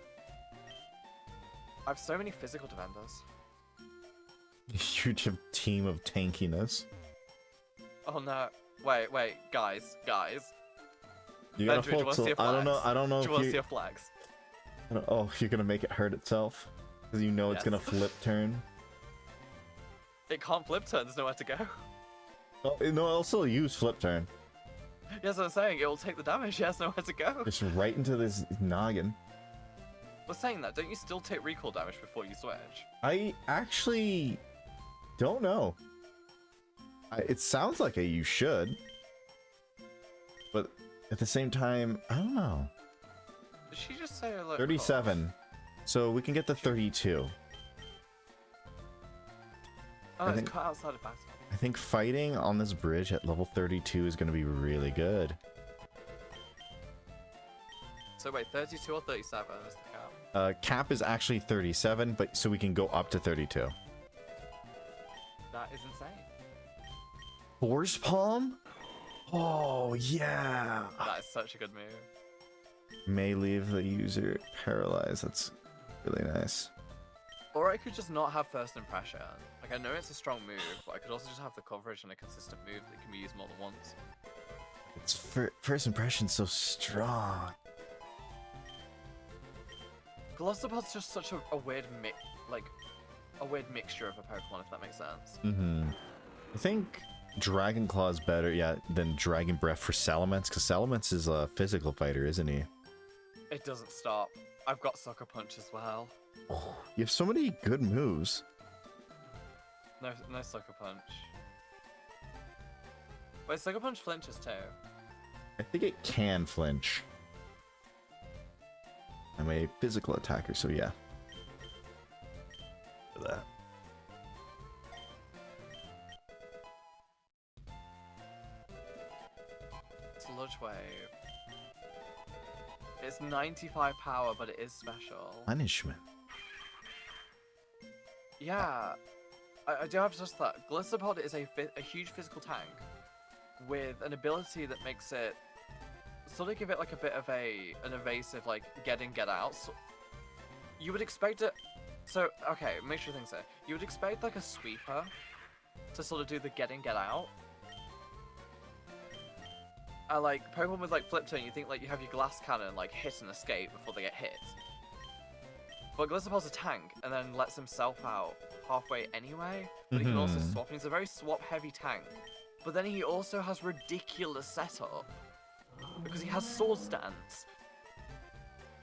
I have so many physical defenders. Huge team of tankiness. Oh no. Wait, guys. You gotta Benjamin, do you hold wanna see a I don't know. flex? I don't know Do you if want to see you. a flex? Oh, you're gonna make it hurt itself because you know it's Yes. gonna flip turn. It can't flip turn, there's nowhere to go. Oh, no, it'll still use flip turn. Yes, I'm saying, it will take the damage, it has nowhere to go. Just right into this noggin. But saying that, don't you still take recall damage before you switch? I actually don't know. It sounds like you should, but at the same time, I don't know. Did she just say like 37. So we can get the 32. Oh, I it's think- cut outside of battle. I think fighting on this bridge at level 32 is going to be really good. So wait, 32 or 37 is the cap? Cap is actually 37, but so we can go up to 32. That is insane. Force Palm? Oh, yeah. That is such a good move. May leave the user paralyzed. That's really nice. Or I could just not have first impression. Like, I know it's a strong move, but I could also just have the coverage and a consistent move that can be used more than once. It's first impression's so strong. Glossopod's just such a weird a weird mixture of a Pokemon, if that makes sense. Mm-hmm. I think Dragon Claw's better, yeah, than Dragon Breath for Salamence, because Salamence is a physical fighter, isn't he? It doesn't stop. I've got Sucker Punch as well. Oh, you have so many good moves. No Sucker Punch. Wait, Sucker Punch flinches too. I think it can flinch. I'm a physical attacker, so yeah. For that. Sludge Wave. It's 95 power, but it is special. Punishment. Yeah, I do have just that. Glissapod is a huge physical tank with an ability that makes it sort of give it like a bit of an evasive like get in, get out. So you would expect it. So okay, make sure things here. You would expect like a sweeper to sort of do the get in, get out. Like Pokemon with like Flip Turn, you think like you have your glass cannon like hit and escape before they get hit. But Glissapod's a tank and then lets himself out halfway anyway. But he can also Mhm. swap, and he's a very swap heavy tank. But then he also has ridiculous setup because he has Sword Stance.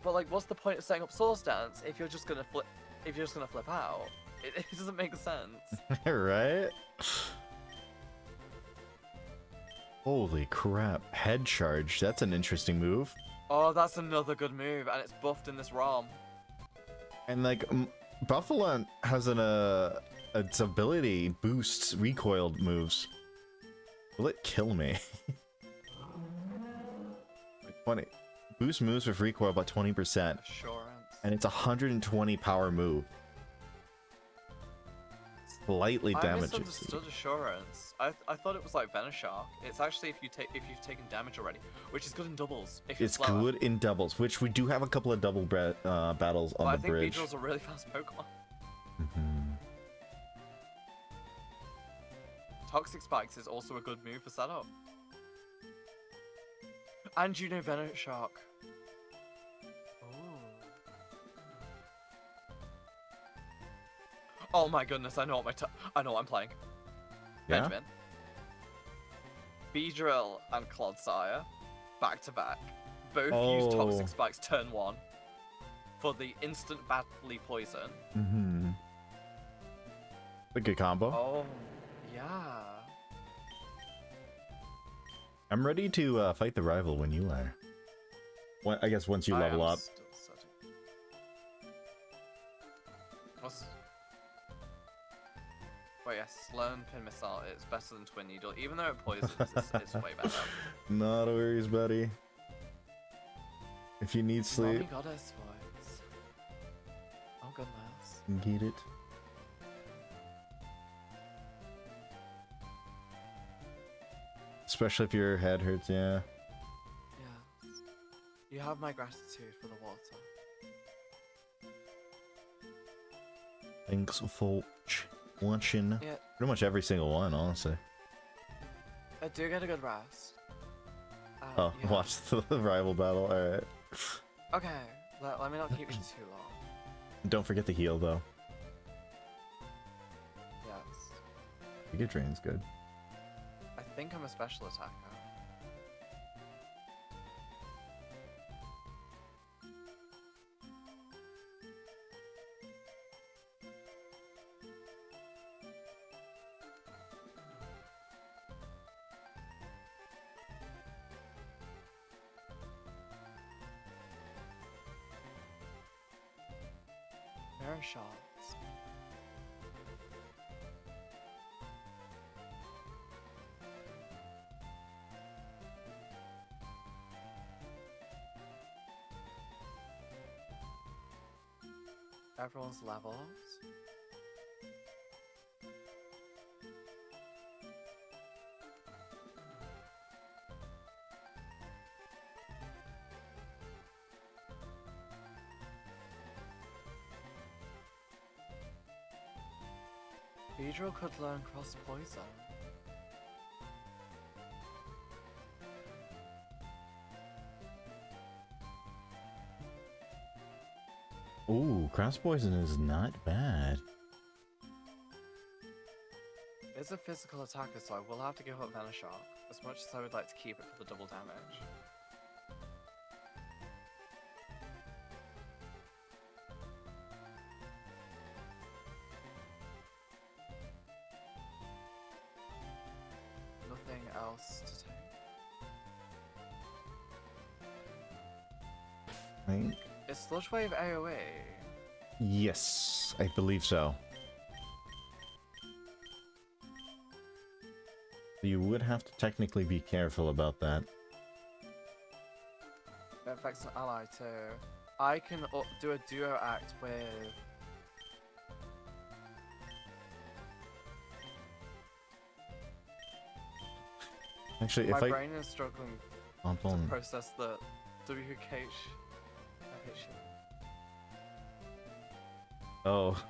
But like, what's the point of setting up Sword Stance if you're just gonna flip? If you're just gonna flip out, it doesn't make sense. Right? Holy crap. Head charge. That's an interesting move. Oh, that's another good move, and it's buffed in this ROM. And like, Buffalo has its ability boosts recoiled moves. Will it kill me? 20. Boost moves with recoil by 20%. Assurance. And it's 120 power move. Slightly I damages. misunderstood Assurance. I thought it was like Venoshock. It's actually if you've taken damage already, which is good in doubles. If you're It's slower. good in doubles, which we do have a couple of double battles on But I the think bridge. Beedrill's a really fast Pokemon. Mhm. Toxic Spikes is also a good move for setup. And you know Venoshock. Oh my goodness, I know what I'm playing. Yeah? Benjamin. Beedrill and Clodsire, back to back. Both use Oh. Toxic Spikes turn 1 for the instant badly poison. Mm-hmm. A good combo. Oh, yeah. I'm ready to fight the rival when you are. I guess once you I level am up. still setting. What's... Wait, yes, Slurm Pin Missile is better than Twin Needle. Even though it poisons, it's way better. Not worries, buddy. If you need sleep, Mommy Goddess voice. Oh goodness. get it. Especially if your head hurts, yeah. Yes. You have my gratitude for the water. Thanks for watching. Yeah, Pretty much every single one, honestly. I do get a good rest. Oh, yeah. watch the rival battle, alright. Okay, let me not keep you too long. Don't forget to heal, though. Yes. Giga Drain's good. I think I'm a special attacker. Mirror shots. Everyone's levels. Beedrill could learn cross poison. Ooh, cross poison is not bad. It's a physical attacker, so I will have to give up Venoshock, as much as I would like to keep it for the double damage. Nothing else to take. I think. Is Sludge Wave AoE? Yes, I believe so. You would have to technically be careful about that. It affects an ally too. I can do a duo act with... Actually, My if I brain is struggling hop to on, process the WH. FH. oh,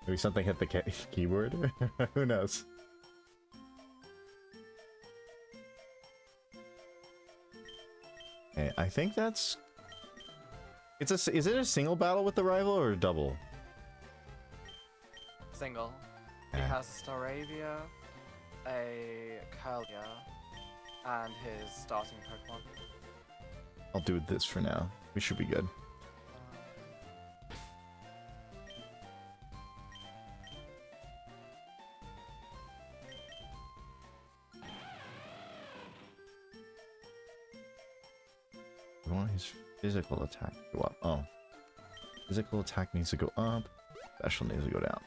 maybe something hit the keyboard. Who knows? Okay, I think that's. It's a. Is it a single battle with the rival or a double? Single. He Yeah. has a Staravia, a Curlia, and his starting Pokemon. I'll do this for now. We should be good. I want his physical attack to go up. Oh. Physical attack needs to go up. Special needs to go down.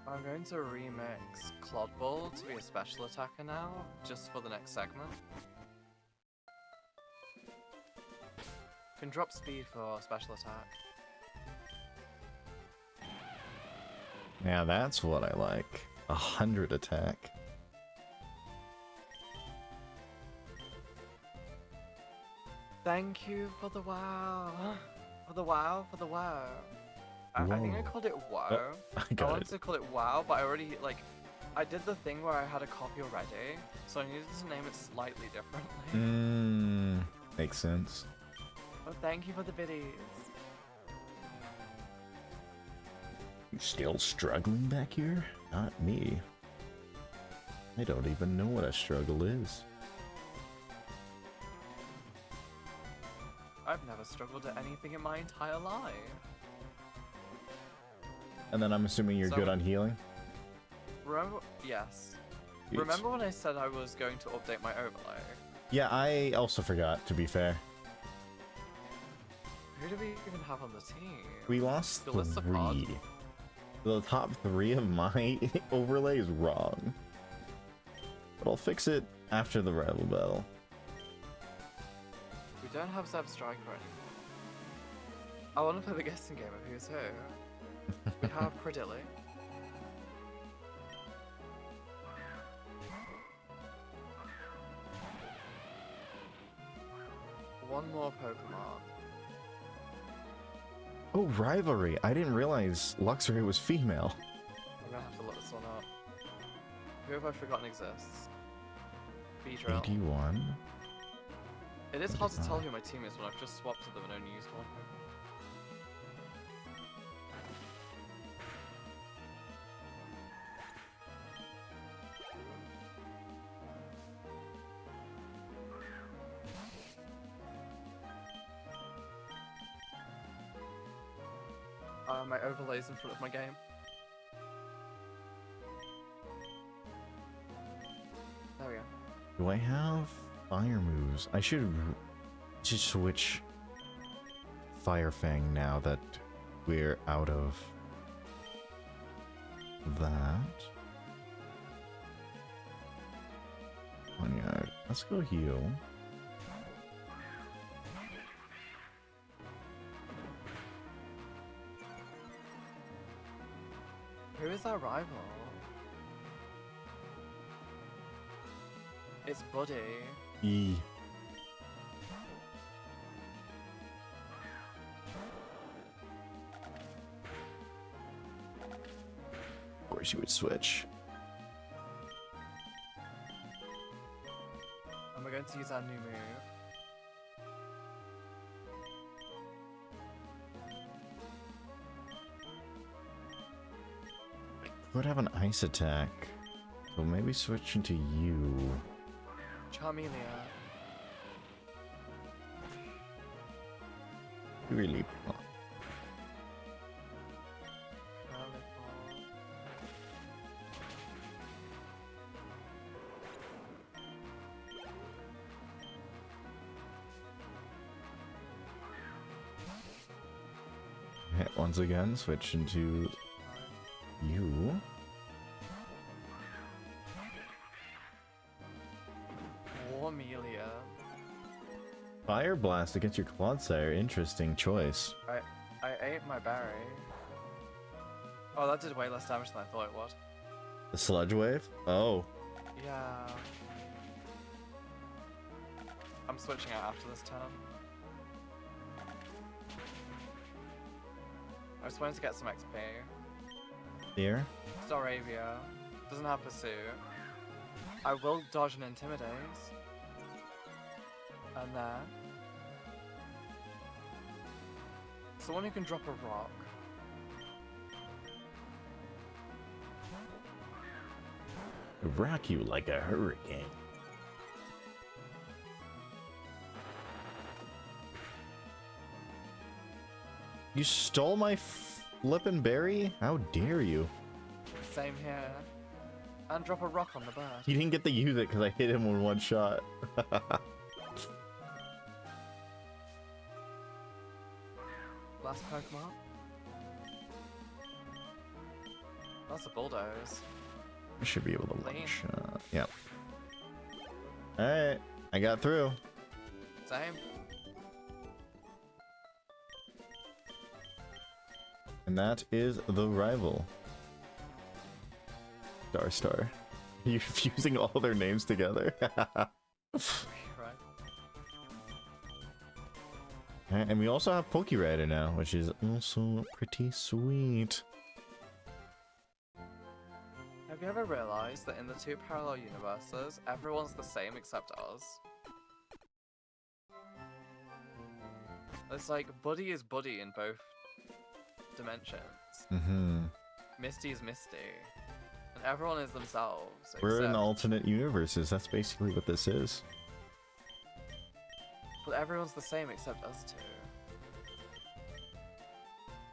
I'm going to remix Clodball to be a special attacker now, just for the next segment. Can drop speed for special attack. Yeah, that's what I like. 100 attack. Thank you for the wow. For the wow, for the wow. I think I Whoa. called it wow. I I got wanted it. to call it wow, but I already, like, I did the thing where I had a copy already, so I needed to name it slightly differently. Makes sense. But thank you for the biddies. You still struggling back here? Not me. I don't even know what a struggle is. I've never struggled at anything in my entire life. And then I'm assuming you're So- good on healing? Remember? Yes. Sweet. Remember when I said I was going to update my overlay? Yeah, I also forgot, to be fair. Who do we even have on the team? We lost Melissa Pod. 3. The top 3 of my overlay is wrong. But I'll fix it after the rival battle. We don't have Zev Striker anymore. I want to play the guessing game of who's who. We have Credilli. One more Pokemon. Oh, rivalry! I didn't realize Luxray was female. I'm gonna have to look this one up. Who have I forgotten exists? Beedrill. 81. It is hard to tell who my team is when I've just swapped to them and only used one. My overlay's in front of my game. There we go. Do I have fire moves? I should just switch Fire Fang now that we're out of that. Oh yeah, let's go heal. Who is our rival? It's Buddy. E. Of course you would switch. And we're going to use our new move. Would have an ice attack. So maybe switch into you. Charmelia. Really. Curlicle. Hit once again, switch into you. Warmelia. Fire Blast against your Clodsire. Interesting choice. I ate my berry. Oh, that did way less damage than I thought it would. The Sludge Wave? Oh. Yeah. I'm switching out after this turn. I just wanted to get some XP. Here. Staravia. Doesn't have Pursue. I will dodge and intimidate. And there. Someone who can drop a rock. Rock you like a hurricane. You stole my flippin' berry? How dare you? Same here. And drop a rock on the bird. He didn't get to use it because I hit him with one shot. Last Pokemon. That's a Bulldoze. I should be able to Clean. one shot. Yep. Alright, I got through. Same. And that is the rival. Star. You're fusing all their names together. Right. Alright, and we also have Pokerider now, which is also pretty sweet. Have you ever realized that in the two parallel universes, everyone's the same except us? It's like Buddy is Buddy in both dimensions. Mm-hmm. Misty is Misty. And everyone is themselves. We're in except- alternate universes. That's basically what this is. But everyone's the same except us two.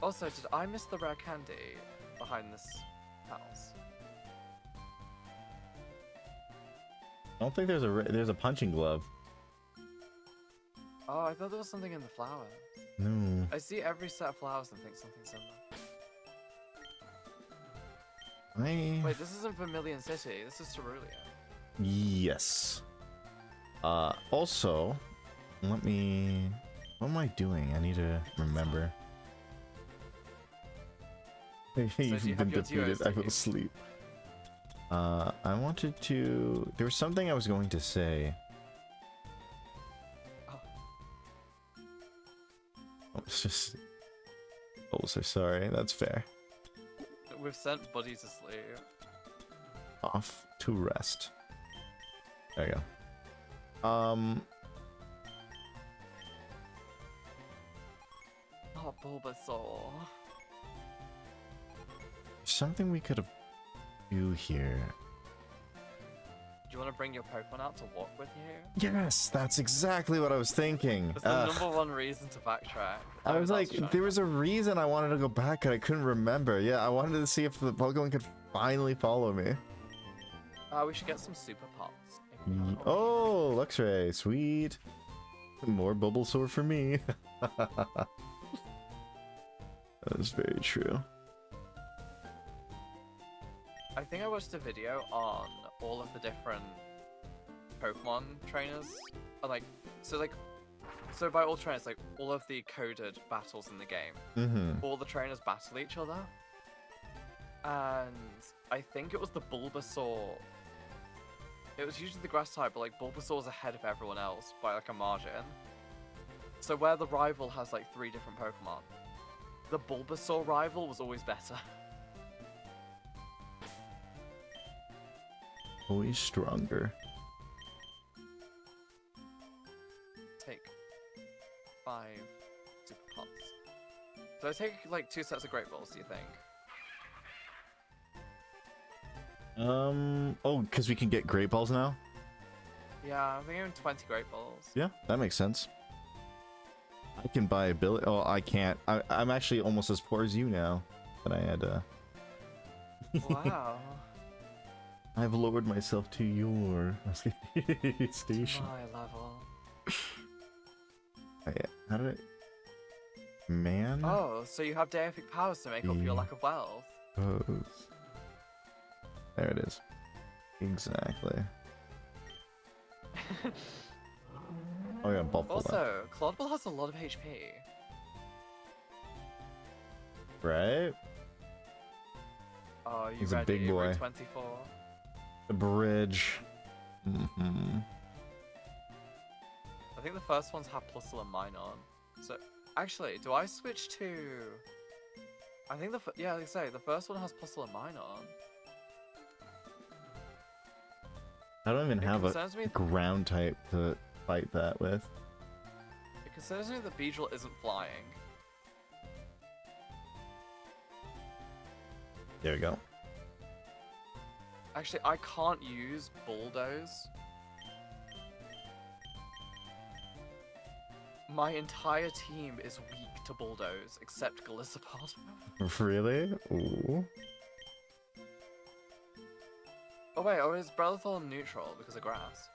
Also, did I miss the rare candy behind this house? I don't think there's a punching glove. Oh, I thought there was something in the flower. No. I see every set of flowers and think something similar. Wait, this isn't Vermilion City. This is Cerulean. Yes. Also, let me... What am I doing? I need to remember. do you You've have been your defeated. duos, I do will you? sleep. I wanted to... There was something I was going to say. Oh. Oh, it's just... Oh, so sorry. That's fair. We've sent Buddy to sleep. Off to rest. There you go. Oh, Bulbasaur. Something we could have do here. Do you want to bring your Pokemon out to walk with you? Yes, that's exactly what I was thinking. That's the number one reason to backtrack. I was that's like, showing there was a reason I wanted to go back and I couldn't remember. Yeah, I wanted to see if the Pokemon could finally follow me. we should get some Super Pots. if we can. Oh, Luxray, sweet. More Bulbasaur for me. That is very true. I think I watched a video on all of the different Pokemon trainers. So by all trainers, like all of the coded battles in the game. Mm-hmm. All the trainers battle each other. And I think it was the Bulbasaur. It was usually the grass type, but like Bulbasaur was ahead of everyone else by like a margin. So where the rival has like 3 different Pokemon, the Bulbasaur rival was always better. Always stronger. Take 5 Super Pots. So I take like 2 sets of Great Balls, do you think? Oh, because we can get Great Balls now? Yeah, I'm thinking 20 Great Balls. Yeah, that makes sense. I can buy ability. Oh, I can't. I'm actually almost as poor as you now. But I had Wow. I've lowered myself to your station. My level. How did I... Man? Oh, so you have deific powers to make up for your lack of wealth. Pose. There it is. Exactly. Oh yeah, Buffalo. Also, Clodball has a lot of HP. Right? Oh, you He's a ready? big boy. Route 24. The bridge. Mm-hmm. I think the first ones have Plusle and Minun. So, actually, do I switch to... I think yeah, like I say, the first one has Plusle and Minun. I don't even It have a concerns me. ground type to fight that with. It concerns me that Beedrill isn't flying. There we go. Actually, I can't use Bulldoze. My entire team is weak to Bulldoze, except Golisopod. Really? Ooh. Oh wait, or is Brelothol neutral because of grass?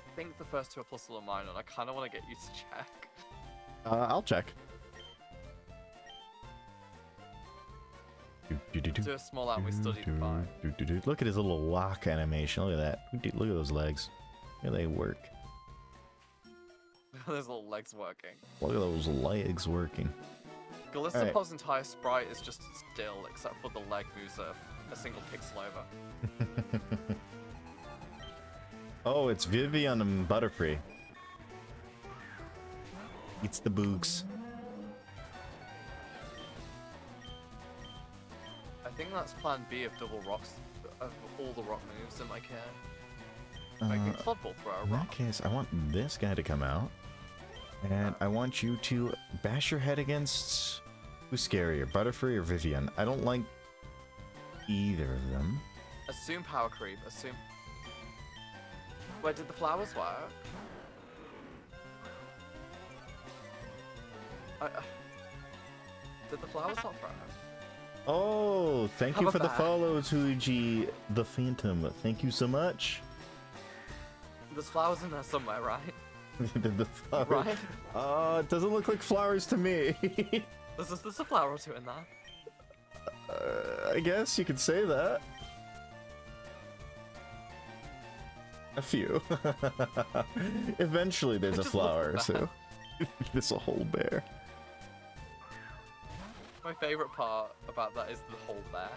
I think the first 2 are Plusle and Minun. I kind of want to get you to check. I'll check. Do a small out and we studied the vibe. Look at his little walk animation. Look at that. Look at those legs. Look at they work. Those little legs working. Look at those legs working. Golisopod's entire sprite is just still, except for the leg moves a single pixel over. Oh, it's Vivian and Butterfree. It's the boogs. I think that's plan B of double rocks, of all the rock moves in my kit. I can club ball throw a In rock. that case, I want this guy to come out. And I want you to bash your head against... Who's scarier, Butterfree or Vivian? I don't like either of them. Assume power creep, assume... Wait, did the flowers work? Did the flowers not throw? Oh, thank How you for about the that? follow, Tuigi the Phantom. Thank you so much. There's flowers in there somewhere, right? The flower. Right? It doesn't look like flowers to me. There's a flower or two in there. I guess you could say that. A few. Eventually there's a just love flower, that. so there's a whole bear. My favorite part about that is the whole bear.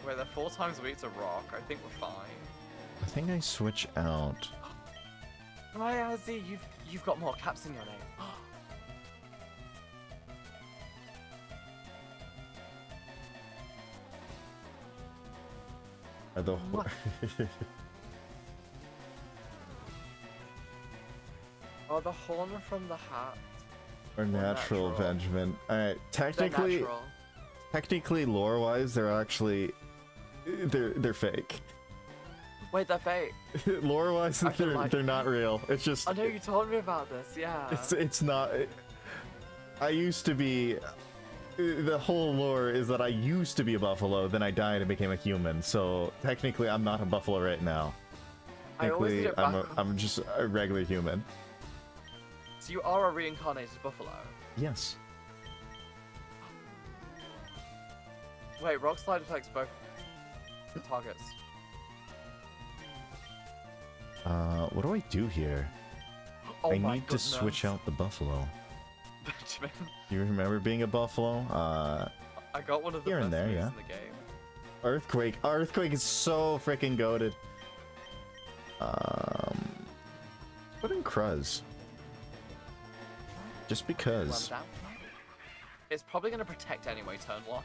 Wait, they're 4 times weak to rock. I think we're fine. I think I switch out. Right, Ozzy, you've got more caps in your name. The What? Oh, the horn from the hat. or natural natural. avengement. Alright, They're natural. technically lore-wise, they're actually they're fake. Wait, they're fake. Lore-wise, I can like- they're not real. It's just I know you told me about this, yeah. it's not. I used to be. The whole lore is that I used to be a buffalo, then I died and became a human. So technically, I'm not a buffalo right now. I always Technically, get back. I'm just a regular human. So you are a reincarnated buffalo. Yes. Wait, rock slide affects both targets. What do I do here? Oh I my need to switch goodness. out the buffalo. Benjamin, You remember being a buffalo? I got one of the Here and best there, moves yeah. in the game. Earthquake. Earthquake is so freaking goated. Put in Kruz. Just because. One down. It's probably going to protect anyway, turn 1.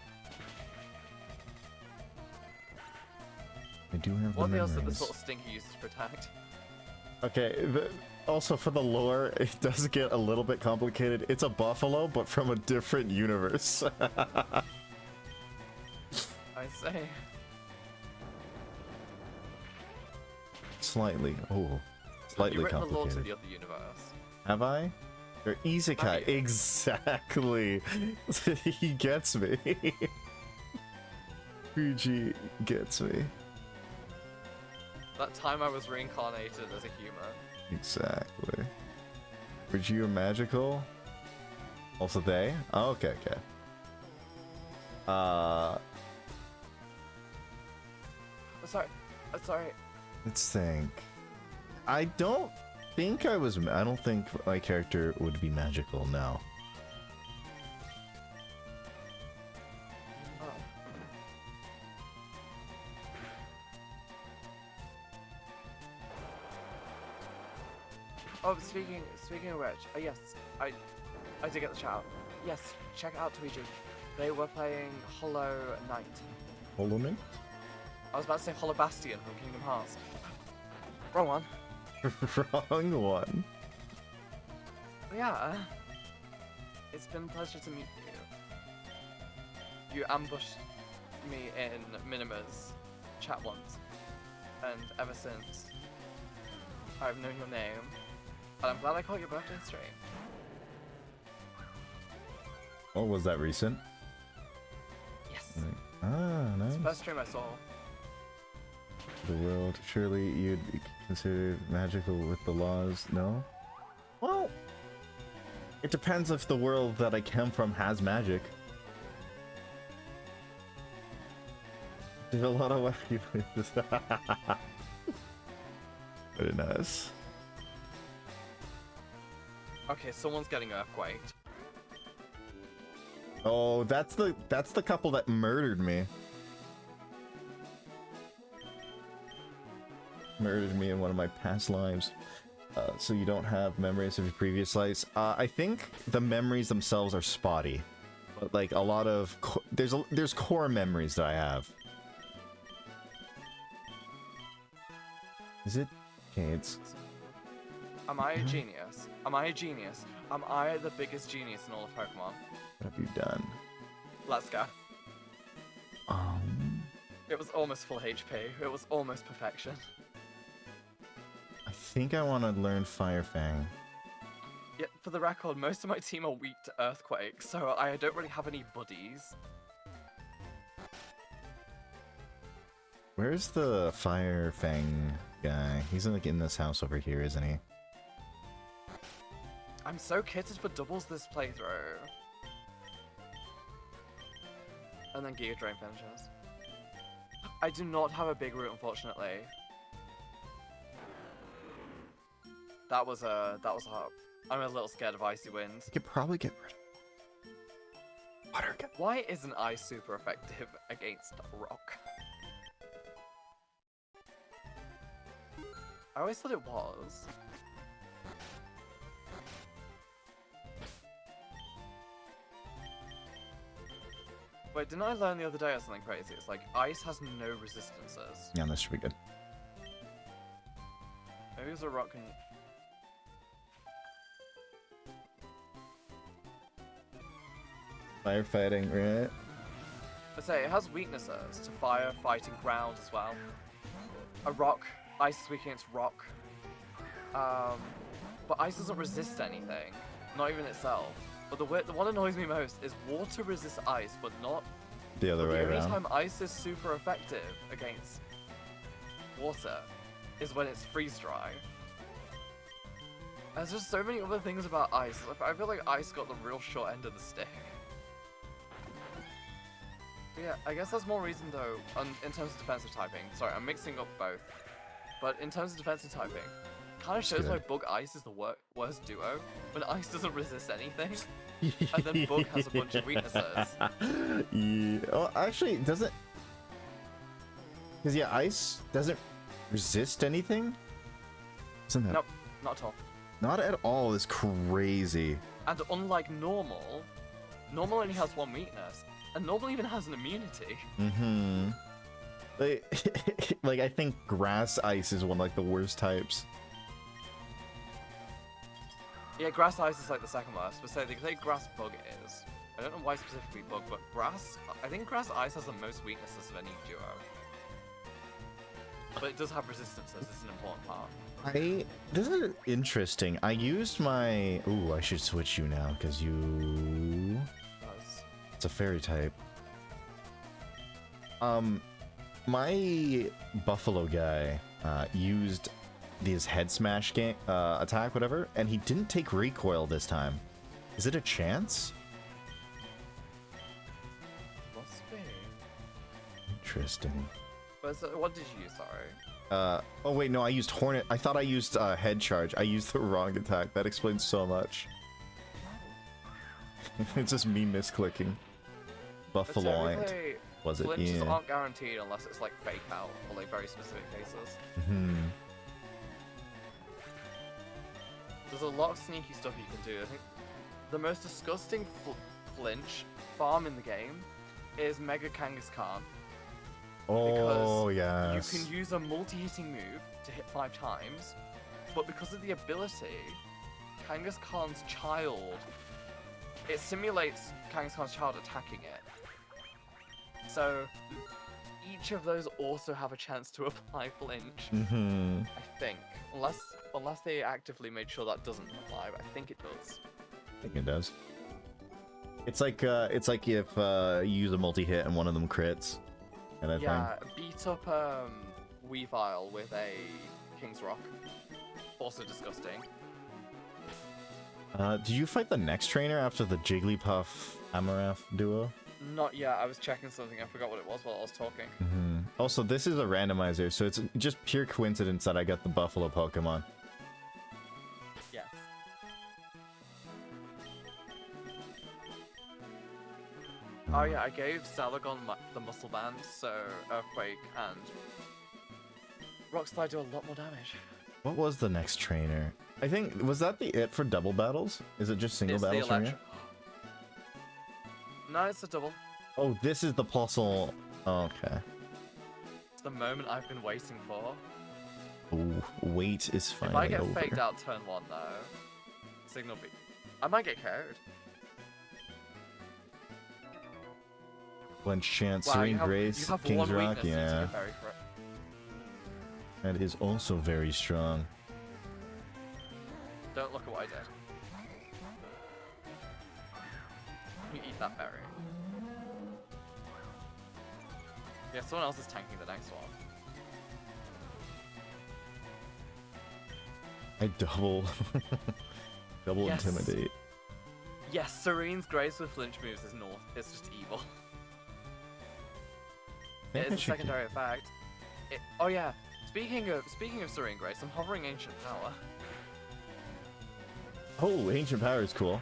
I do have What the else did the memories. sort of stinker uses to protect? Okay, also for the lore, it does get a little bit complicated. It's a buffalo, but from a different universe. I say. Slightly. Oh, Have slightly you written the lore to complicated. the other universe? Have I? Or Isekai. Have you? Exactly. He gets me. Fuji gets me. That time I was reincarnated as a human. Exactly. Were you magical? Also they? Oh, okay, okay. Oh, sorry. Sorry. Let's think. I don't think I was. I don't think my character would be magical now. Oh. Oh, speaking of which, yes, I did get the shout out. Yes, check out Tweety. They were playing Hollow Knight. Hollow Knight? I was about to say Hollow Bastion from Kingdom Hearts. Wrong one. Wrong one. But yeah, it's been a pleasure to meet you. You ambushed me in Minima's chat once, and ever since, I've known your name. And I'm glad I caught your birthday stream. Oh, was that recent? Yes. Ah, It's nice. the first stream I saw. The world. Surely you'd be considered magical with the laws, no? Well, it depends if the world that I come from has magic. There's a lot of wacky places. Very nice. Okay, someone's getting murdered me in one of my past lives. So you don't have memories of your previous lives. I think the memories themselves are spotty, but like a lot of there's core memories that I have. Is it? Okay, it's. Am I a genius? Am I a genius? Am I the biggest genius in all of Pokemon? What have you done? Let's go. Um, It was almost full HP. It was almost perfection. I think I want to learn Fire Fang. Yet, for the record, most of my team are weak to Earthquake, so I don't really have any buddies. Where's the Fire Fang guy? He's like in this house over here, isn't he? I'm so kitted for doubles this playthrough. And then Giga Drain finishes. I do not have a big root, unfortunately. That was hard. I'm a little scared of Icy Wind. I could probably get rid of water. Why isn't Ice super effective against Rock? I always thought it was. Wait, didn't I learn the other day or something crazy? It's like, ice has no resistances. Yeah, that should be good. Maybe it's a rock can... Firefighting, right? But say, it has weaknesses to fire, fighting, ground as well. A rock, ice is weak against rock. But ice doesn't resist anything, not even itself. But the one that annoys me most is water resists ice, but not The other way the only around. time ice is super effective against water is when it's freeze dry. There's just so many other things about ice. I feel like ice got the real short end of the stick. But yeah, I guess that's more reason though, in terms of defensive typing. Sorry, I'm mixing up both. But in terms of defensive typing, kind of shows why Bug Ice is the worst duo, when Ice doesn't resist anything, and then Bug has a bunch of weaknesses. Yeah. Oh, actually, it doesn't. Because yeah, ice doesn't resist anything. Isn't that? Nope, not at all. Not at all. Is crazy. And unlike normal, normal only has one weakness, and normal even has an immunity. Mm-hmm. Like I think grass ice is one of like the worst types. Yeah, grass ice is like the second worst, but say grass bug is. I don't know why specifically bug, but grass. I think grass ice has the most weaknesses of any duo. But it does have resistances. It's an important part. This is interesting. I used my. Ooh, I should switch you now because you. It's a fairy type. My buffalo guy used his head smash game attack, whatever, and he didn't take recoil this time. Is it a chance? Must be. Interesting. But so, what did you use? Sorry. Oh wait, no, I used Hornet. I thought I used head charge. I used the wrong attack. That explains so much. It's just me misclicking. Buffalo was it? Flinches Yeah. aren't guaranteed unless it's like fake out or like very specific cases. Hmm. There's a lot of sneaky stuff you can do. I think the most disgusting flinch farm in the game is Mega Kangaskhan. Oh yes. You can use a multi-hitting move to hit 5 times, but because of the ability, Kangaskhan's child, it simulates Kangaskhan's child attacking it. So each of those also have a chance to apply flinch. Mm-hmm. I think, unless they actively made sure that doesn't apply, but I think it does. I think it does. It's like if you use a multi-hit and one of them crits. And I Yeah, beat up Weavile with a King's Rock. Also disgusting. Did you fight the next trainer after the Jigglypuff Amaranth duo? Not yet, I was checking something, I forgot what it was while I was talking. Mm-hmm. Also, this is a randomizer, so it's just pure coincidence that I got the Buffalo Pokemon. Yes. Oh yeah, I gave Salagon the muscle band, so Earthquake and Rock Slide do a lot more damage. What was the next trainer? I think, was that it for double battles? Is it just single It's the battles from electro. No, it's a double. Oh, this is the puzzle. Okay. It's the moment I've been waiting for. Oh, wait is If finally I get over. faked out turn 1 though, signal B. I might get carried. Clench Chance, Wow, Serene you Grace, have King's one Rock, weakness, you yeah. take a berry for it. That is also very strong. Don't look at what I did. You eat that berry. Yeah, someone else is tanking the next one. I double Yes. intimidate. Yes, Serene's Grace with flinch moves is north. It's just evil. I think It I is a should secondary effect. Oh yeah. Speaking of Serene Grace, I'm hovering Ancient Power. Oh, Ancient Power is cool.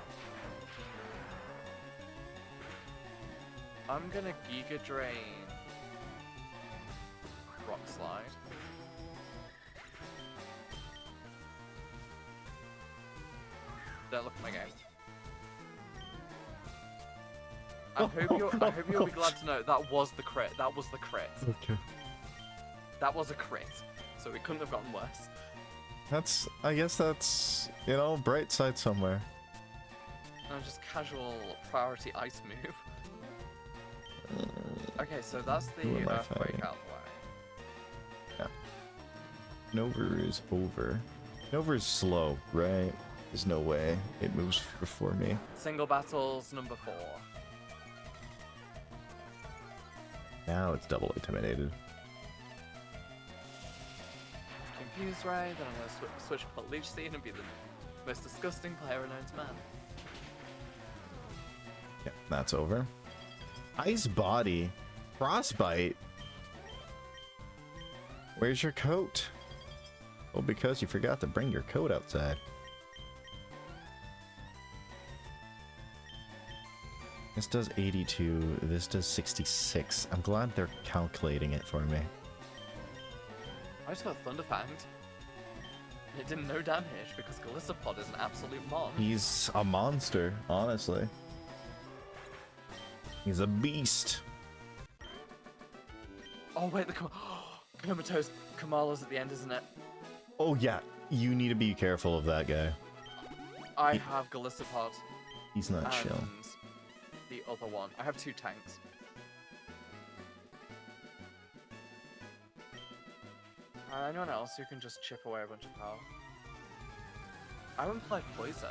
I'm gonna Giga Drain Rock Slide. Don't look at my game. I hope you'll be glad to know that was the crit. That was the crit. Okay. That was a crit. So it couldn't have gotten worse. I guess that's, you know, bright side somewhere. Just casual priority ice move. Okay, so that's the Who am I earthquake fighting? out the way. Nova is over. Nova is slow, right? There's no way it moves before me. Single battles number 4. Now it's double intimidated. Confused Ray, then I'm gonna switch to Leech Seed and be the most disgusting player known to man. Yeah, that's over. Ice Body. Frostbite. Where's your coat? Well, because you forgot to bring your coat outside. This does 82, this does 66. I'm glad they're calculating it for me. I just got Thunder Fanged. It did no damage because Galissapod is an absolute mon. He's a monster, honestly. He's a beast. Oh wait, the Comatose Kamala's at the end, isn't it? Oh yeah, you need to be careful of that guy. I have Galissapod He's not and chill. the other one. I have 2 tanks. Anyone else who can just chip away a bunch of power? I haven't played Poison.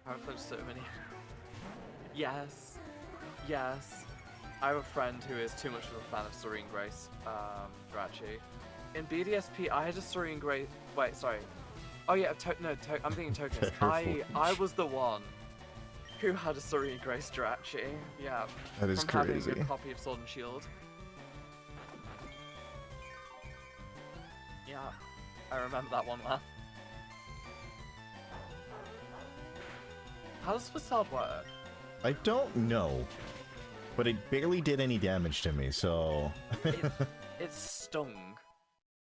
I haven't played so many. Yes. Yes. I have a friend who is too much of a fan of Serene Grace, Drachi. In BDSP, I had a Serene Grace. Wait, sorry. Oh yeah, I'm thinking Tokenist. I was the one who had a Serene Grace Drachi. Yeah. That is from crazy. having a copy of Sword and Shield. Yeah, I remember that one, man. How does Facade work? I don't know, but it barely did any damage to me, so... It stung.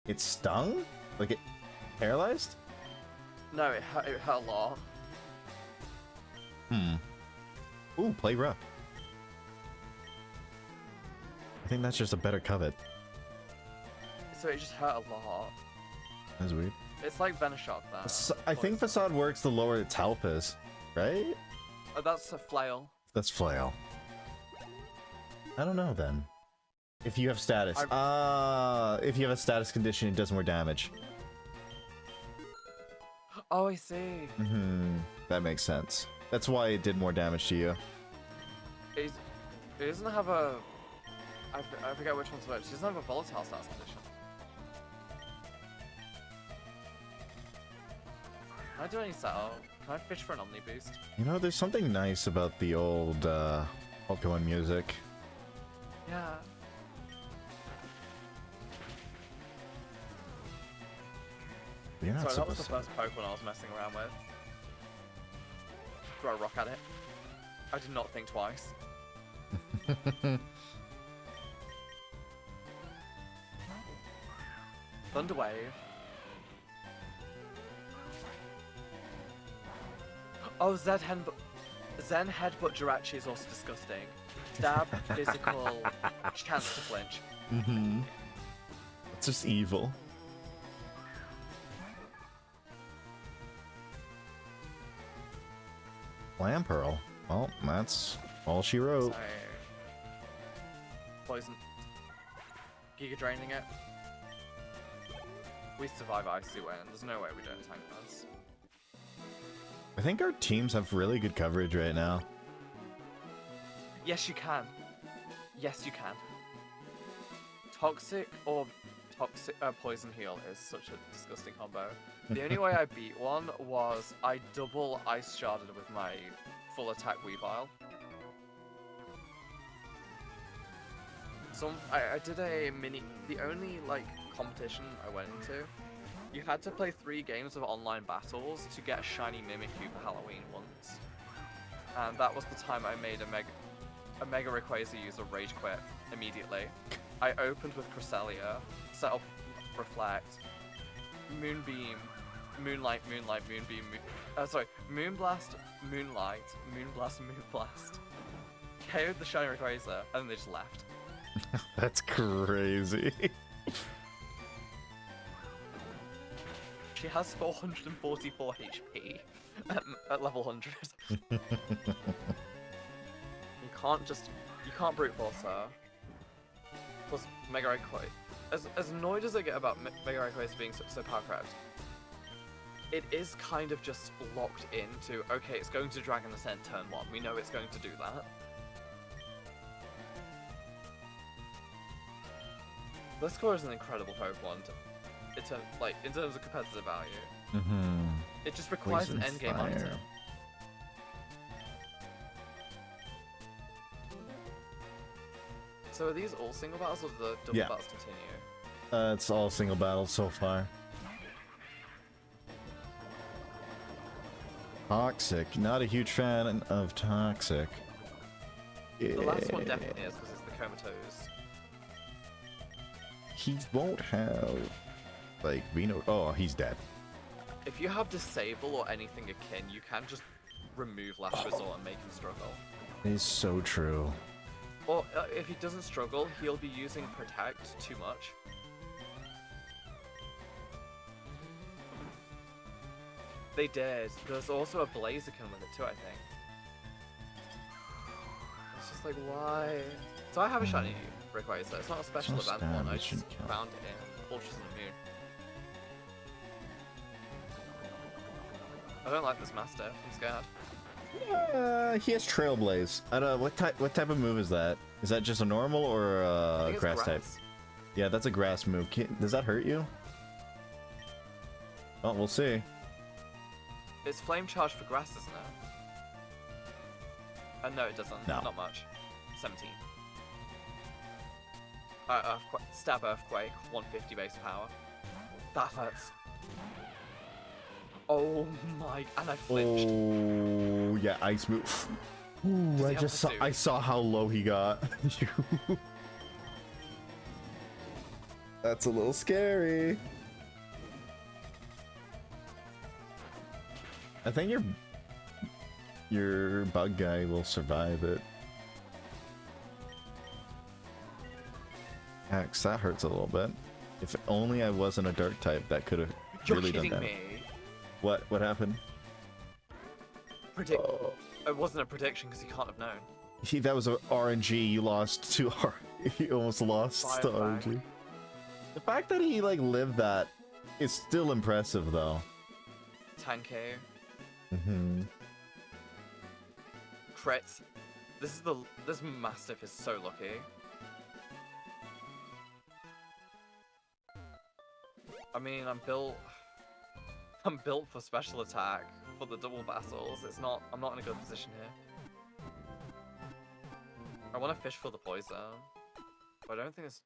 It stung? Like it paralyzed? No, it hurt a lot. Ooh, play rough. I think that's just a better covet. So it just hurt a lot. That's weird. It's like Venoshock though. I think Facade works the lower its health is, right? Oh, that's a flail. That's Flail. I don't know then. If you have status. If you have a status condition, it does more damage. Oh, I see. That makes sense. That's why it did more damage to you. It doesn't have a... I forget which one's which. It doesn't have a volatile status condition. Can I do any setup? Can I fish for an Omni boost? You know, there's something nice about the old Pokemon music. Yeah. You're not Sorry, that was supposed the to. first Pokemon I was messing around with. Throw a rock at it. I did not think twice. Thunder Wave. Oh, Zen Headbutt Jirachi is also disgusting. Stab, physical, chance to flinch. Mm-hmm. It's just evil. Slam Pearl. Well, that's all she wrote. Sorry. Poison. Giga draining it. We survive Icy Wind. There's no way we don't tank this. I think our teams have really good coverage right now. Yes, you can. Yes, you can. Toxic or Poison Heal is such a disgusting combo. The only way I beat one was I double Ice Sharded with my full attack Weavile. I did a the only like competition I went into, you had to play 3 games of online battles to get a shiny Mimikyu for Halloween once. And that was the time I made a Mega Rayquaza user rage quit immediately. I opened with Cresselia, set up Reflect, Moonbeam, Moonlight, Moonbeam, Moonblast, Moonlight, Moonblast, Moonblast. KO'd the shiny Rayquaza, and then they just left. That's crazy. She has 444 HP at level 100. You can't brute force her. Plus Mega Rayquaza. As annoyed as I get about Mega Rayquaza being so power crept, it is kind of just locked into, okay, it's going to Dragon Ascent turn 1. We know it's going to do that. Gliscor is an incredible Pokemon in terms of competitive value. Mm-hmm. It just requires an endgame item. So are these all single battles or do the double battles continue? It's all single battles so far. Toxic. Not a huge fan of Toxic. The last one definitely is because it's the Comatose. He won't have, like, Veno. Oh, he's dead. If you have Disable or anything akin, you can just remove Last Resort and make him struggle. It is so true. Or if he doesn't struggle, he'll be using Protect too much. They did. There's also a Blaziken with it too, I think. It's just like, why? So I have a shiny Rayquaza. It's not a special event one. I just found it in Fortress of the Moon. I don't like this Mastiff. I'm scared. He has Trailblaze. I don't know what type of move is that? Is that just a normal or a grass type? Yeah, that's a grass move. Does that hurt you? Oh, we'll see. It's Flame Charge for grass, isn't it? No, it doesn't. No. Not much. 17. Stab Earthquake, 150 base power. That hurts. Oh my, and I flinched. Oh, yeah, ice move. Ooh, I saw how low he got. That's a little scary. I think your bug guy will survive it. Axe, that hurts a little bit. If only I wasn't a dark type, that could have really done that. You're kidding me. What happened? It wasn't a prediction because he can't have known. That was a RNG. You lost to you almost lost to RNG. The fact that he like lived that is still impressive though. Tankei. Mm-hmm. Crits. This Mastiff is so lucky. I mean, I'm built for special attack, for the double battles. I'm not in a good position here. I want to fish for the poison, but I don't think it's...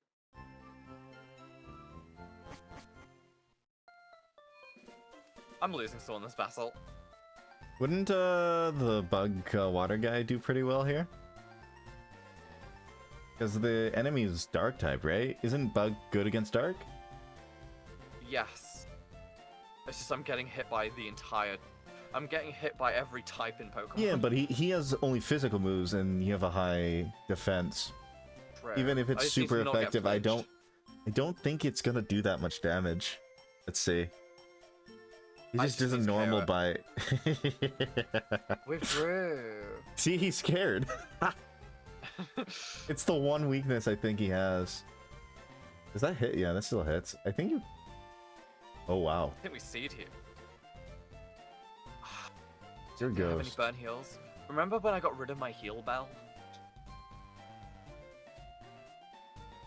I'm losing still in this battle. Wouldn't the bug water guy do pretty well here? Because the enemy is dark type, right? Isn't bug good against dark? Yes. It's just I'm getting hit by the entire... I'm getting hit by every type in Pokemon. Yeah, but he has only physical moves, and you have a high defense. True. Even if I it's just need to super not get effective, flinched. I don't think it's gonna do that much damage. Let's see. He I just just does a need to KO normal it. bite. Withdrew. See, he's scared. It's the one weakness I think he has. Does that hit? Yeah, that still hits. I think you... Oh, wow. I think we seed here. There Do you have any goes. burn heals? Remember when I got rid of my heal bell?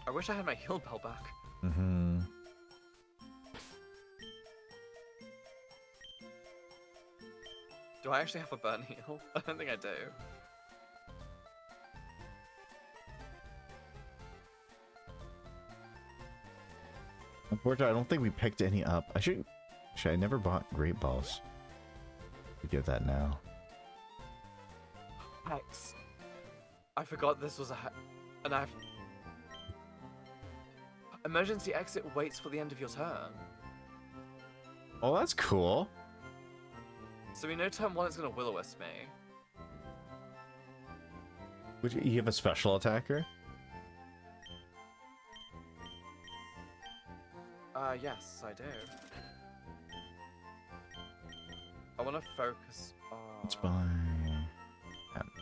I wish I had my heal bell back. Mm-hmm. Do I actually have a burn heal? I don't think I do. Unfortunately, I don't think we picked any up. I never bought Great Balls. We get that now. Hex. I forgot this was and I've... Emergency exit waits for the end of your turn. Oh, that's cool. So we know turn 1 is going to Will-O-Wisp me. Would you have a special attacker? Yes, I do. I want to focus on... It's by...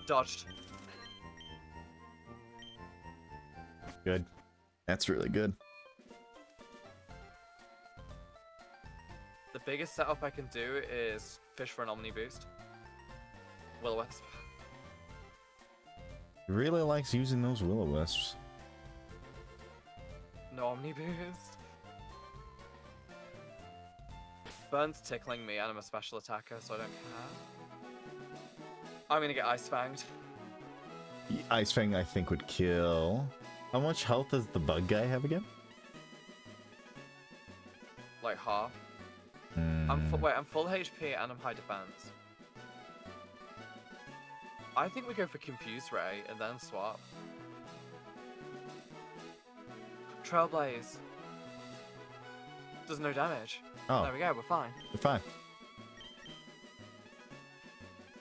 Dodged. Good. That's really good. The biggest setup I can do is fish for an Omni boost. Will-O-Wisp. He really likes using those Will-O-Wisps. No Omni boost. Burn's tickling me and I'm a special attacker, so I don't care. I'm gonna get Ice Fanged. The Ice Fang, I think, would kill. How much health does the bug guy have again? Like half. Hmm. I'm full HP and I'm high defense. I think we go for Confuse Ray and then swap. Trailblaze. Does no damage. Oh, There we go, we're fine. you're fine.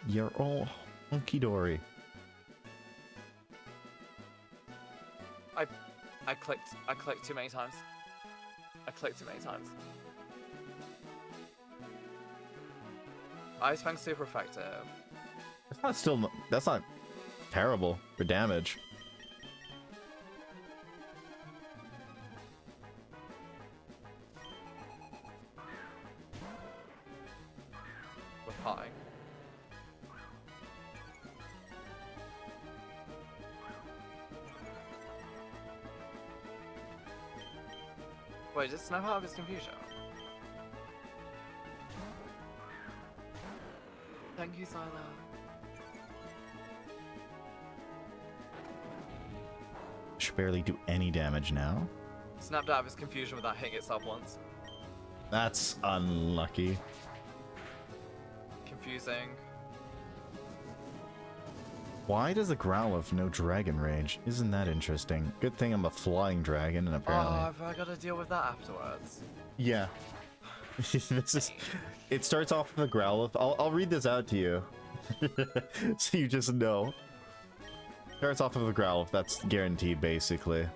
You're all hunky-dory. I clicked too many times. I clicked too many times. Ice Fang's super effective. That's not terrible for damage. With high. Wait, just snap out of his confusion. Thank you, Sila. Should barely do any damage now. Snapped out of his confusion without hitting itself once. That's unlucky. Confusing. Why does the Growlithe know Dragon Rage? Isn't that interesting? Good thing I'm a flying dragon, and apparently... Oh, have I got to deal with that afterwards? Yeah. This is... It starts off with a Growlithe. I'll read this out to you. So you just know. Starts off with a Growlithe. That's guaranteed, basically.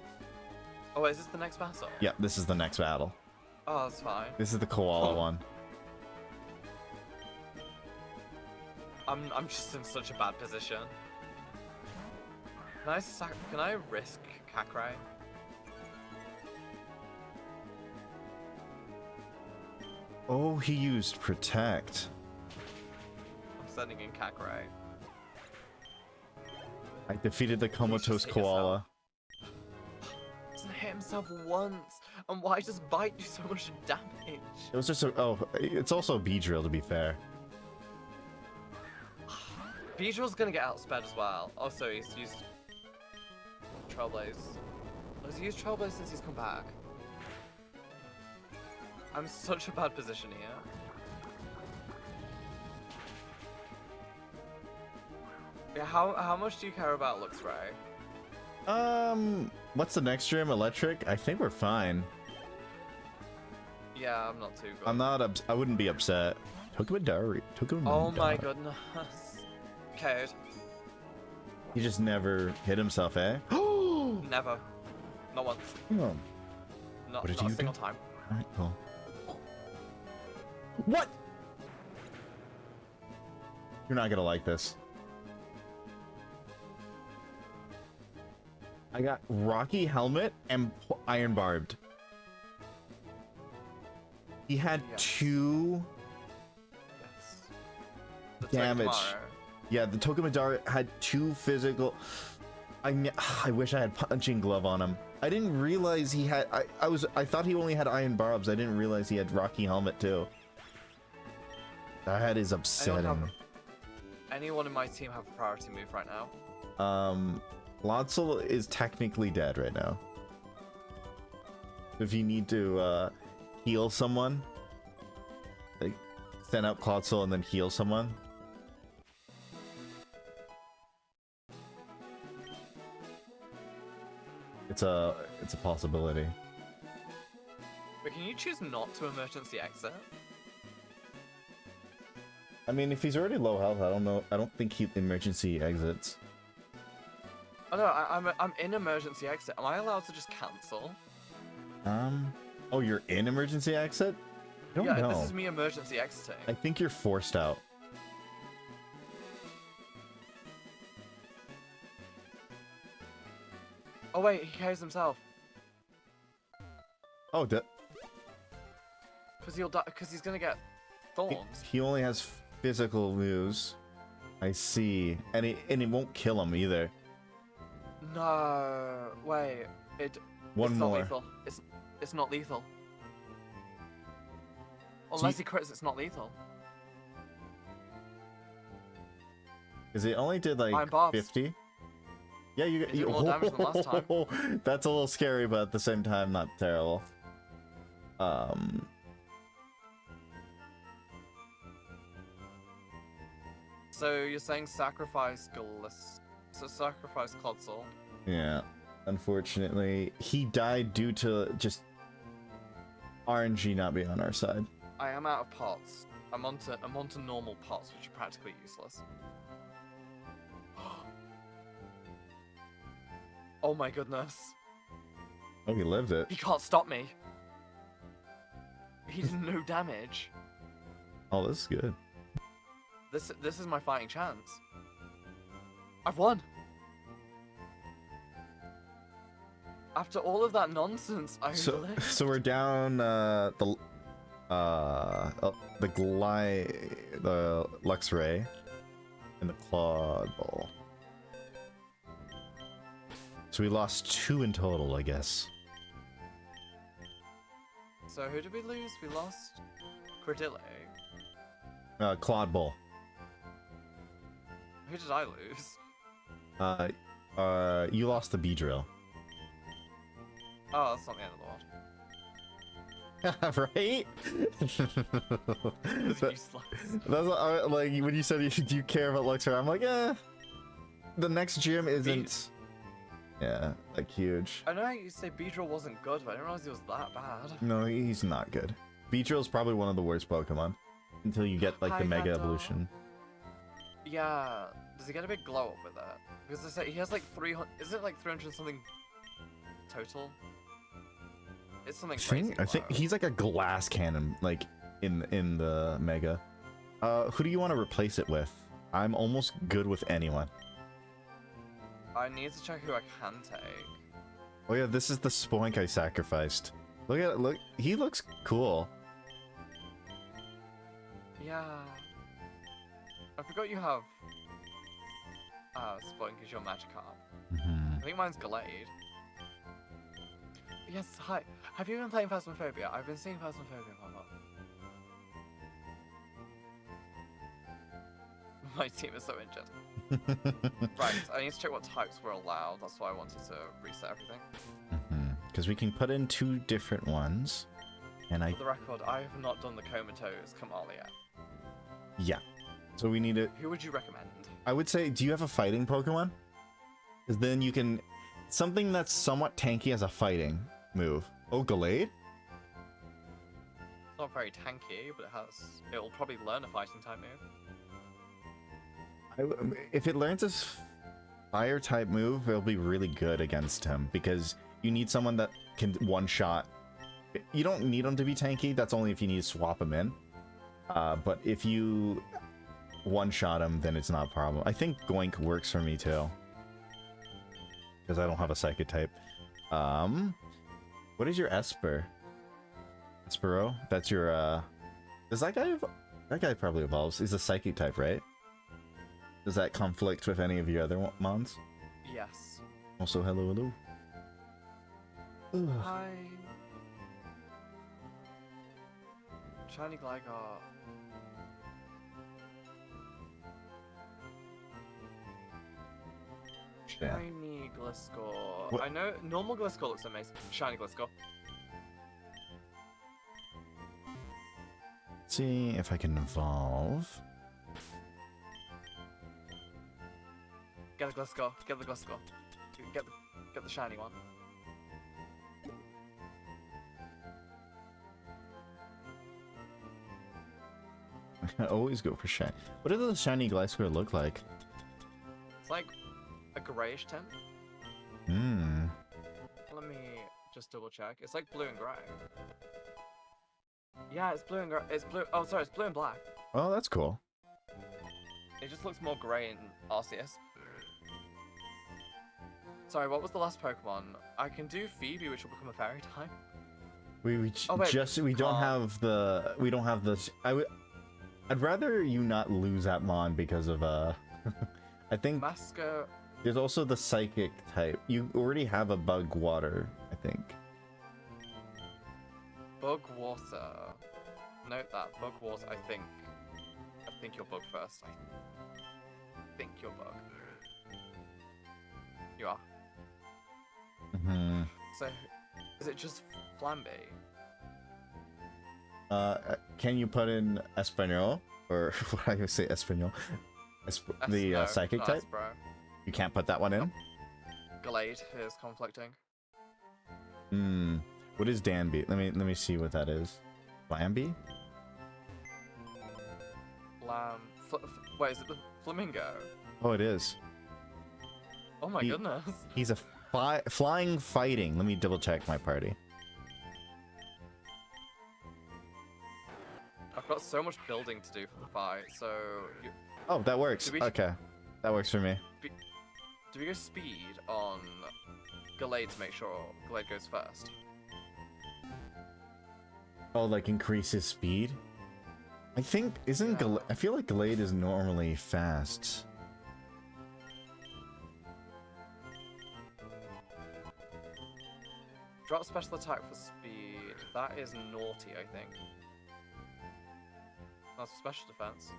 Oh, is this the next battle? Yeah, this is the next battle. Oh, that's fine. This is the Koala one. I'm just in such a bad position. Can I risk Kakrai? Oh, he used Protect. I'm sending in Kakrai. I defeated the comatose hit Koala. Doesn't hit himself once, and why does Bite do so much damage? It was just a... Oh, it's also a Beedrill, to be fair. Beedrill's gonna get outsped as well. Also, he's used Trailblaze. Has he used Trailblaze since he's come back? I'm in such a bad position here. Yeah, how much do you care about Luxray? What's the next gym? Electric? I think we're fine. Yeah, I'm not too good. I'm not. I wouldn't be upset. Tokumadari. Oh my goodness. Code. He just never hit himself, eh? Never. Not once. Oh. Not, What did not you a single do? time. Alright, cool. What? You're not gonna like this. I got Rocky Helmet and Iron Barbed. He had Yes. 2 Yes. The damage. Tokumaru. Yeah, the Tokumadari had 2 physical. I wish I had punching glove on him. I didn't realize he had. I thought he only had iron barbs. I didn't realize he had Rocky Helmet too. That is upsetting. Anyone in my team have a priority move right now? Lotzel is technically dead right now. If you need to heal someone, like send out Klotzel and then heal someone. It's a possibility. But can you choose not to emergency exit? I mean, if he's already low health, I don't know. I don't think he emergency exits. Oh no, I'm in emergency exit. Am I allowed to just cancel? Oh, you're in emergency exit? I don't know. This is me emergency exiting. I think you're forced out. Oh wait, he carries himself. Oh, Cause he'll die. Cause he's gonna get thorns. he only has physical moves. I see, and it won't kill him either. No, wait. One it's more. Not lethal. It's not lethal. Unless he crits, it's not lethal. Because it only did like Iron Barbs. 50. Yeah, you did more damage than last time. That's a little scary, but at the same time, not terrible. So you're saying sacrifice sacrifice Klotzel. Yeah. Unfortunately, he died due to just RNG not being on our side. I am out of pots. I'm onto normal pots, which are practically useless. Oh my goodness. Oh, he lived it. He can't stop me. He did no damage. Oh, this is good. This is my fighting chance. I've won. After all of that nonsense, I lived. So we're down the Luxray and the Clawed Ball. So we lost 2 in total, I guess. So who did we lose? We lost Credille. Clawed Ball. Who did I lose? You lost the Beedrill. Oh, that's not the end of the world. Right? It's useless. That's like when you said do you care about Luxray, I'm like, the next gym isn't. Yeah, like huge. I know you say Beedrill wasn't good, but I didn't realize he was that bad. No, he's not good. Beedrill's probably one of the worst Pokemon until you get like the Mega Hydrator. Evolution. Yeah, does he get a big glow up with that? Because they say he has like 300. Is it like 300 something total? It's something crazy. I think low. he's like a glass cannon, like in the Mega. Who do you want to replace it with? I'm almost good with anyone. I need to check who I can take. Oh yeah, this is the Spoink I sacrificed. Look at it, look, he looks cool. Yeah. I forgot you have. Spoink is your Magikarp. I think mine's Gallade. Yes, hi. Have you been playing Phasmophobia? I've been seeing Phasmophobia pop up. My team is so injured. Right, I need to check what types were allowed. That's why I wanted to reset everything. Because we can put in 2 different ones, and For the record, I have not done the Comatose Kamala yet. yeah. So we need to. Who would you recommend? I would say, do you have a fighting Pokemon? Because then you can something that's somewhat tanky as a fighting move. Oh, Gallade? not very tanky, but it'll probably learn a fighting type move. If it learns this fire type move, it'll be really good against him because you need someone that can one shot. You don't need him to be tanky. That's only if you need to swap him in. But if you one shot him, then it's not a problem. I think Goink works for me too because I don't have a psychic type. What is your Esper? Espero? That's your does that guy probably evolves. He's a psychic type, right? Does that conflict with any of your other mons? Yes. Also, hello. Ugh. Hi. Shiny Gligar. Yeah. Shiny Gliscor. What? I know normal Gliscor looks amazing. Shiny Gliscor. See if I can evolve. Get the Gliscor. Get the Gliscor. Get the shiny one. I always go for shiny. What does the shiny Gliscor look like? It's like a grayish tint. Hmm. Let me just double check. It's like blue and gray. Yeah, it's blue and gray. It's blue. Oh, sorry, it's blue and black. Oh, that's cool. It just looks more gray in Arceus. Sorry, what was the last Pokemon? I can do Phoebe, which will become a fairy type. We Oh, wait, we don't have the I'd rather you not lose that mon because of I think Masco. there's also the psychic type. You already have a bug water, I think. Bug water. Note that bug water. I think you're bug first. I think you're bug. You are. Mm-hmm. So, is it just Flambe? Can you put in Espanol or what do I say Espanol? The psychic not type? Espro. You can't put that one in. Glade is conflicting. Hmm. What is Danby? Let me see what that is. Flamby? Wait, is it the flamingo? Oh, it is. Oh my goodness. He's a flying fighting. Let me double check my party. I've got so much building to do for the fight, so... Oh, that works. Okay. That works for me. Do we go speed on Gallade to make sure Gallade goes first? Oh, like increase his speed? I think, isn't Yeah. I feel like Gallade is normally fast. Drop special attack for speed. That is naughty, I think. That's special defense.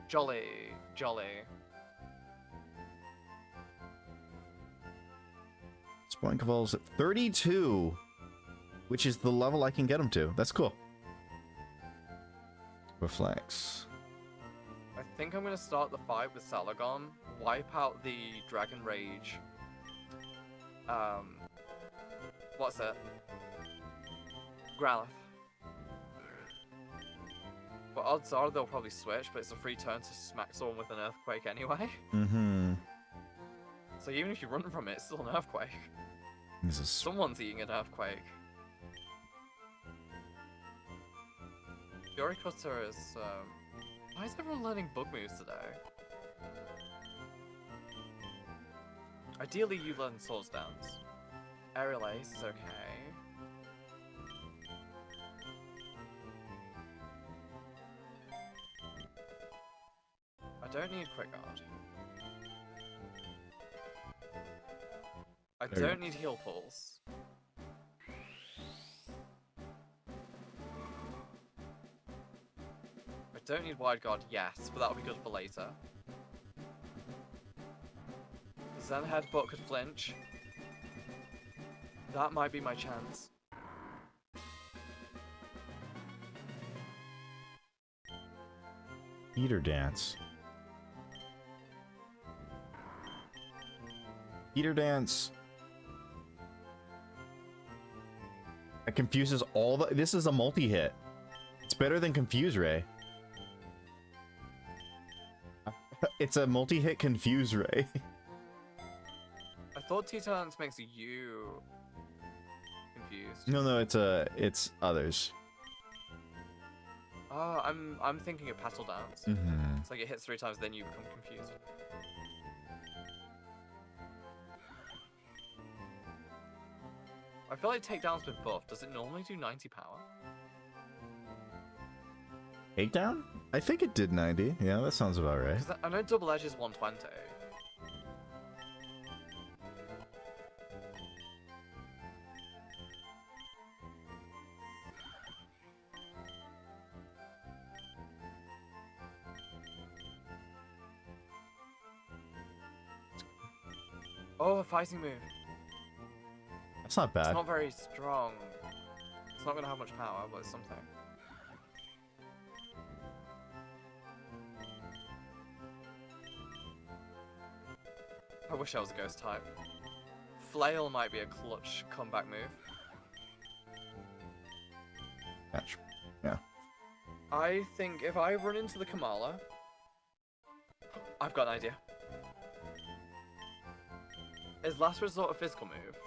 Jolly. Spoink evolves at 32, which is the level I can get him to. That's cool. Reflex. I think I'm gonna start the fight with Salagon, wipe out the Dragon Rage. What's it? Growlithe. But odds are they'll probably switch, but it's a free turn to smack someone with an Earthquake anyway. Mm-hmm. So even if you run from it, it's still an Earthquake. This is Someone's eating an Earthquake. Fury Cutter is, why is everyone learning bug moves today? Ideally, you learn Swords Dance. Aerial Ace is okay. I don't need Quick Guard. I don't need Heal Pulse. I don't need Wide Guard, yes, but that'll be good for later. Zen Headbutt could flinch. That might be my chance. Eater Dance. Eater Dance. It confuses all the... This is a multi-hit. It's better than Confuse Ray. It's a multi-hit Confuse Ray. I thought T-Talents makes you confused. No, it's others. Oh, I'm thinking of Petal Dance. Mm-hmm. It's like it hits 3 times, then you become confused. I feel like Takedown's been buffed. Does it normally do 90 power? Takedown? I think it did 90. Yeah, that sounds about right. I know Double Edge is 120. Oh, a fighting move. That's not bad. It's not very strong. It's not gonna have much power, but it's something. I wish I was a ghost type. Flail might be a clutch comeback move. Match. Yeah. I think if I run into the Kamala, I've got an idea. Is Last Resort a physical move?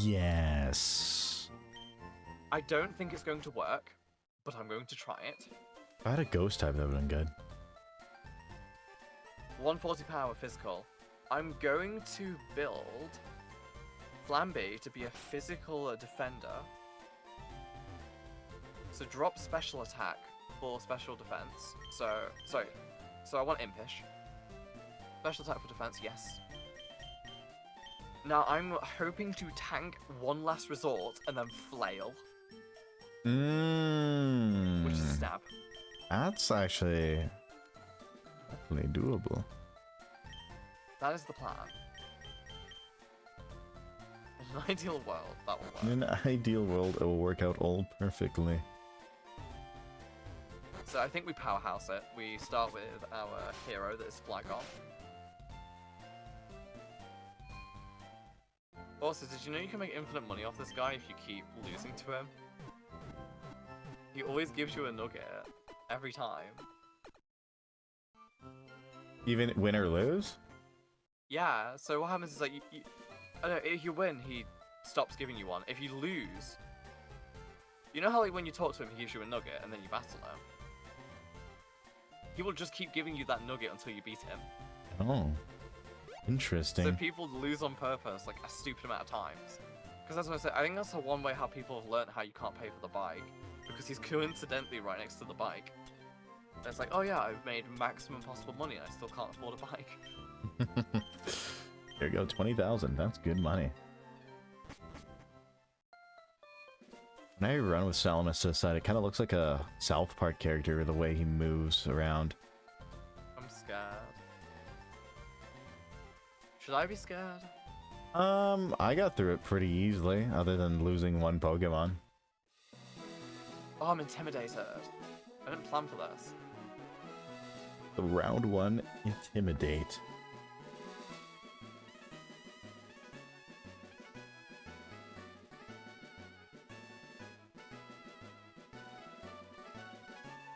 Yes. I don't think it's going to work, but I'm going to try it. If I had a ghost type, that would have been good. 140 power physical. I'm going to build Flamby to be a physical defender. So drop special attack for special defense. So I want Impish. Special attack for defense, yes. Now I'm hoping to tank one last resort and then flail, which is stab. That's actually definitely doable. That is the plan. In an ideal world, that will work. In an ideal world, it will work out all perfectly. So I think we powerhouse it. We start with our hero that is Flagon. Also, did you know you can make infinite money off this guy if you keep losing to him? He always gives you a nugget every time. Even win or lose? Yeah, so what happens is like, I don't know, if you win, he stops giving you one. If you lose, you know how like when you talk to him, he gives you a nugget and then you battle him? He will just keep giving you that nugget until you beat him. Oh. Interesting. So people lose on purpose like a stupid amount of times. Because that's what I said, I think that's the one way how people have learned how you can't pay for the bike. Because he's coincidentally right next to the bike. And it's like, oh yeah, I've made maximum possible money and I still can't afford a bike. There you go, 20,000. That's good money. When I run with Salamis to the side, it kind of looks like a South Park character, the way he moves around. I'm scared. Should I be scared? I got through it pretty easily, other than losing one Pokemon. Oh, I'm intimidated. I didn't plan for this. The round 1, Intimidate.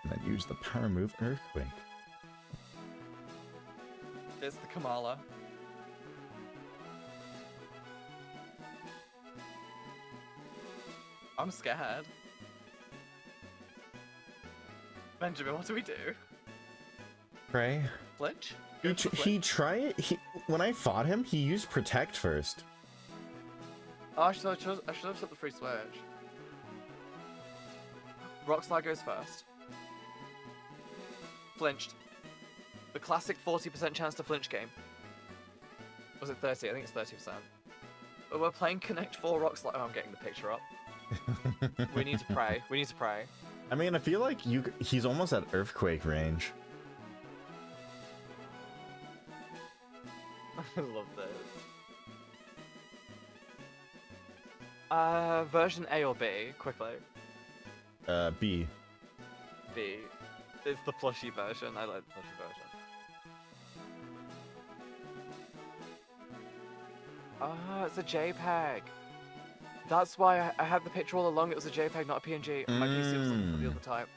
And then use the power move Earthquake. It's the Kamala. I'm scared. Benjamin, what do we do? Pray. Flinch? When I fought him, he used Protect first. Oh, I should have took the free switch. Rock Slide goes first. Flinched. The classic 40% chance to flinch game. Was it 30? I think it's 30%. But we're playing Connect 4 Rock Slide. Oh, I'm getting the picture up. We need to pray. We need to pray. I mean, I feel like he's almost at Earthquake range. I love this. Version A or B, quickly. B. B. It's the plushie version. I like the plushie version. Ah, it's a JPEG. That's why I had the picture all along. It was a JPEG, not a PNG. My PC was looking for the other type.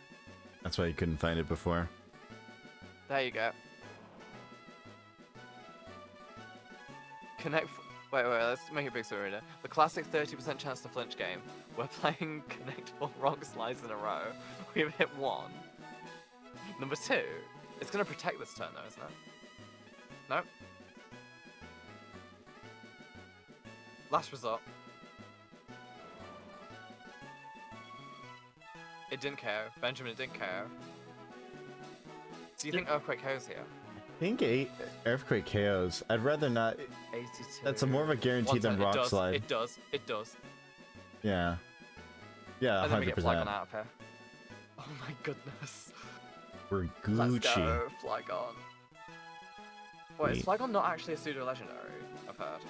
That's why you couldn't find it before. There you go. Wait, let's make it big so reader. The classic 30% chance to flinch game. We're playing connect 4 wrong slides in a row. We've hit 1. Number 2. It's gonna protect this turn though, isn't it? No? Last resort. It didn't KO. Benjamin, it didn't KO. Do you think Earthquake KO's here? I think 8 Earthquake KOs. I'd rather not. 82. That's a more of a guarantee than Rock Slide. It does. Yeah. Yeah, 100%. And then we get Flygon out of here. Oh my goodness. We're Let's Gucci. go, Flygon. Wait, is Flygon not actually a pseudo-legendary? I've heard.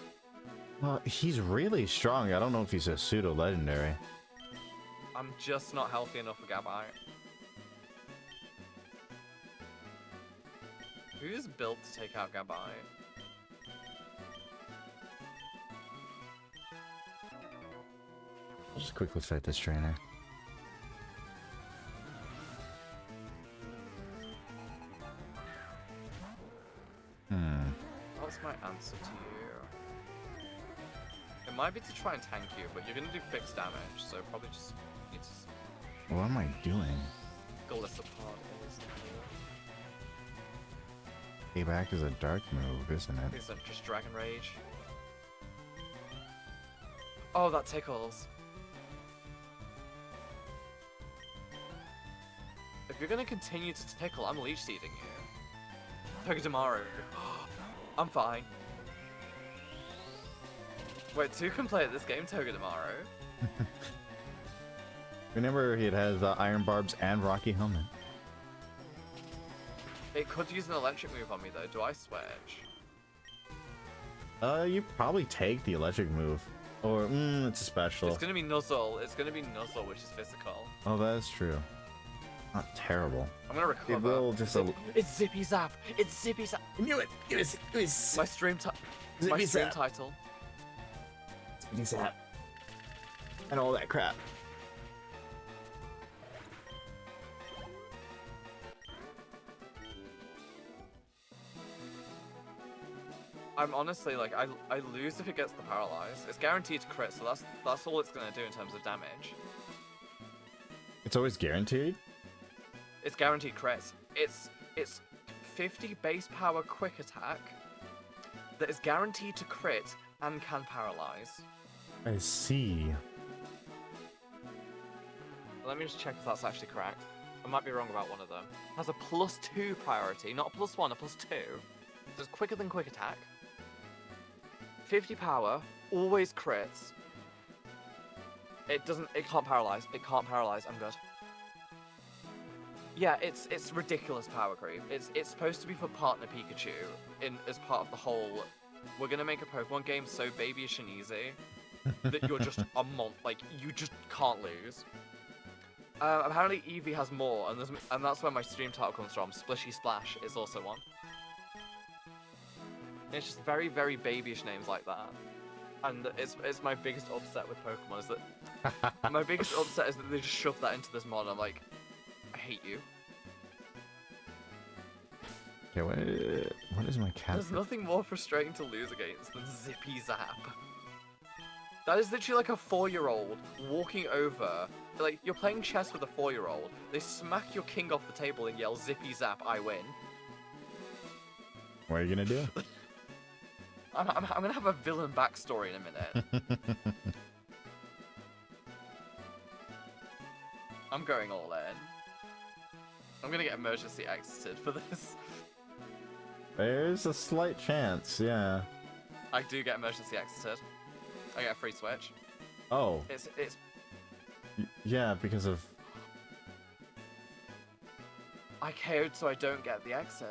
Well, he's really strong. I don't know if he's a pseudo-legendary. I'm just not healthy enough for Gabite. Who's built to take out Gabite? I'll just quickly fight this trainer. What's my answer to you? It might be to try and tank you, but you're gonna do fixed damage, so probably just need to What am I doing? Golisopod is Payback is a dark move, isn't it? Please don't just Dragon Rage. Oh, that tickles. If you're gonna continue to tickle, I'm leech seeding you. Togedemaru. I'm fine. Wait, 2 can play at this game, Togedemaru. Remember, it has Iron Barbs and Rocky Helmet. It could use an electric move on me though. Do I switch? You probably take the electric move. Or, it's a special. It's gonna be Nuzzle. It's gonna be Nuzzle, which is physical. Oh, that is true. Not terrible. I'm gonna recover. It will just It's Zippy Zap! It's Zippy Zap! I knew it! It was My stream title. Zippy Zap. And all that crap. I'm honestly like I lose if it gets the paralyze. It's guaranteed to crit, so that's all it's gonna do in terms of damage. It's always guaranteed? It's guaranteed crits. It's 50 base power quick attack that is guaranteed to crit and can paralyze. I see. Let me just check if that's actually correct. I might be wrong about one of them. It has a +2 priority, not a +1, a +2. So it's quicker than quick attack. 50 power, always crits. It can't paralyze. It can't paralyze. I'm good. Yeah, it's ridiculous power creep. It's supposed to be for partner Pikachu as part of the whole. We're gonna make a Pokemon game so babyish and easy that you're just like you just can't lose. Apparently Eevee has more, and that's where my stream title comes from. Splishy Splash is also one. It's just very, very babyish names like that. And it's my biggest upset with Pokemon is that my biggest upset is that they just shoved that into this mod. I'm like, I hate you. Okay, what is my cat? There's nothing more frustrating to lose against than Zippy Zap. That is literally like a 4-year-old walking over. Like, you're playing chess with a 4-year-old. They smack your king off the table and yell, Zippy Zap, I win. What are you gonna do? I'm gonna have a villain backstory in a minute. I'm going all in. I'm gonna get emergency exited for this. There's a slight chance, yeah. I do get emergency exited. I get a free switch. Oh. It's Yeah, because of... I KO'd so I don't get the exit.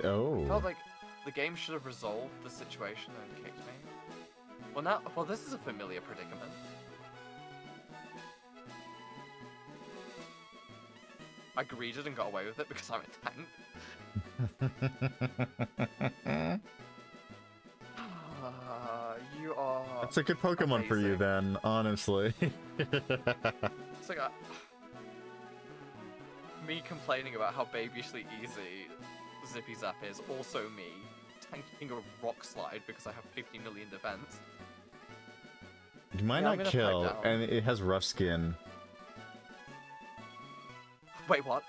Oh. I felt like the game should have resolved the situation and kicked me. Well, this is a familiar predicament. I greeted and got away with it because I'm a tank. You are That's a good Pokemon for you Amazing. then, honestly. It's like me complaining about how babishly easy Zippy Zap is, also me tanking a rock slide because I have 50 million defense. You might Yeah, I'm not gonna pipe kill, down. and it has rough skin. Wait, what?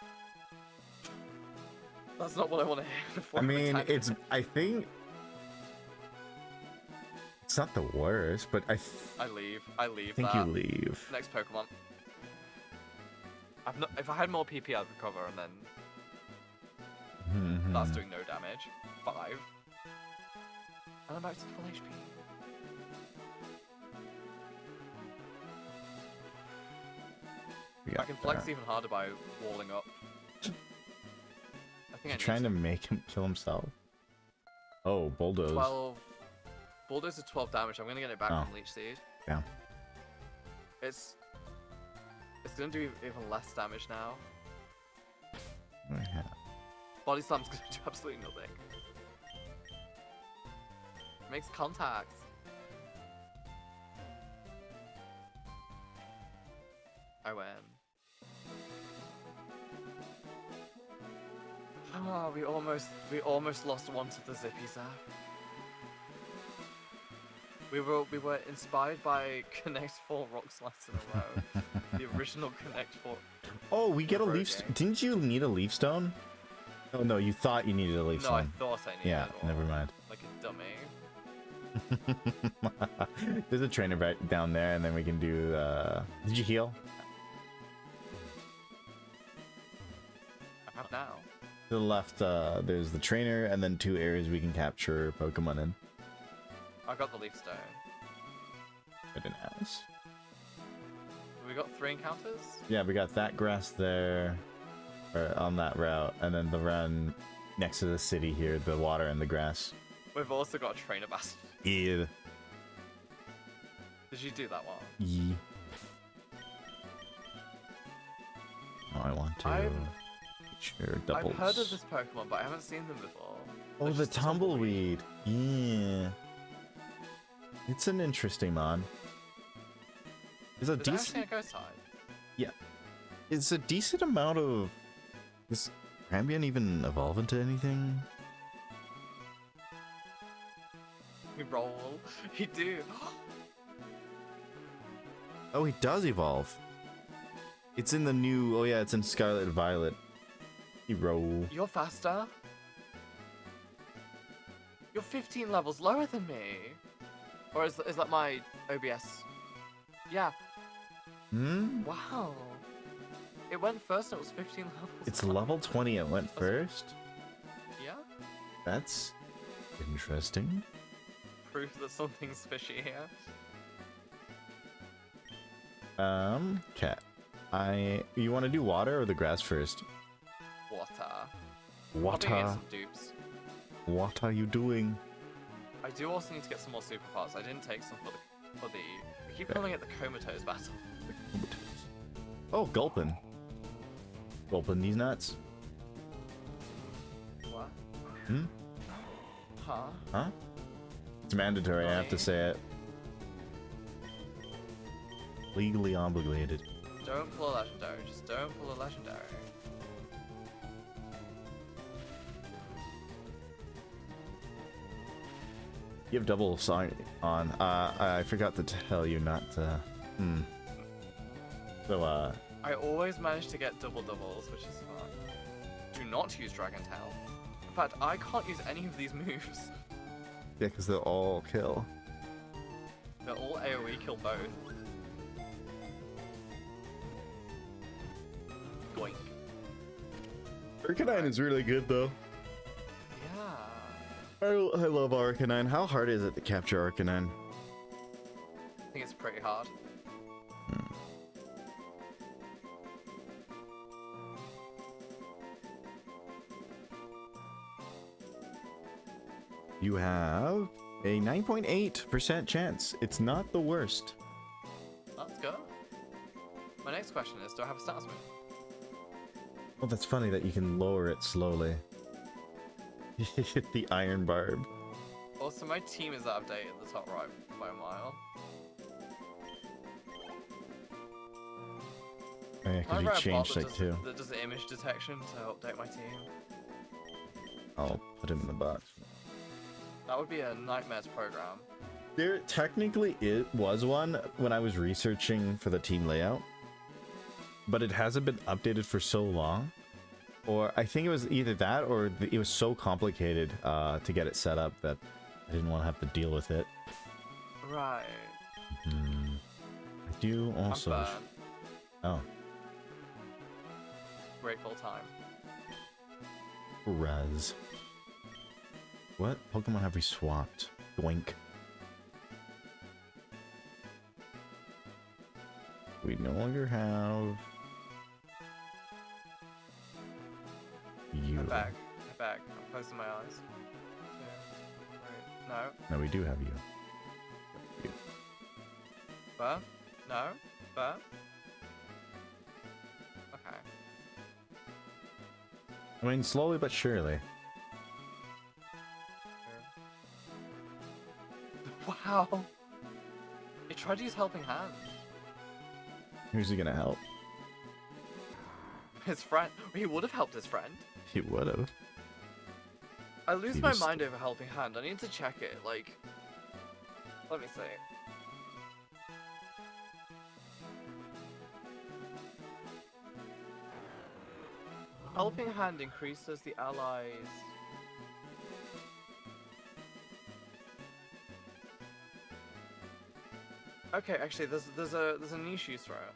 That's not what I want to hear before I mean, attack. I think it's not the worst, but I I leave. I leave think that. you leave. Next Pokemon. If I had more PP, I'd recover, and then Mhm. that's doing no damage. 5. And I'm back to full HP. We I got can flex that. even harder by walling up. I think I You're need trying to make him kill himself. Oh, bulldoze. 12. Bulldoze is 12 damage. I'm gonna get it back Oh. from Leech Seed. Yeah. It's gonna do even less damage now. Yeah. Body Slam's gonna do absolutely nothing. Makes contacts. I win. Oh, we almost lost one to the Zippy Zap. We were inspired by Connect 4 Rock Slides in a row. The original Connect 4. Oh, we get a Rogue leaf. game. Didn't you need a leaf stone? Oh no, you thought you needed a leaf No, I stone. thought I needed Yeah, one. never mind. Like a dummy. There's a trainer right down there, and then we can do. Did you heal? I have now. To the left, there's the trainer, and then 2 areas we can capture Pokemon in. I got the Leaf Stone. It in house. We got 3 encounters? Yeah, we got that grass there, or on that route, and then the run next to the city here, the water and the grass. We've also got a Trainer Bastard. Yeah. Did you do that one? Yeah. Oh, I want to. Sure, doubles. I've heard of this Pokemon, but I haven't seen them before. Oh, They're the just tumbleweed. Yeah. It's an interesting mon. It's a Is it actually decent. a ghost type? It's a decent amount of. Does Rambian even evolve into anything? We roll. He do. Oh, he does evolve. It's in the new. Oh yeah, it's in Scarlet and Violet. Hero. You're faster. You're 15 levels lower than me. Or is that my OBS? Yeah. Hmm. Wow. It went first and it was 15 levels. It's level 20. It went first. Yeah. That's interesting. Proof that something's fishy here. Cat. You want to do water or the grass first? Water. I'll be getting Water. some dupes. What are you doing? I do also need to get some more super parts. I didn't take some for the. We keep calling it the Comatose battle. Oh, Gulpin. Gulpin these nuts. What? Hmm? Huh? Huh? It's mandatory, I have to Right. say it. Legally obligated. Don't pull a legendary. Just don't pull a legendary. You have double sign on. I forgot to tell you not to. So, I always manage to get double doubles, which is fun. Do not use Dragon Tail. In fact, I can't use any of these moves. yeah, because they'll all kill. They're all AoE kill both. Goink. Arcanine is really good, though. Yeah. I love Arcanine. How hard is it to capture Arcanine? I think it's pretty hard. You have a 9.8% chance. It's not the worst. Let's go. My next question is, do I have a status move? Oh, that's funny that you can lower it slowly. The Iron Barb. Also, my team is out of date at the top right by a mile. Oh, yeah, Can I because you write a bot changed that like two. that does image detection to update my team? I'll put him in the box. That would be a nightmares program. There technically it was one when I was researching for the team layout, but it hasn't been updated for so long. Or I think it was either that or it was so complicated to get it set up that I didn't want to have to deal with it. Right. I do also. I'm burned. Oh, Grateful time. Raz. What Pokemon have we swapped? Doink. We no longer have you. I'm back. I'm back. I'm closing my eyes. 2, 3. No. No, we do have you. Burr? No. Burr? Okay. I mean, slowly but surely. Wow. He tried to use helping hand. Who's he gonna help? His friend. He would have helped his friend. He would have. I lose He my was- mind over helping hand. I need to check it. Like, let me see. Helping hand increases the allies. Okay, actually, there's a niche use for it.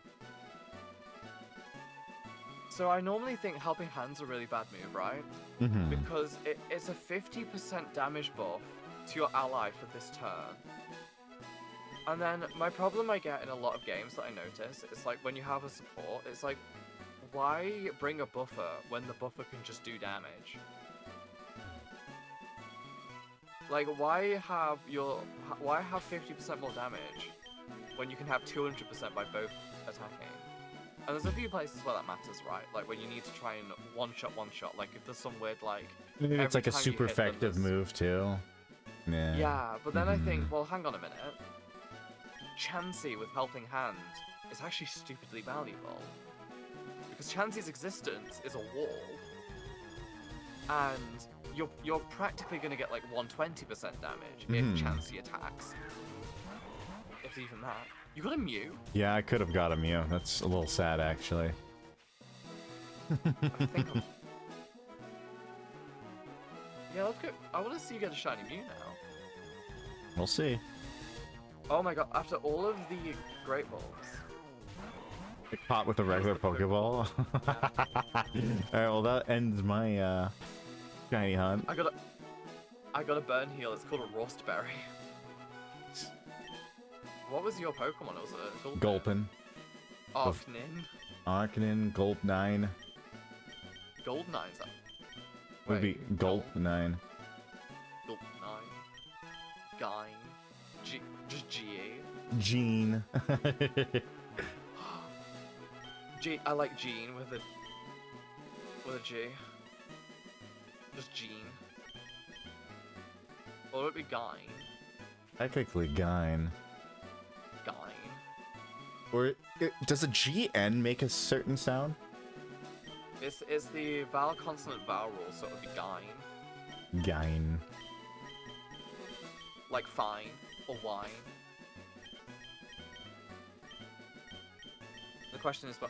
So I normally think helping hand's a really bad move, right? Mm-hmm. Because it's a 50% damage buff to your ally for this turn. And then my problem I get in a lot of games that I notice is like when you have a support, it's like, why bring a buffer when the buffer can just do damage? Like, why have 50% more damage when you can have 200% by both attacking? And there's a few places where that matters, right? Like when you need to try and one shot. Like if there's some weird like It's every like a time you super hit them, effective there's- move too. Yeah. Yeah, but then I think, Mhm. well, hang on a minute. Chansey with helping hand is actually stupidly valuable. Because Chansey's existence is a wall. And you're practically going to get like 120% damage Mhm. if Chansey attacks. If even that. You got a Mew? Yeah, I could have got a Mew. That's a little sad, actually. I think I'm... Yeah, let's go. I want to see you get a shiny Mew now. We'll see. Oh my god, after all of the Great Balls. Get caught with a regular the quick Pokeball. Alright, well that ends my shiny hunt. I got a burn heal, it's called a Rostberry. What was your Pokemon? Was it a Gulpin, Arcnin? Arcanine, Gulp9. Goldeneyes up. Would be Gulp9. Goldeneye. Gine. Just GA. Gene. I like Gene with a G. Just Gene. Or would it be Gine? Technically Gine. Gine. Or does a GN make a certain sound? It's the vowel consonant vowel rule, so it would be Gine. Gine. Like fine or wine. The question is, the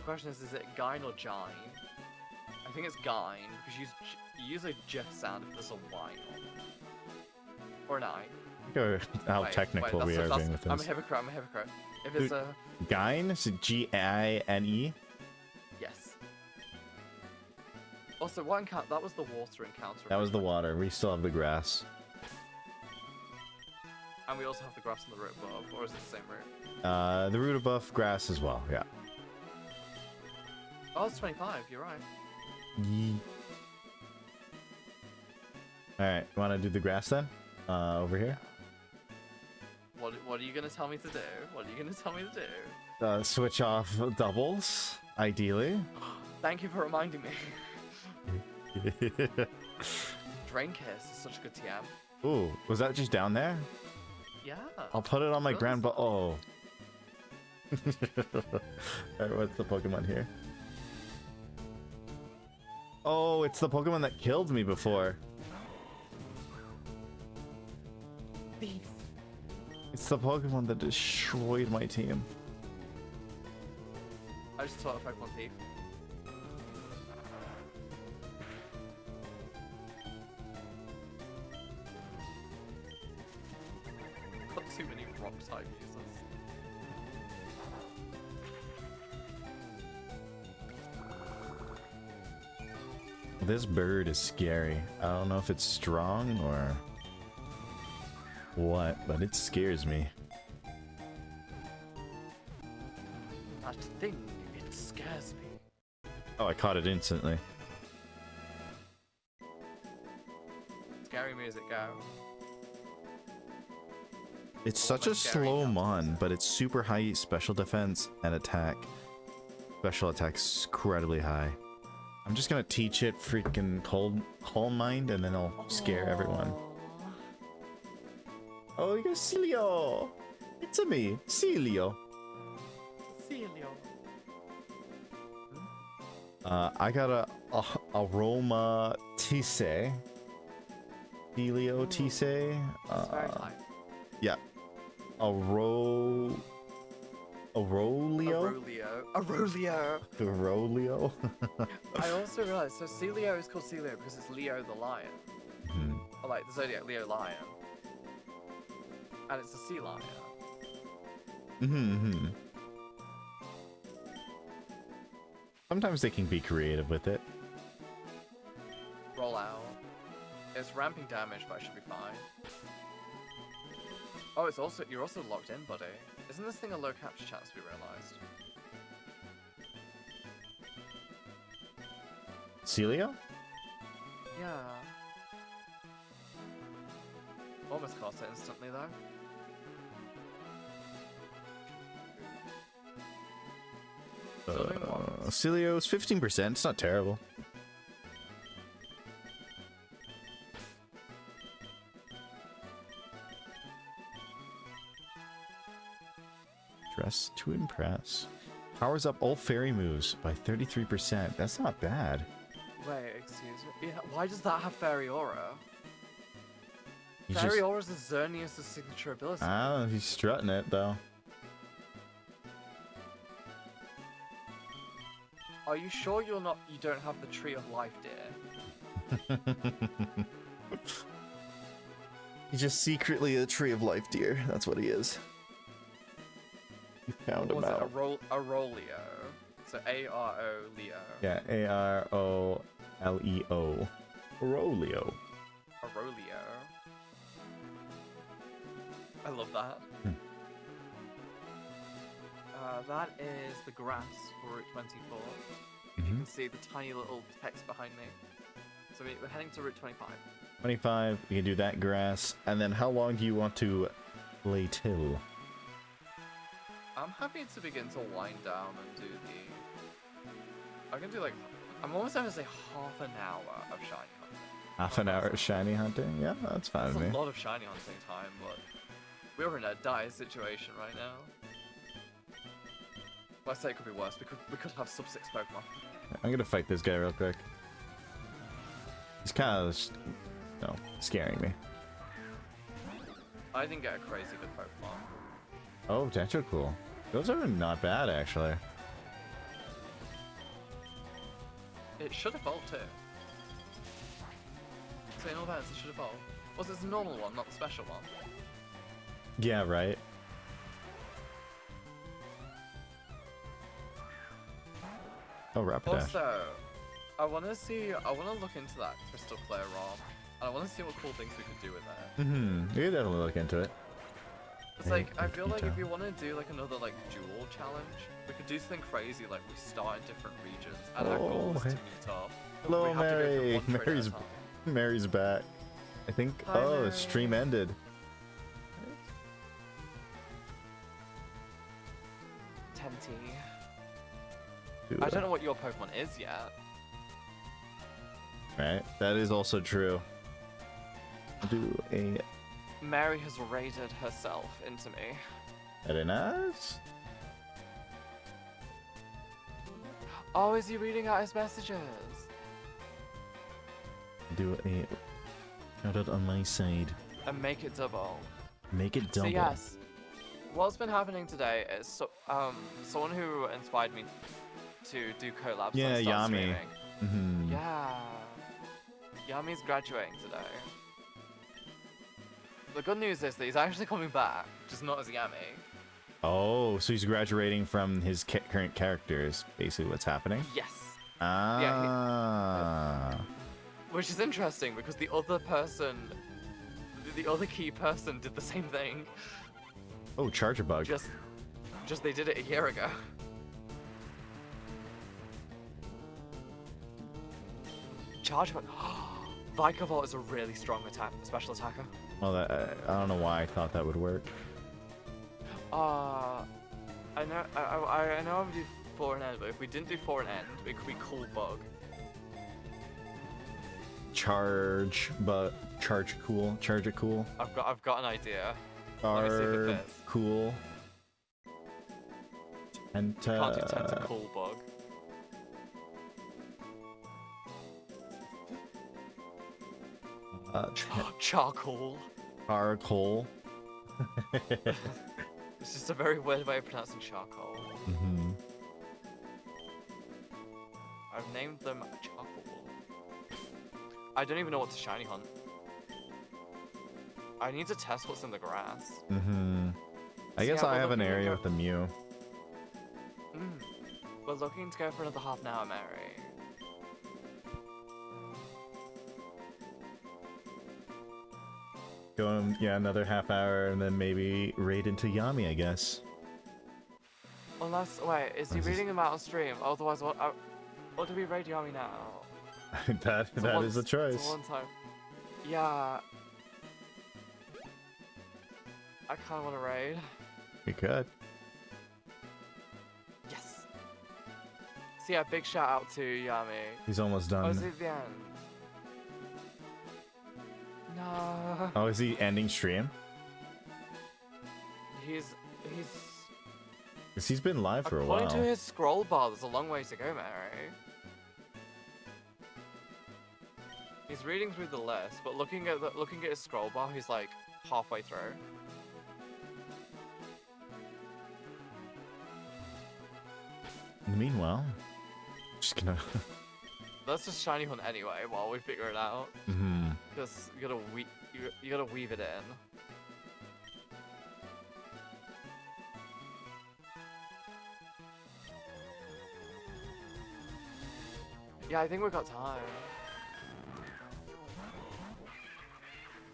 question is it Gine or Gine? I think it's Gine because you use a J sound if there's a Y or an I. Or how Wait, technical we are being with I'm a this. hypocrite. I'm a hypocrite. If it's a Gine? Is it Gine? yes. Also, what encounter? That was the water encounter. That was the water. We still have the grass. And we also have the grass and the root above, or is it the same root? The root above grass as well, yeah. Oh, it's 25. You're right. Alright, wanna do the grass then? Over here? What are you gonna tell me to do? What are you gonna tell me to do? Switch off doubles, ideally. Thank you for reminding me. Drain Kiss is such a good TM. Ooh, was that just down there? Yeah. I'll put it on my Really grandpa. small. Oh. Alright, what's the Pokemon here? Oh, it's the Pokemon that killed me before. Thief. It's the Pokemon that destroyed my team. I just taught a Pokemon thief. Got too many rock type users. This bird is scary. I don't know if it's strong or what, but it scares me. That thing, it scares me. Oh, I caught it instantly. Scary music, go. It's All such my a scary slow nuts. mon, but it's super high special defense and attack. Special attack's incredibly high. I'm just gonna teach it freaking Calm Mind and then I'll scare everyone. Oh, you got Celio! It's a me, Celio. Celio. I got a Aroma Tise. Celio Tise. It's very high. Yeah. Arolio? Aurelio. Arolio? I also realized, so Celio is called Celio because it's Leo the lion. Mhm. Or like the Zodiac Leo lion. And it's a sea lion. Mhm. Sometimes they can be creative with it. Roll out. It's ramping damage, but I should be fine. Oh, it's also you're also locked in, buddy. Isn't this thing a low capture chance we realized? Celio? Yeah. Almost caught it instantly though. Still doing ones. Celio's 15%. It's not terrible. Dress to impress. Powers up all fairy moves by 33%. That's not bad. Wait, excuse me. Yeah, why does that have Fairy Aura? You Fairy just... Aura is Xerneas' signature ability. Ah, he's strutting it though. Are you sure you don't have the Tree of Life, dear? He's just secretly a tree of life deer. That's what he is. You found Or him was it out. Arolio? So A-R-O-Leo. Yeah, Aroleo. Arolio. Arolio. I love that. That is the grass for Route 24. You Mhm. can see the tiny little text behind me. So we're heading to Route 25. 25, we can do that grass. And then how long do you want to lay till? I'm happy to begin to wind down and do the... I can do like... I'm almost going to say half an hour of shiny hunting. Half an hour of shiny hunting? Yeah, that's fine That's with a me. lot of shiny hunting time, but we're in a dire situation right now. Well, I say it could be worse. We could have sub 6 Pokemon. I'm gonna fight this guy real quick. He's kind of, you know, scaring me. I didn't get a crazy good Pokemon. Oh, Tetracool. Those are not bad, actually. It should evolve too. Saying all that, it should evolve. Was it the normal one, not the special one? Yeah, right. Oh, Rapidash. Also, I want to look into that Crystal Clear ROM, and I want to see what cool things we could do with it. Mm-hmm. You can definitely look into it. It's like, I feel like if Pokemon. you want to do like another like duel challenge, we could do something crazy like we start in different regions, and our goal is to Oh, meet up. Hello, We have to go through Mary. one trade at a Mary's time. Mary's back. I think. Hi, Oh, the Mary. stream ended. Tenty. Do I it. don't know what your Pokemon is yet. Right. That is also true. do a... Mary has raided herself into me. Very nice. Oh, is he reading out his messages? Do a... Shout out on my side. And make it double. Make it double. So yes, what's been happening today is someone who inspired me to do collabs. Yeah, and start Yami. streaming. Yeah, Yami's graduating today. The good news is that he's actually coming back, just not as Yami. Oh, so he's graduating from his current characters, basically what's happening? Yes. Ah. Which is interesting because the other person, the other key person did the same thing. Oh, Charger Bug. Just they did it a year ago. Charge Bug. Vikavolt is a really strong special attacker. Well, I don't know why I thought that would work. I know I would do 4 and end, but if we didn't do 4 and end, it could be Cool Bug. Charge it cool. I've got an idea. Let me see if it fits. Cool. Can't do Tenta Cool Bug. Charcoal. Charcoal. It's just a very weird way of pronouncing charcoal. Mm-hmm. I've named them charcoal. I don't even know what to shiny hunt. I need to test what's in the grass. Mm-hmm. I guess yeah, I have an area with a Mew. We're looking to go for another half an hour, Mary. Go, yeah, another half hour and then maybe raid into Yami, I guess. Unless, wait, is he reading them out on stream? Otherwise, what do we raid Yami now? that is a choice. It's a one time. Yeah. I kind of want to raid. You could. Yes. So yeah, big shout out to Yami. He's almost done. Oh, is it the end? No. Oh, is he ending stream? Because he's been live for a while. According to his scroll bar, there's a long way to go, Mary. He's reading through the list, but looking at his scroll bar, he's like halfway through. Meanwhile, just gonna. Let's just shiny hunt anyway while we figure it out. Mm-hmm. Because you gotta weave it in. Yeah, I think we've got time.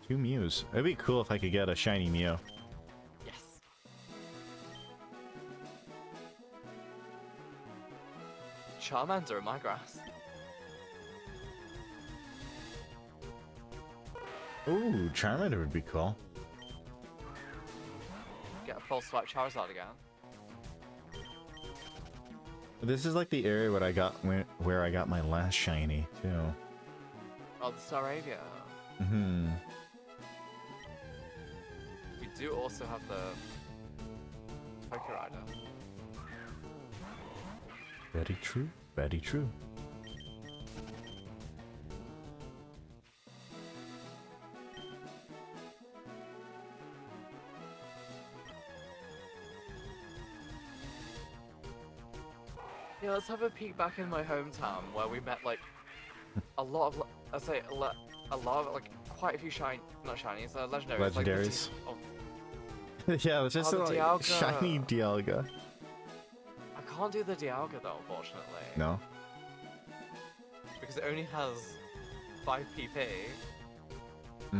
2 Mews. It'd be cool if I could get a shiny Mew. Yes. Charmander in my grass. Ooh, Charmander would be cool. Get a full swipe Charizard again. This is like the area where I got my last shiny too. Oh, the Staravia. Mm-hmm. We do also have the Poké Rider. Very true. Very true. Yeah, let's have a peek back in my hometown where we met like a lot of, I'd say a lot of like quite a few not shinies, legendaries. Legendaries. Like Yeah, it's just the like Dialga. shiny Dialga. I can't do the Dialga though, unfortunately. No. Because it only has 5 PP. We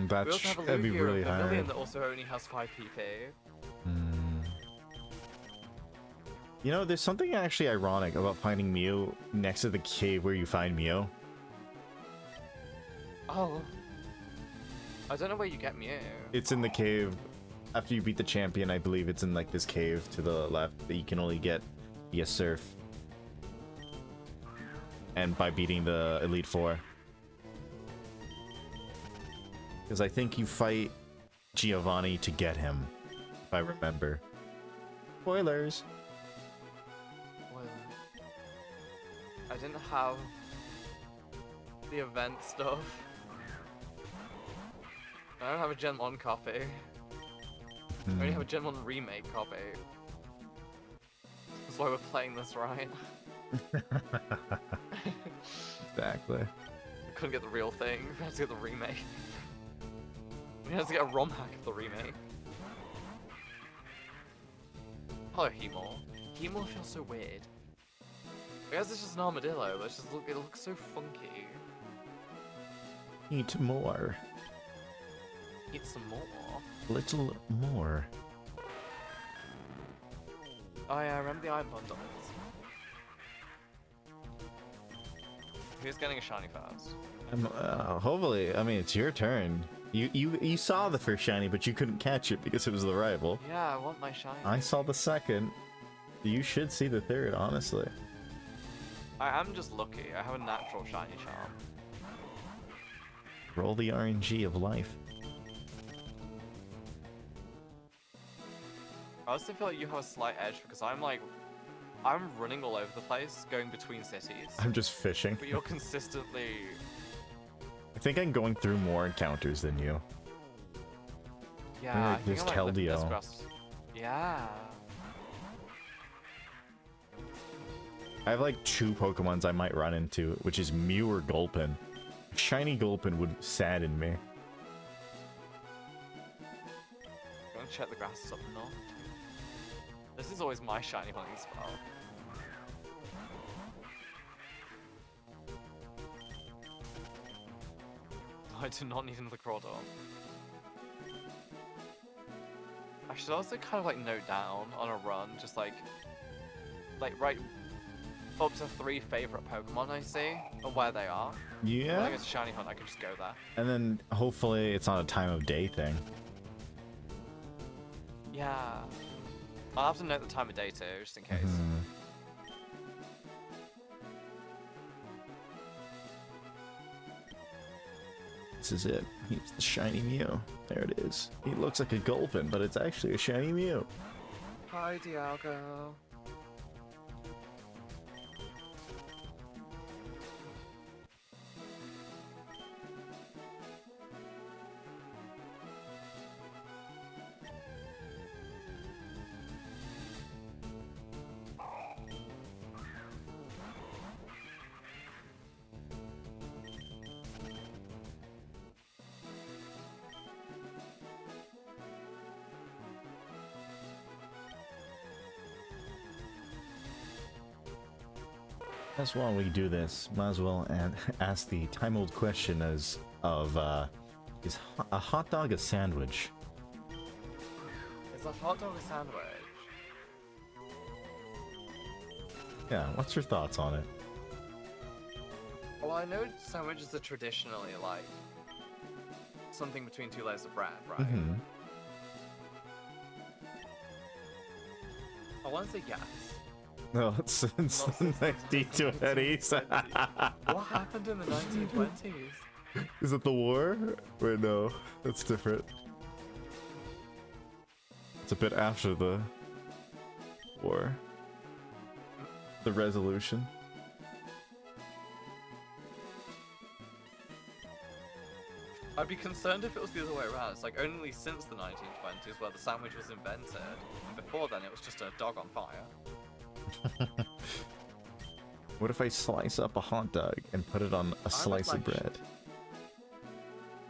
That'd also have a be Lugia really of Vermilion hard. that also only has 5 PP. You know, there's something actually ironic about finding Mew next to the cave where you find Mew. Oh. I don't know where you get Mew. It's in the cave. After you beat the champion, I believe it's in like this cave to the left that you can only get via Surf. And by beating the Elite Four. Because I think you fight Giovanni to get him, if I remember. Spoilers! Well, I didn't have the event stuff. I don't have a Gen 1 copy. I only have a Gen 1 remake copy. That's why we're playing this right. Exactly. We couldn't get the real thing, we had to get the remake. We had to get a ROM hack of the remake. Hello, Hemor. Hemor feels so weird. I guess it's just an armadillo, but it looks so funky. Eat more. Eat some more. Little more. Oh yeah, I remember the iron bundles. Who's getting a shiny first? Hopefully, I mean, it's your turn. You saw the first shiny, but you couldn't catch it because it was the rival. Yeah, I want my shiny. I saw the second. You should see the third, honestly. I am just lucky. I have a natural shiny charm. Roll the RNG of life. I also feel like you have a slight edge because I'm running all over the place, going between cities. I'm just fishing. But you're consistently... I think I'm going through more encounters than you. Yeah, I think there's I'm like looking at this Keldeo. grass. Yeah. I have like 2 Pokemons I might run into, which is Mew or Gulpin. Shiny Gulpin would sadden me. Go and check the grass is up north. This is always my shiny hunting spot. I do not need another Crawdor. I should also kind of like note down on a run, just like right up to 3 favorite Pokemon I see and where they are. When I Yeah. go to shiny hunt, I can just go there. And then hopefully it's not a time of day thing. Yeah. I'll have to note the time of day too, just in case. Mhm. This is it. He's the shiny Mew. There it is. He looks like a Gulpin, but it's actually a shiny Mew. Hi, Dialga. That's why we do this. Might as well ask the time-old question is a hot dog a sandwich? Is a hot dog a sandwich? Yeah, what's your thoughts on it? Well, I know sandwiches are traditionally like something between 2 layers of bread, right? Mm-hmm. I want to say yes. No, since Not the since 1920s. What happened in the 1920s? Is it the war? Wait, no, that's different. It's a bit after the war. The resolution. I'd be concerned if it was the other way around. It's like only since the 1920s where the sandwich was invented. And before then, it was just a dog on fire. What if I slice up a hot dog and put it on a slice of like bread?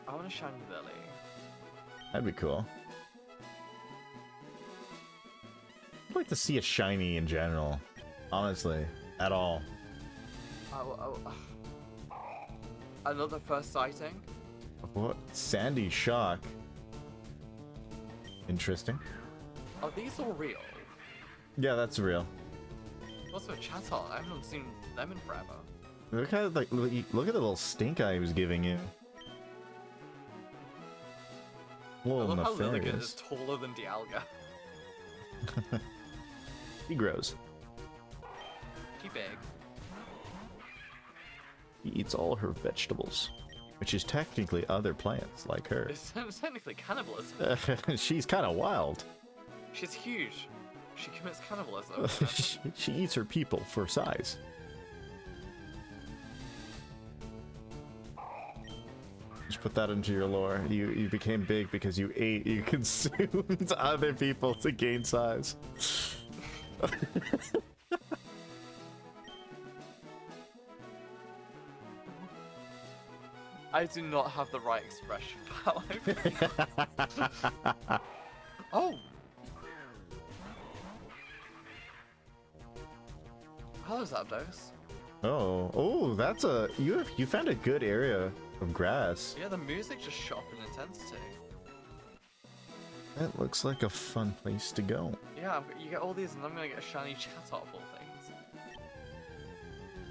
I want a shiny Lily. That'd be cool. I'd like to see a shiny in general. Honestly, at all. Another first sighting? What? Sandy Shock. Interesting. Are these all real? Yeah, that's real. What's with Chatot? I haven't seen them in forever. Look at like look at the little stink eye he was giving you. I Little love how Lilligant nefarious. is taller than Dialga. He grows. She big. He eats all her vegetables. which is technically other plants like her. It's technically cannibalism. She's kind of wild. She's huge. She commits cannibalism. She eats her people for size. Just put that into your lore. You became big because you consumed other people to gain size. I do not have the right expression for how I feel. Oh! Hello, Zapdos. Oh, that's you found a good area of grass. Yeah, the music just shot up in intensity. That looks like a fun place to go. Yeah, you get all these, and I'm gonna get a shiny Chatot of all things.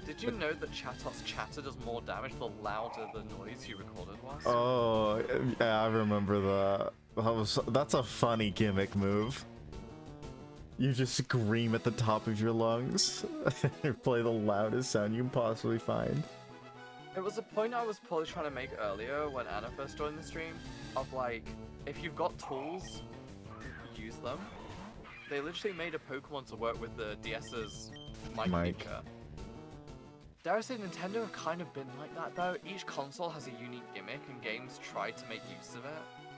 Did you know that Chatot's chatter does more damage the louder the noise you recorded was? Oh, yeah, I remember that. That's a funny gimmick move. You just scream at the top of your lungs. Play the loudest sound you can possibly find. It was a point I was probably trying to make earlier when Anna first joined the stream, of like, if you've got tools, use them. They literally made a Pokemon to work with the DS's mic feature. Dare I say Nintendo have kind of been like that though. Each console has a unique gimmick and games try to make use of it.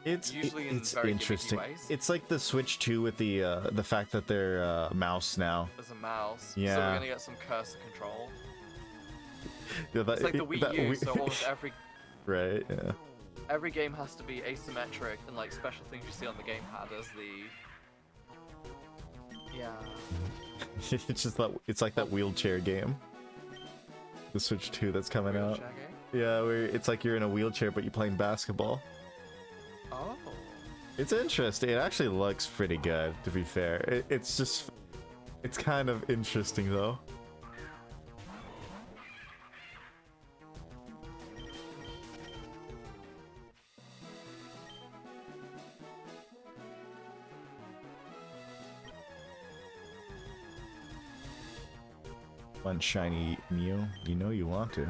It's usually in very interesting. ways. It's like the Switch 2 with the fact that they're mouse now. There's a mouse, Yeah. so we're gonna get some cursor control. Yeah, It's like the Wii U, so almost every right, yeah. every game has to be asymmetric, and like special things you see on the gamepad as the It's just that it's like that wheelchair game. The Switch 2 that's coming out. wheelchair game. Yeah, where it's like you're in a wheelchair but you're playing basketball. Oh. It's interesting. It actually looks pretty good, to be fair. It's kind of interesting though. One shiny Mew, you know you want to.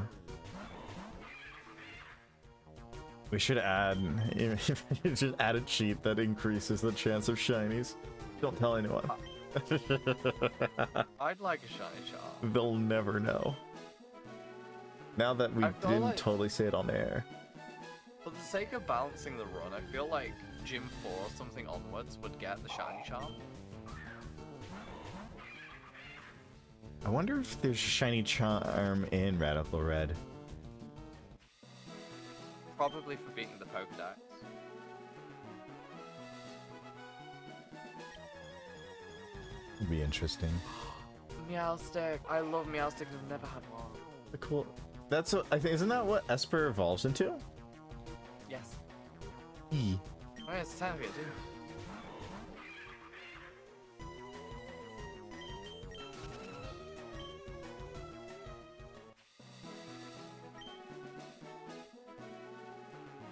We should add just add a cheat that increases the chance of shinies. Don't tell anyone. I'd like a shiny Charm. They'll never know. Now that we I feel didn't like- totally say it on air. For the sake of balancing the run, I feel like Gym 4 or something onwards would get the shiny Charm. I wonder if there's a shiny charm in Radical Red. Probably for beating the Pokedex. It'd be interesting. Meowstick. I love Meowstick and I've never had one. Cool. That's what I think. Isn't that what Esper evolves into? Yes. E. Oh, yeah, it's technically a dude.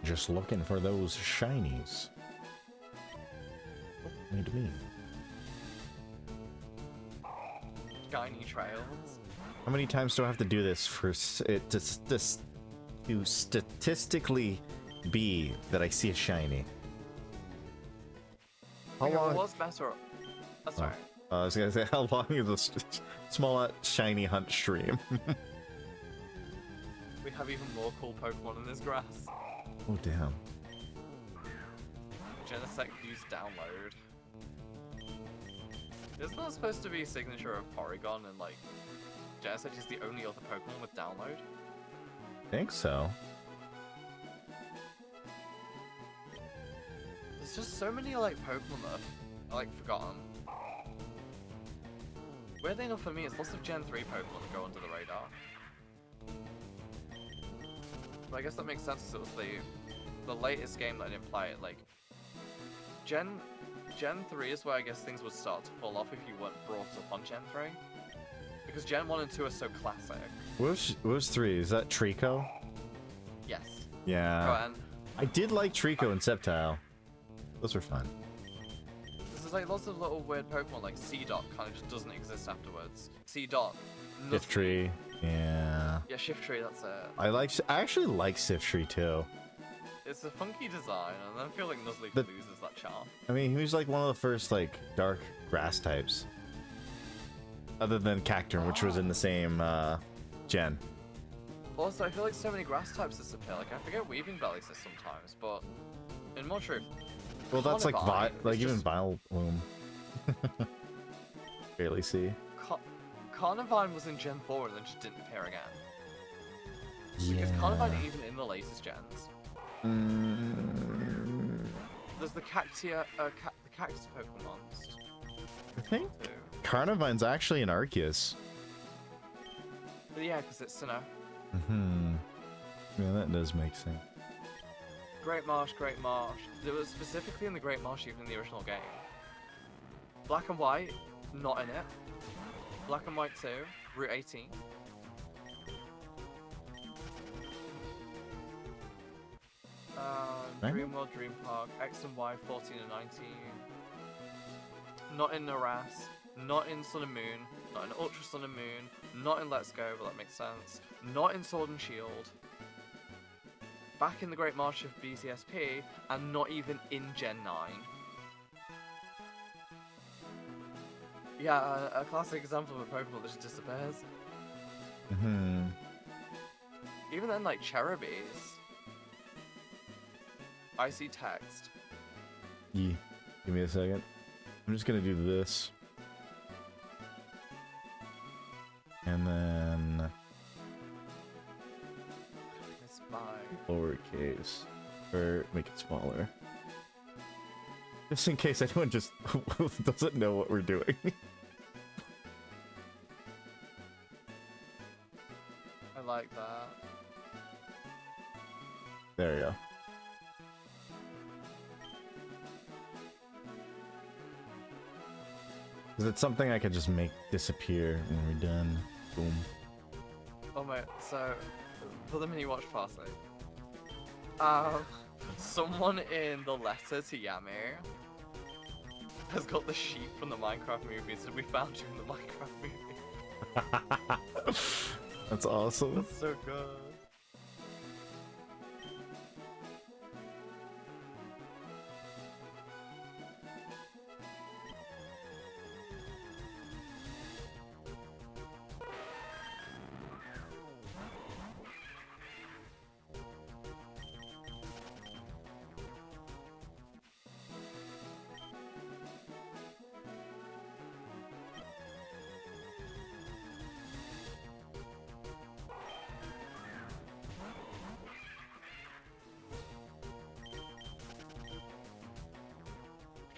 Just looking for those shinies. What do you mean? Shiny trails. How many times do I have to do this for it to statistically be that I see a shiny? How Okay, long? What's better? That's right. I was gonna say, how long is a small shiny hunt stream? We have even more cool Pokemon in this grass. Oh damn! Genesect use download. Isn't that supposed to be a signature of Porygon and like Genesect is the only other Pokemon with download? I think so. There's just so many like Pokemon that are like forgotten. Weirdly enough for me, it's lots of Gen 3 Pokemon that go under the radar. But I guess that makes sense because it was the latest game that didn't play it. Like Gen 3 is where I guess things would start to fall off if you weren't brought up on Gen 3. Because Gen 1 and 2 are so classic. What was 3? Is that Trico? Yes. Yeah. Go on. I did like Trico and Sceptile. Those were fun. There's like lots of little weird Pokemon, like Seedot kind of just doesn't exist afterwards. Seedot, nothing. Tree. Yeah. Yeah. Yeah, Shiftry, that's it. I actually like Siftree too. It's a funky design, and I feel like Nuzleaf The- loses that charm. I mean, he was like one of the first like dark grass types. Other than Cacturn, which was in the same gen. Also, I feel like so many grass types disappear. Like, I forget Weaving Belly says sometimes, but in more truth, Well, that's like Carnivine like is even just- Vile Bloom. Barely see. Carnivine was in Gen 4 and then just didn't appear again. Because Carnivine ain't even in the latest gens. There's the Cactia, the Cactus Pokemons I think too. Carnivine's actually an Arceus. But yeah, because it's, you know, Yeah, that does make sense. Great Marsh, Great Marsh. There was specifically in the Great Marsh even in the original game. Black and White, not in it. Black and White 2, Route 18. Right. Dream World, Dream Park, X and Y 14 and 19. Not in Naras, not in Sun and Moon, not in Ultra Sun and Moon, not in Let's Go, but that makes sense. Not in Sword and Shield. Back in the Great March of BCSP, and not even in Gen 9. Yeah, a classic example of a Pokemon that just disappears. Even then, like Cherubies. I see text. Yeah. Give me a second. I'm just gonna do this. And then Miss by. lowercase. Or make it smaller. Just in case anyone just doesn't know what we're doing. I like that. There we go. Because it's something I could just make disappear when we're done. Boom. Oh my, so for the mini watch party, someone in the letter to Yamir has got the sheep from the Minecraft movie and said we found you in the Minecraft movie. That's awesome. That's so good.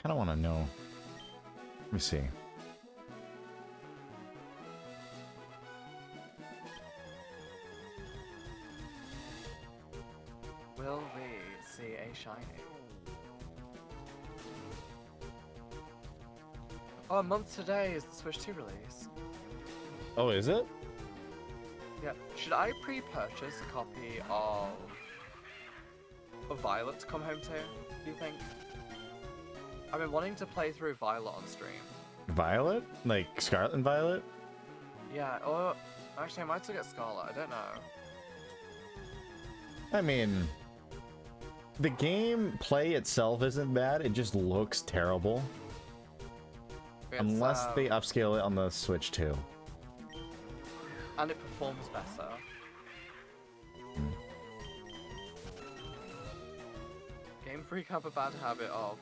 Kind of want to know. Let me see. Will we see a shiny? Oh, a month today is the Switch 2 release. Oh, is it? Yeah. Should I pre-purchase a copy of Violet to come home to? Do you think? I've been wanting to play through Violet on stream. Violet? Like Scarlet and Violet? Yeah, or actually I might still get Scarlet, I don't know. I mean, the gameplay itself isn't bad, it just looks terrible. It's, Unless they upscale it on the Switch too. and it performs better. Game Freak have a bad habit of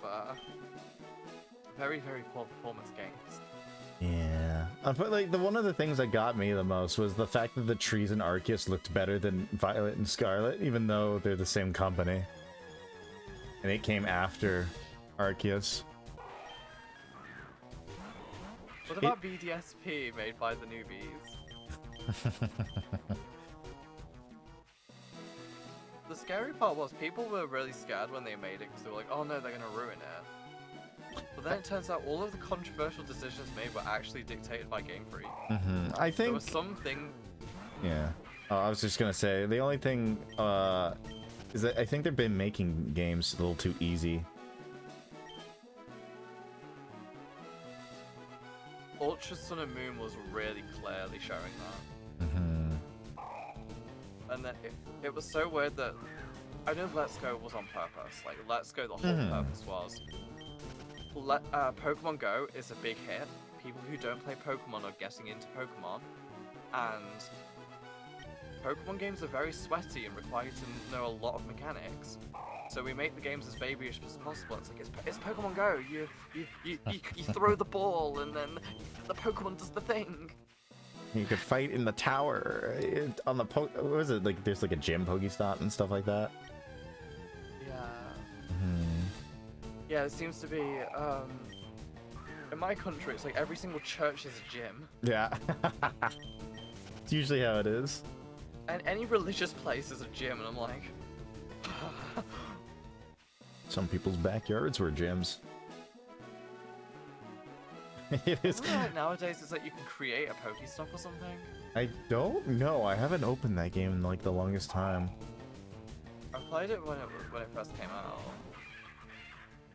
very, very poor performance games. Yeah. But like one of the things that got me the most was the fact that the trees in Arceus looked better than Violet and Scarlet, even though they're the same company. And it came after Arceus. What about BDSP made by the newbies? The scary part was people were really scared when they made it because they were like, oh no, they're gonna ruin it. But then it turns out all of the controversial decisions made were actually dictated by Game Freak. I There think... was something. Yeah. Oh, I was just gonna say, the only thing is that I think they've been making games a little too easy. Ultra Sun and Moon was really clearly showing that. and then it was so weird that I know Let's Go was on purpose. Like Let's Go, the whole purpose was Pokemon Go is a big hit. People who don't play Pokemon are getting into Pokemon, and Pokemon games are very sweaty and require you to know a lot of mechanics. So we make the games as babyish as possible. It's like it's Pokemon Go. You throw the ball and then the Pokemon does the thing. You could fight in the tower on the what was it like? There's like a gym Pokestop and stuff like that. Yeah. Yeah, it seems to be. In my country, it's like every single church is a gym. Yeah. It's usually how it is. And any religious place is a gym, and I'm like. Some people's backyards were gyms. It is. Like nowadays, it's like you can create a Pokestop or something. I don't know. I haven't opened that game in like the longest time. I played it when it first came out.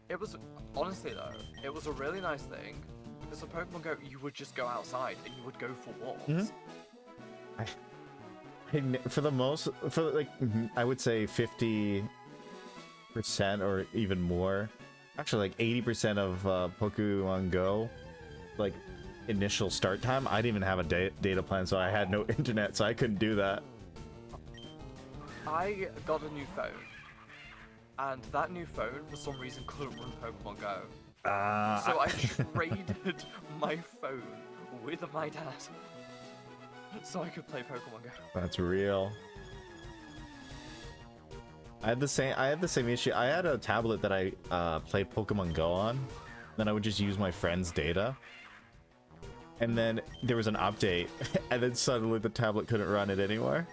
It was honestly though, it was a really nice thing because with Pokemon Go, you would just go outside and you would go for walks. For like, I would say 50% or even more. Actually, like 80% of Pokemon Go, like initial start time, I didn't even have a data plan, so I had no internet, so I couldn't do that. I got a new phone, and that new phone for some reason couldn't run Pokemon Go. So I traded my phone with my dad so I could play Pokemon Go. That's real. I had the same issue. I had a tablet that I played Pokemon Go on. Then I would just use my friend's data. And then there was an update, and then suddenly the tablet couldn't run it anymore.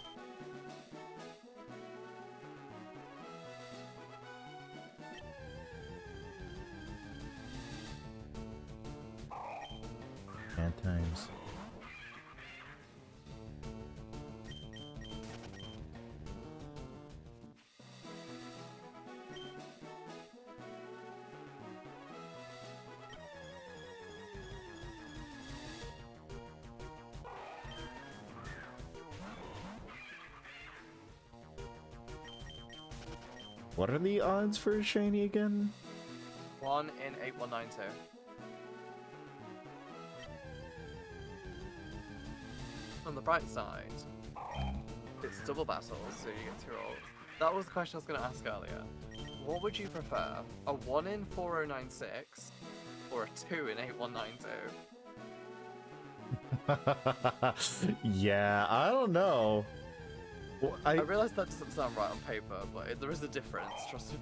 Bad times. What are the odds for a shiny again? 1 in 8192. On the bright side, it's double battles, so you get 2 rolls. That was the question I was going to ask earlier. What would you prefer? A 1 in 4096 or a 2 in 8192? Yeah, I don't know. Well, I realize that doesn't sound right on paper, but there is a difference, trust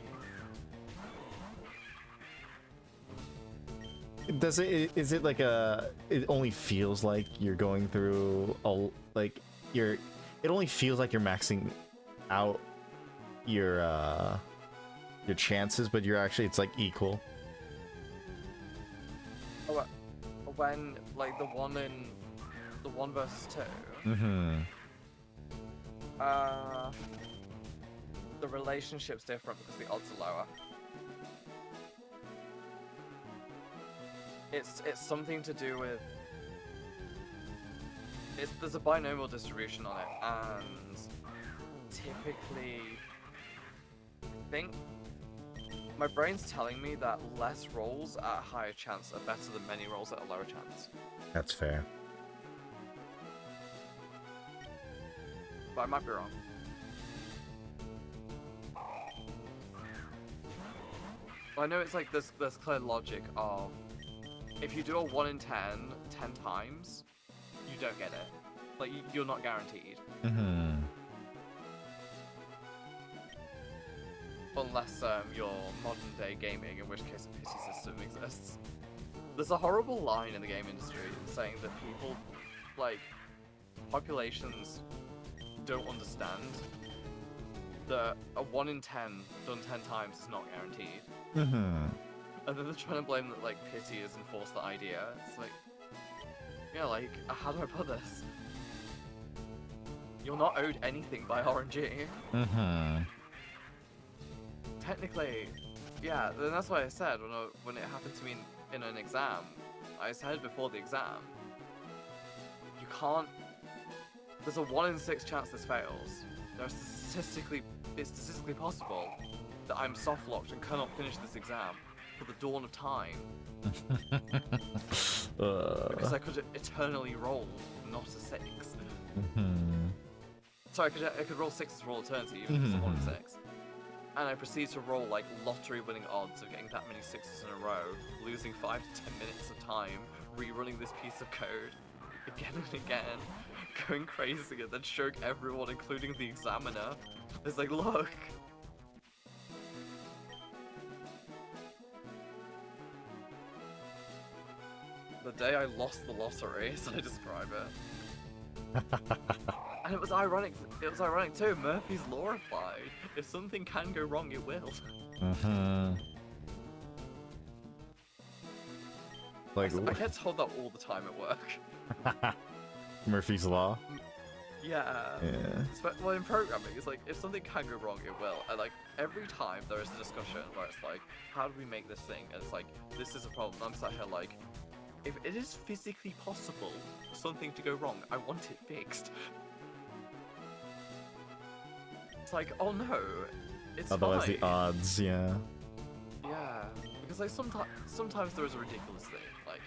me. Does it? Is it like a? It only feels like you're going through a like you're. It only feels like you're maxing out your chances, but you're actually it's like equal. Oh, when like the 1 versus 2. Mm-hmm. The relationship's different because the odds are lower. It's something to do with. There's a binomial distribution on it, and typically, I think my brain's telling me that less rolls at a higher chance are better than many rolls at a lower chance. That's fair. But I might be wrong. I know it's like there's clear logic of if you do a 1 in 10 times, you don't get it. Like you're not guaranteed. Mm-hmm. Unless you're modern day gaming, in which case a pity system exists. There's a horrible line in the game industry saying that people, like, populations don't understand that a 1 in 10 done 10 times is not guaranteed. Mm-hmm. And then they're trying to blame that, like, pity has enforced the idea. It's like, yeah, like, how do I put this? You're not owed anything by RNG. Mm-hmm. Technically, yeah, then that's why I said when it happened to me in an exam, I said before the exam, you can't, there's a 1 in 6 chance this fails. it's statistically possible that I'm soft locked and cannot finish this exam for the dawn of time because I could eternally roll not a 6. So I could roll 6s for all eternity, even if it's a 1 6. And I proceed to roll like lottery-winning odds of getting that many 6s in a row, losing 5 to 10 minutes of time, rerunning this piece of code again and again, going crazy, and then showing everyone, including the examiner, it's like, look. The day I lost the lottery, as I describe it. And it was ironic too, Murphy's Law applied. If something can go wrong, it will. Like, I get told that all the time at work. Murphy's Law? Yeah. Well, in programming, it's like, if something can go wrong, it will. And like, every time there is a discussion where it's like, how do we make this thing? And it's like, this is a problem. I'm sat here like, if it is physically possible for something to go wrong, I want it fixed. It's like, oh no, it's Otherwise fine. the odds, yeah. Yeah, because like sometimes there is a ridiculous thing. Like,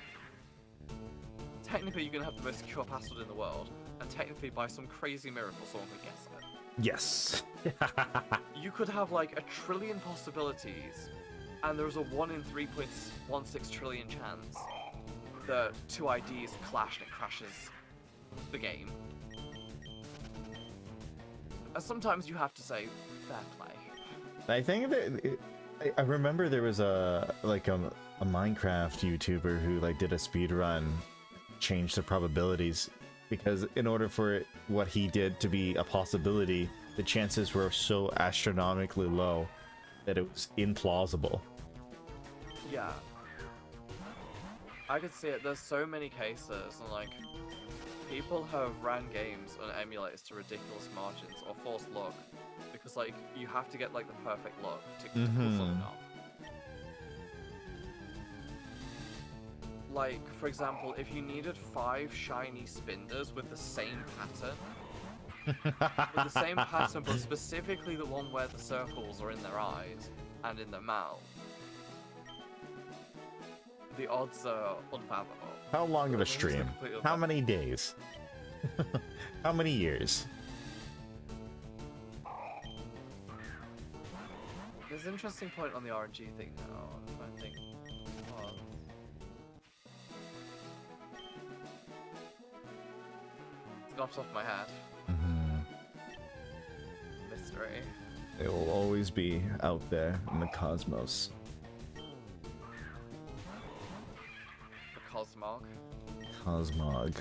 technically you can have the most secure password in the world, and technically by some crazy miracle someone could guess it. Yes. You could have like 1 trillion possibilities, and there's a 1 in 3.16 trillion chance that 2 IDs clash and it crashes the game. And sometimes you have to say, fair play. I think that I remember there was a Minecraft YouTuber who like did a speed run, changed the probabilities, because in order for what he did to be a possibility, the chances were so astronomically low that it was implausible. Yeah. I could see it. There's so many cases, and like, people have ran games on emulators to ridiculous margins or forced luck, because like, you have to get like the perfect luck to pull something off. Like, for example, if you needed 5 shiny spinders with the same pattern, but specifically the one where the circles are in their eyes and in their mouth, the odds are unfathomable. How long of a stream? How many days? How many years? There's an interesting point on the RNG thing now. I'm trying to think. It's gone off the top of my head. Mystery. It will always be out there in the cosmos. The Cosmog. Cosmog.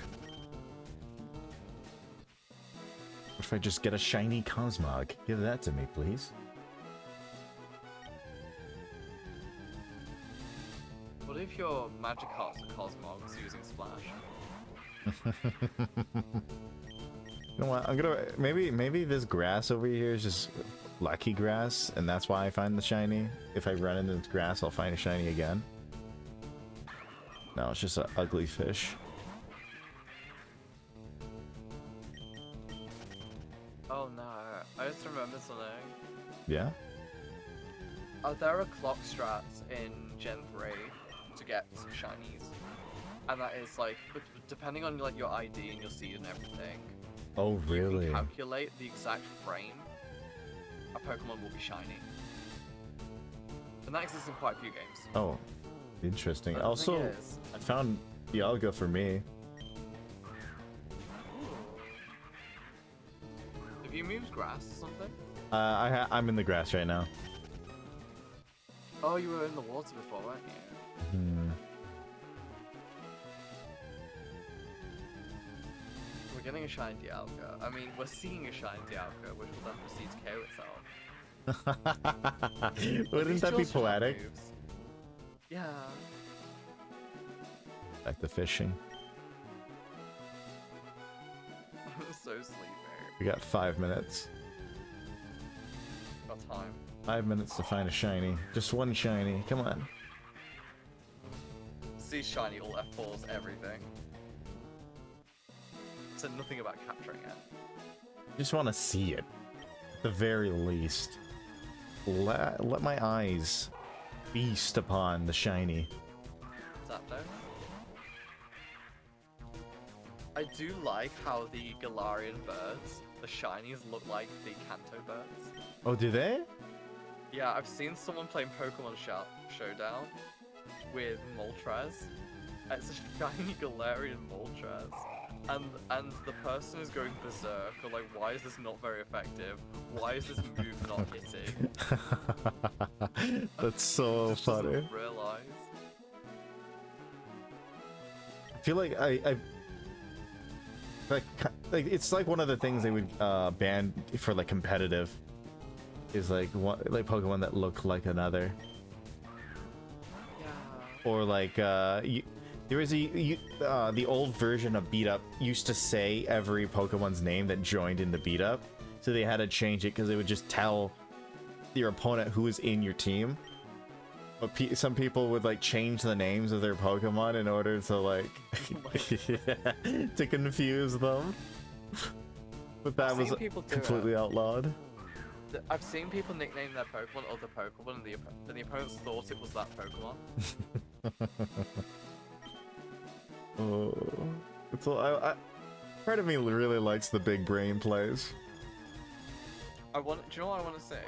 What if I just get a shiny Cosmog? Give that to me, please. What if your Magikarps are Cosmogs using Splash? You know what? I'm gonna maybe this grass over here is just lucky grass, and that's why I find the shiny. If I run into this grass, I'll find a shiny again. No, it's just an ugly fish. Oh no, I just remembered something. Yeah? There are clock strats in Gen 3 to get shinies. And that is like, depending on like your ID and your seed and everything, Oh, you really? can calculate the exact frame a Pokemon will be shiny. And that exists in quite a few games. Oh, interesting. But the Also, thing is, I found Dialga for me. have you moved grass or something? I'm in the grass right now. Oh, you were in the water before, weren't you? Hmm. We're getting a shiny Dialga. I mean, we're seeing a shiny Dialga, which will then proceed to KO itself. Wouldn't that be These Jill's poetic? moves. Yeah. Back to fishing. I'm so sleepy. We got 5 minutes. Got time. 5 minutes to find a shiny. Just one shiny. Come on. See shiny, all F4s, everything. Said nothing about capturing it. Just want to see it. the very least. Let my eyes feast upon the shiny. Zapdos. I do like how the Galarian birds, the shinies, look like the Kanto birds. Oh, do they? Yeah, I've seen someone playing Pokemon Showdown with Moltres. It's a shiny Galarian Moltres. And the person is going berserk, or like, why is this not very effective? Why is this move not hitting? That's so Just funny. doesn't realize. I feel like I like it's like one of the things they would ban for like competitive is like Pokemon that look like another, Yeah. or like there was the old version of Beat Up used to say every Pokemon's name that joined in the Beat Up, so they had to change it because they would just tell your opponent who was in your team. But some people would like change the names of their Pokemon in order to like to confuse them. But that was completely outlawed. I've seen people nickname their Pokemon other Pokemon, and the opponents thought it was that Pokemon. Oh, it's all, part of me really likes the big brain plays. Do you know what I want to say?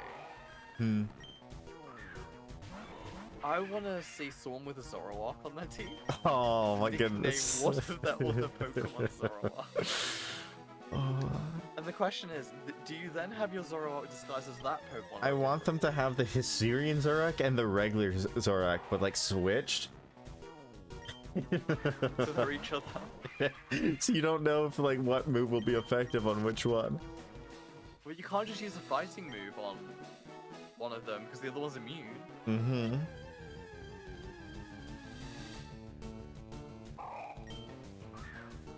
Hmm. I want to see someone with a Zoroark on their team. Oh my Nickname goodness. one of their other Pokemon Zoroark. And the question is, do you then have your Zoroark disguised as that Pokemon? I want them to have the Hisuian Zoroark and the regular Zoroark, but like switched. So they're each other. So you don't know if like what move will be effective on which one. Well, you can't just use a fighting move on one of them because the other one's immune. Mm-hmm.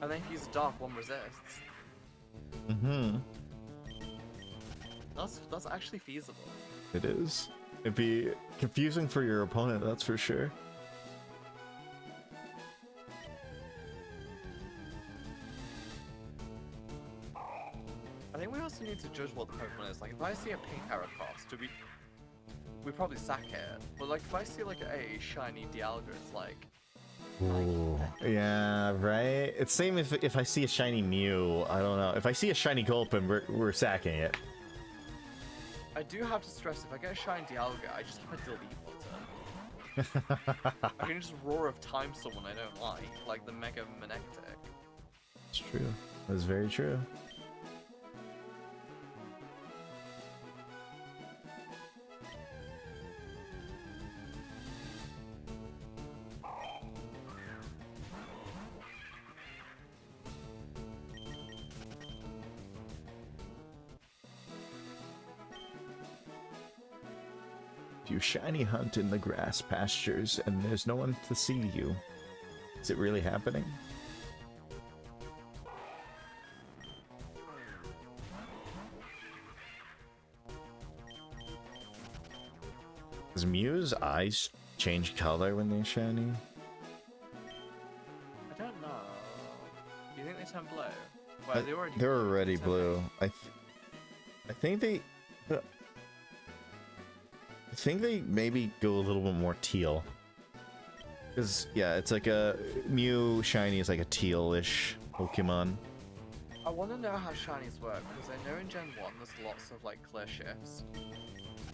And then if you use a dark, one resists. Mm-hmm. That's actually feasible. It is. It'd be confusing for your opponent, that's for sure. I think we also need to judge what the Pokemon is. Like, if I see a pink Heracross, we probably sack it. But like, if I see like a shiny Dialga, it's like, Ooh. Yeah, right? It's same if I see a shiny Mew, I don't know. If I see a shiny Gulpin, we're sacking it. I do have to stress, if I get a shiny Dialga, I just have a delete button. I can just Roar of Time someone I don't like the Mega Manectic. It's true. That's very true. You shiny hunt in the grass pastures and there's no one to see you. Is it really happening? Does Mew's eyes change color when they're shiny? I don't know. Do you think they turn blue? Well, They're already blue. I think they maybe go a little bit more teal. Because, yeah, it's like a Mew shiny is like a teal-ish Pokemon. I want to know how shinies work, because I know in Gen 1 there's lots of like clear shifts.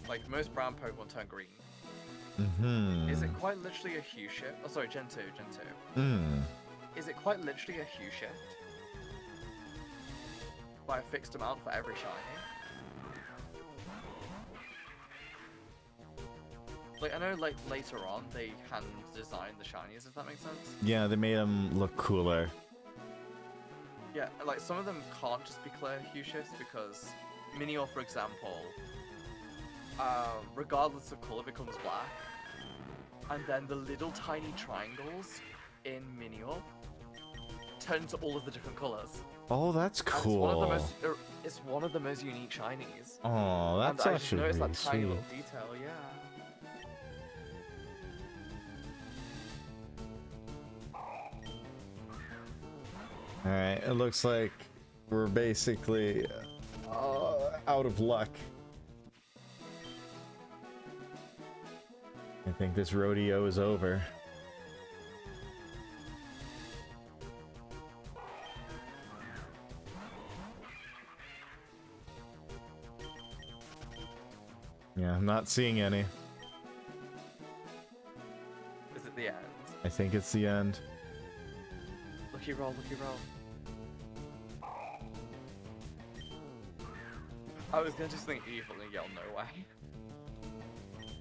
Like most brown Pokemon turn green. Mm-hmm. Is it quite literally a hue shift? Oh, sorry, Gen 2. Is it quite literally a hue shift? By a fixed amount for every shiny? Like, I know, like, later on, they hand-designed the shinies, if that makes sense? Yeah, they made them look cooler. Yeah, like, some of them can't just be clear hue shifts, because Minior, for example, regardless of color, becomes black. And then the little tiny triangles in Minior turn into all of the different colors. Oh, that's cool. It's one of the most unique shinies. Oh, that's and actually I just noticed really that tiny sweet. little detail, yeah. Alright, it looks like we're basically out of luck. I think this rodeo is over. Yeah, I'm not seeing any. Is it the end? I think it's the end. Lucky roll, lucky roll. I was gonna just think evil and yell no way.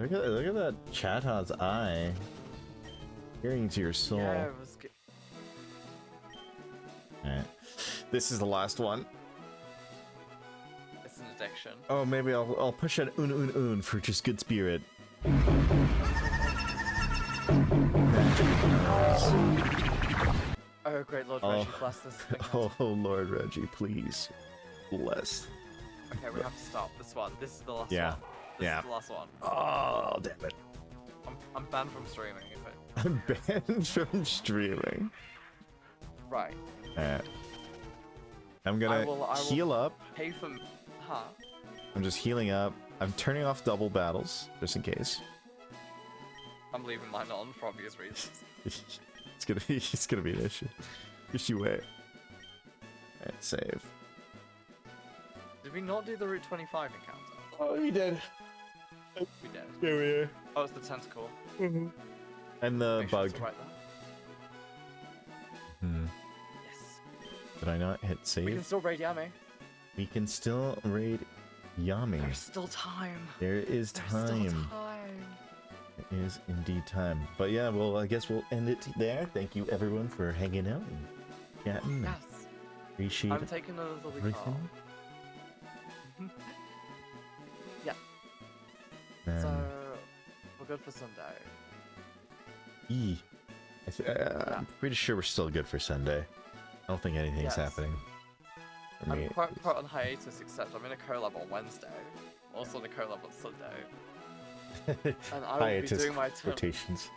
Look at that Chatot's eye. Peering into your soul. Yeah, it was good. Alright. This is the last one. It's an addiction. Oh, maybe I'll push an un for just good spirit. Oh, great Lord Reggie, bless this thing. Oh, Lord Reggie, please. Bless. Okay, we have to stop this one. This is the last Yeah. one. This Yeah. is the last one. Oh, damn it. I'm banned from streaming, but... I'm banned from streaming. Right. Alright. I'm gonna I will heal up. pay for... Huh? I'm just healing up. I'm turning off double battles, just in case. I'm leaving mine on for obvious reasons. It's gonna be an issue. Just you wait. Alright, save. Did we not do the Route 25 encounter? Oh, you did. We did. Here we are. Oh, it's the tentacle. And the Make sure bug. it's right there. Hmm. Yes. Did I not hit save? We can still raid Yami. We can still raid Yami. There's still time. There is There's still time. time. There is indeed time. But yeah, well, I guess we'll end it there. Thank you everyone for hanging out and chatting. Yes. Appreciate I'm it. taking another week off. Everything. Yeah. Um, So, we're good for Sunday. I'm pretty sure we're still good for Sunday. I don't think anything's Yes. happening. For me. I'm quite put on hiatus, except I'm in a collab on Wednesday. Also in a collab on Sunday. And I will be Hiatus doing my rotations.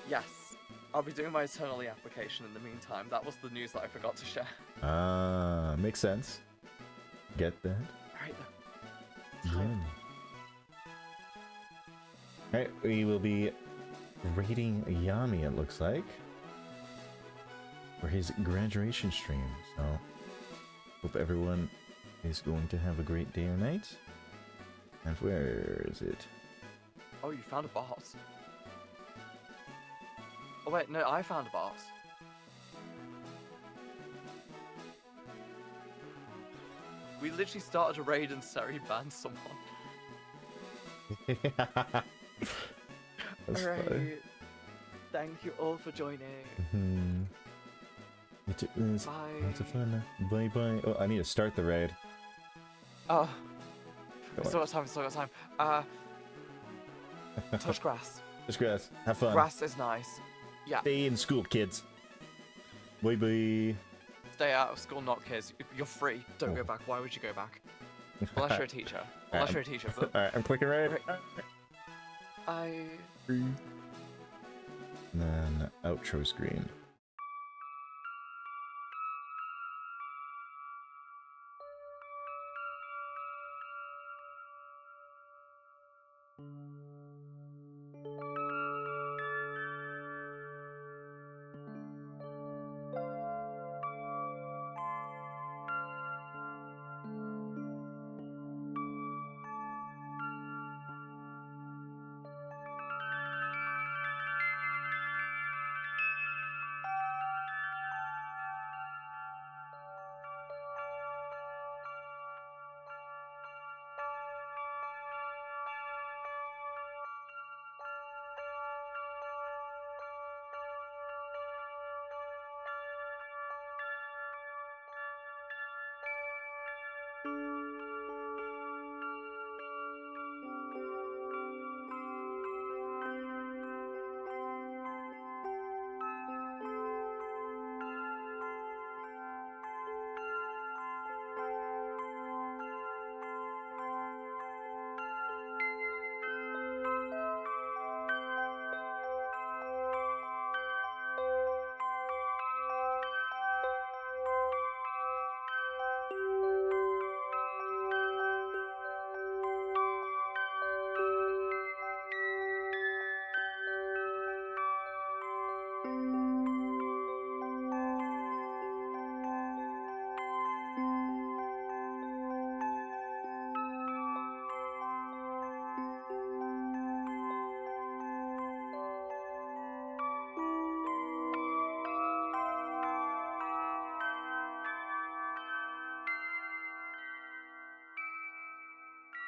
Yes. I'll be doing my Eternally application in the meantime. That was the news that I forgot to share. Ah, makes sense. Get that? Alright Yeah. then. Alright, we will be rating Yami, it looks like, for his graduation stream. So, hope everyone is going to have a great day or night. And where is it? Oh, you found a boss. Oh wait, no, I found a boss. We literally started a raid and Seri banned someone. That's funny. Alright. Thank you all for joining. Mhm. It was Bye. lots of fun. Bye bye. Oh, I need to start the raid. Oh. Go We still got time, we still got time. Touch grass. Just grass. Have fun. Grass is nice. Yeah. Stay in school, kids. Bye bye. Stay out of school, not kids. You're free. Don't Oh. go back. Why would you go back? Unless you're a teacher. Unless you're a teacher. But Alright, I'm clicking raid. I... And then outro screen.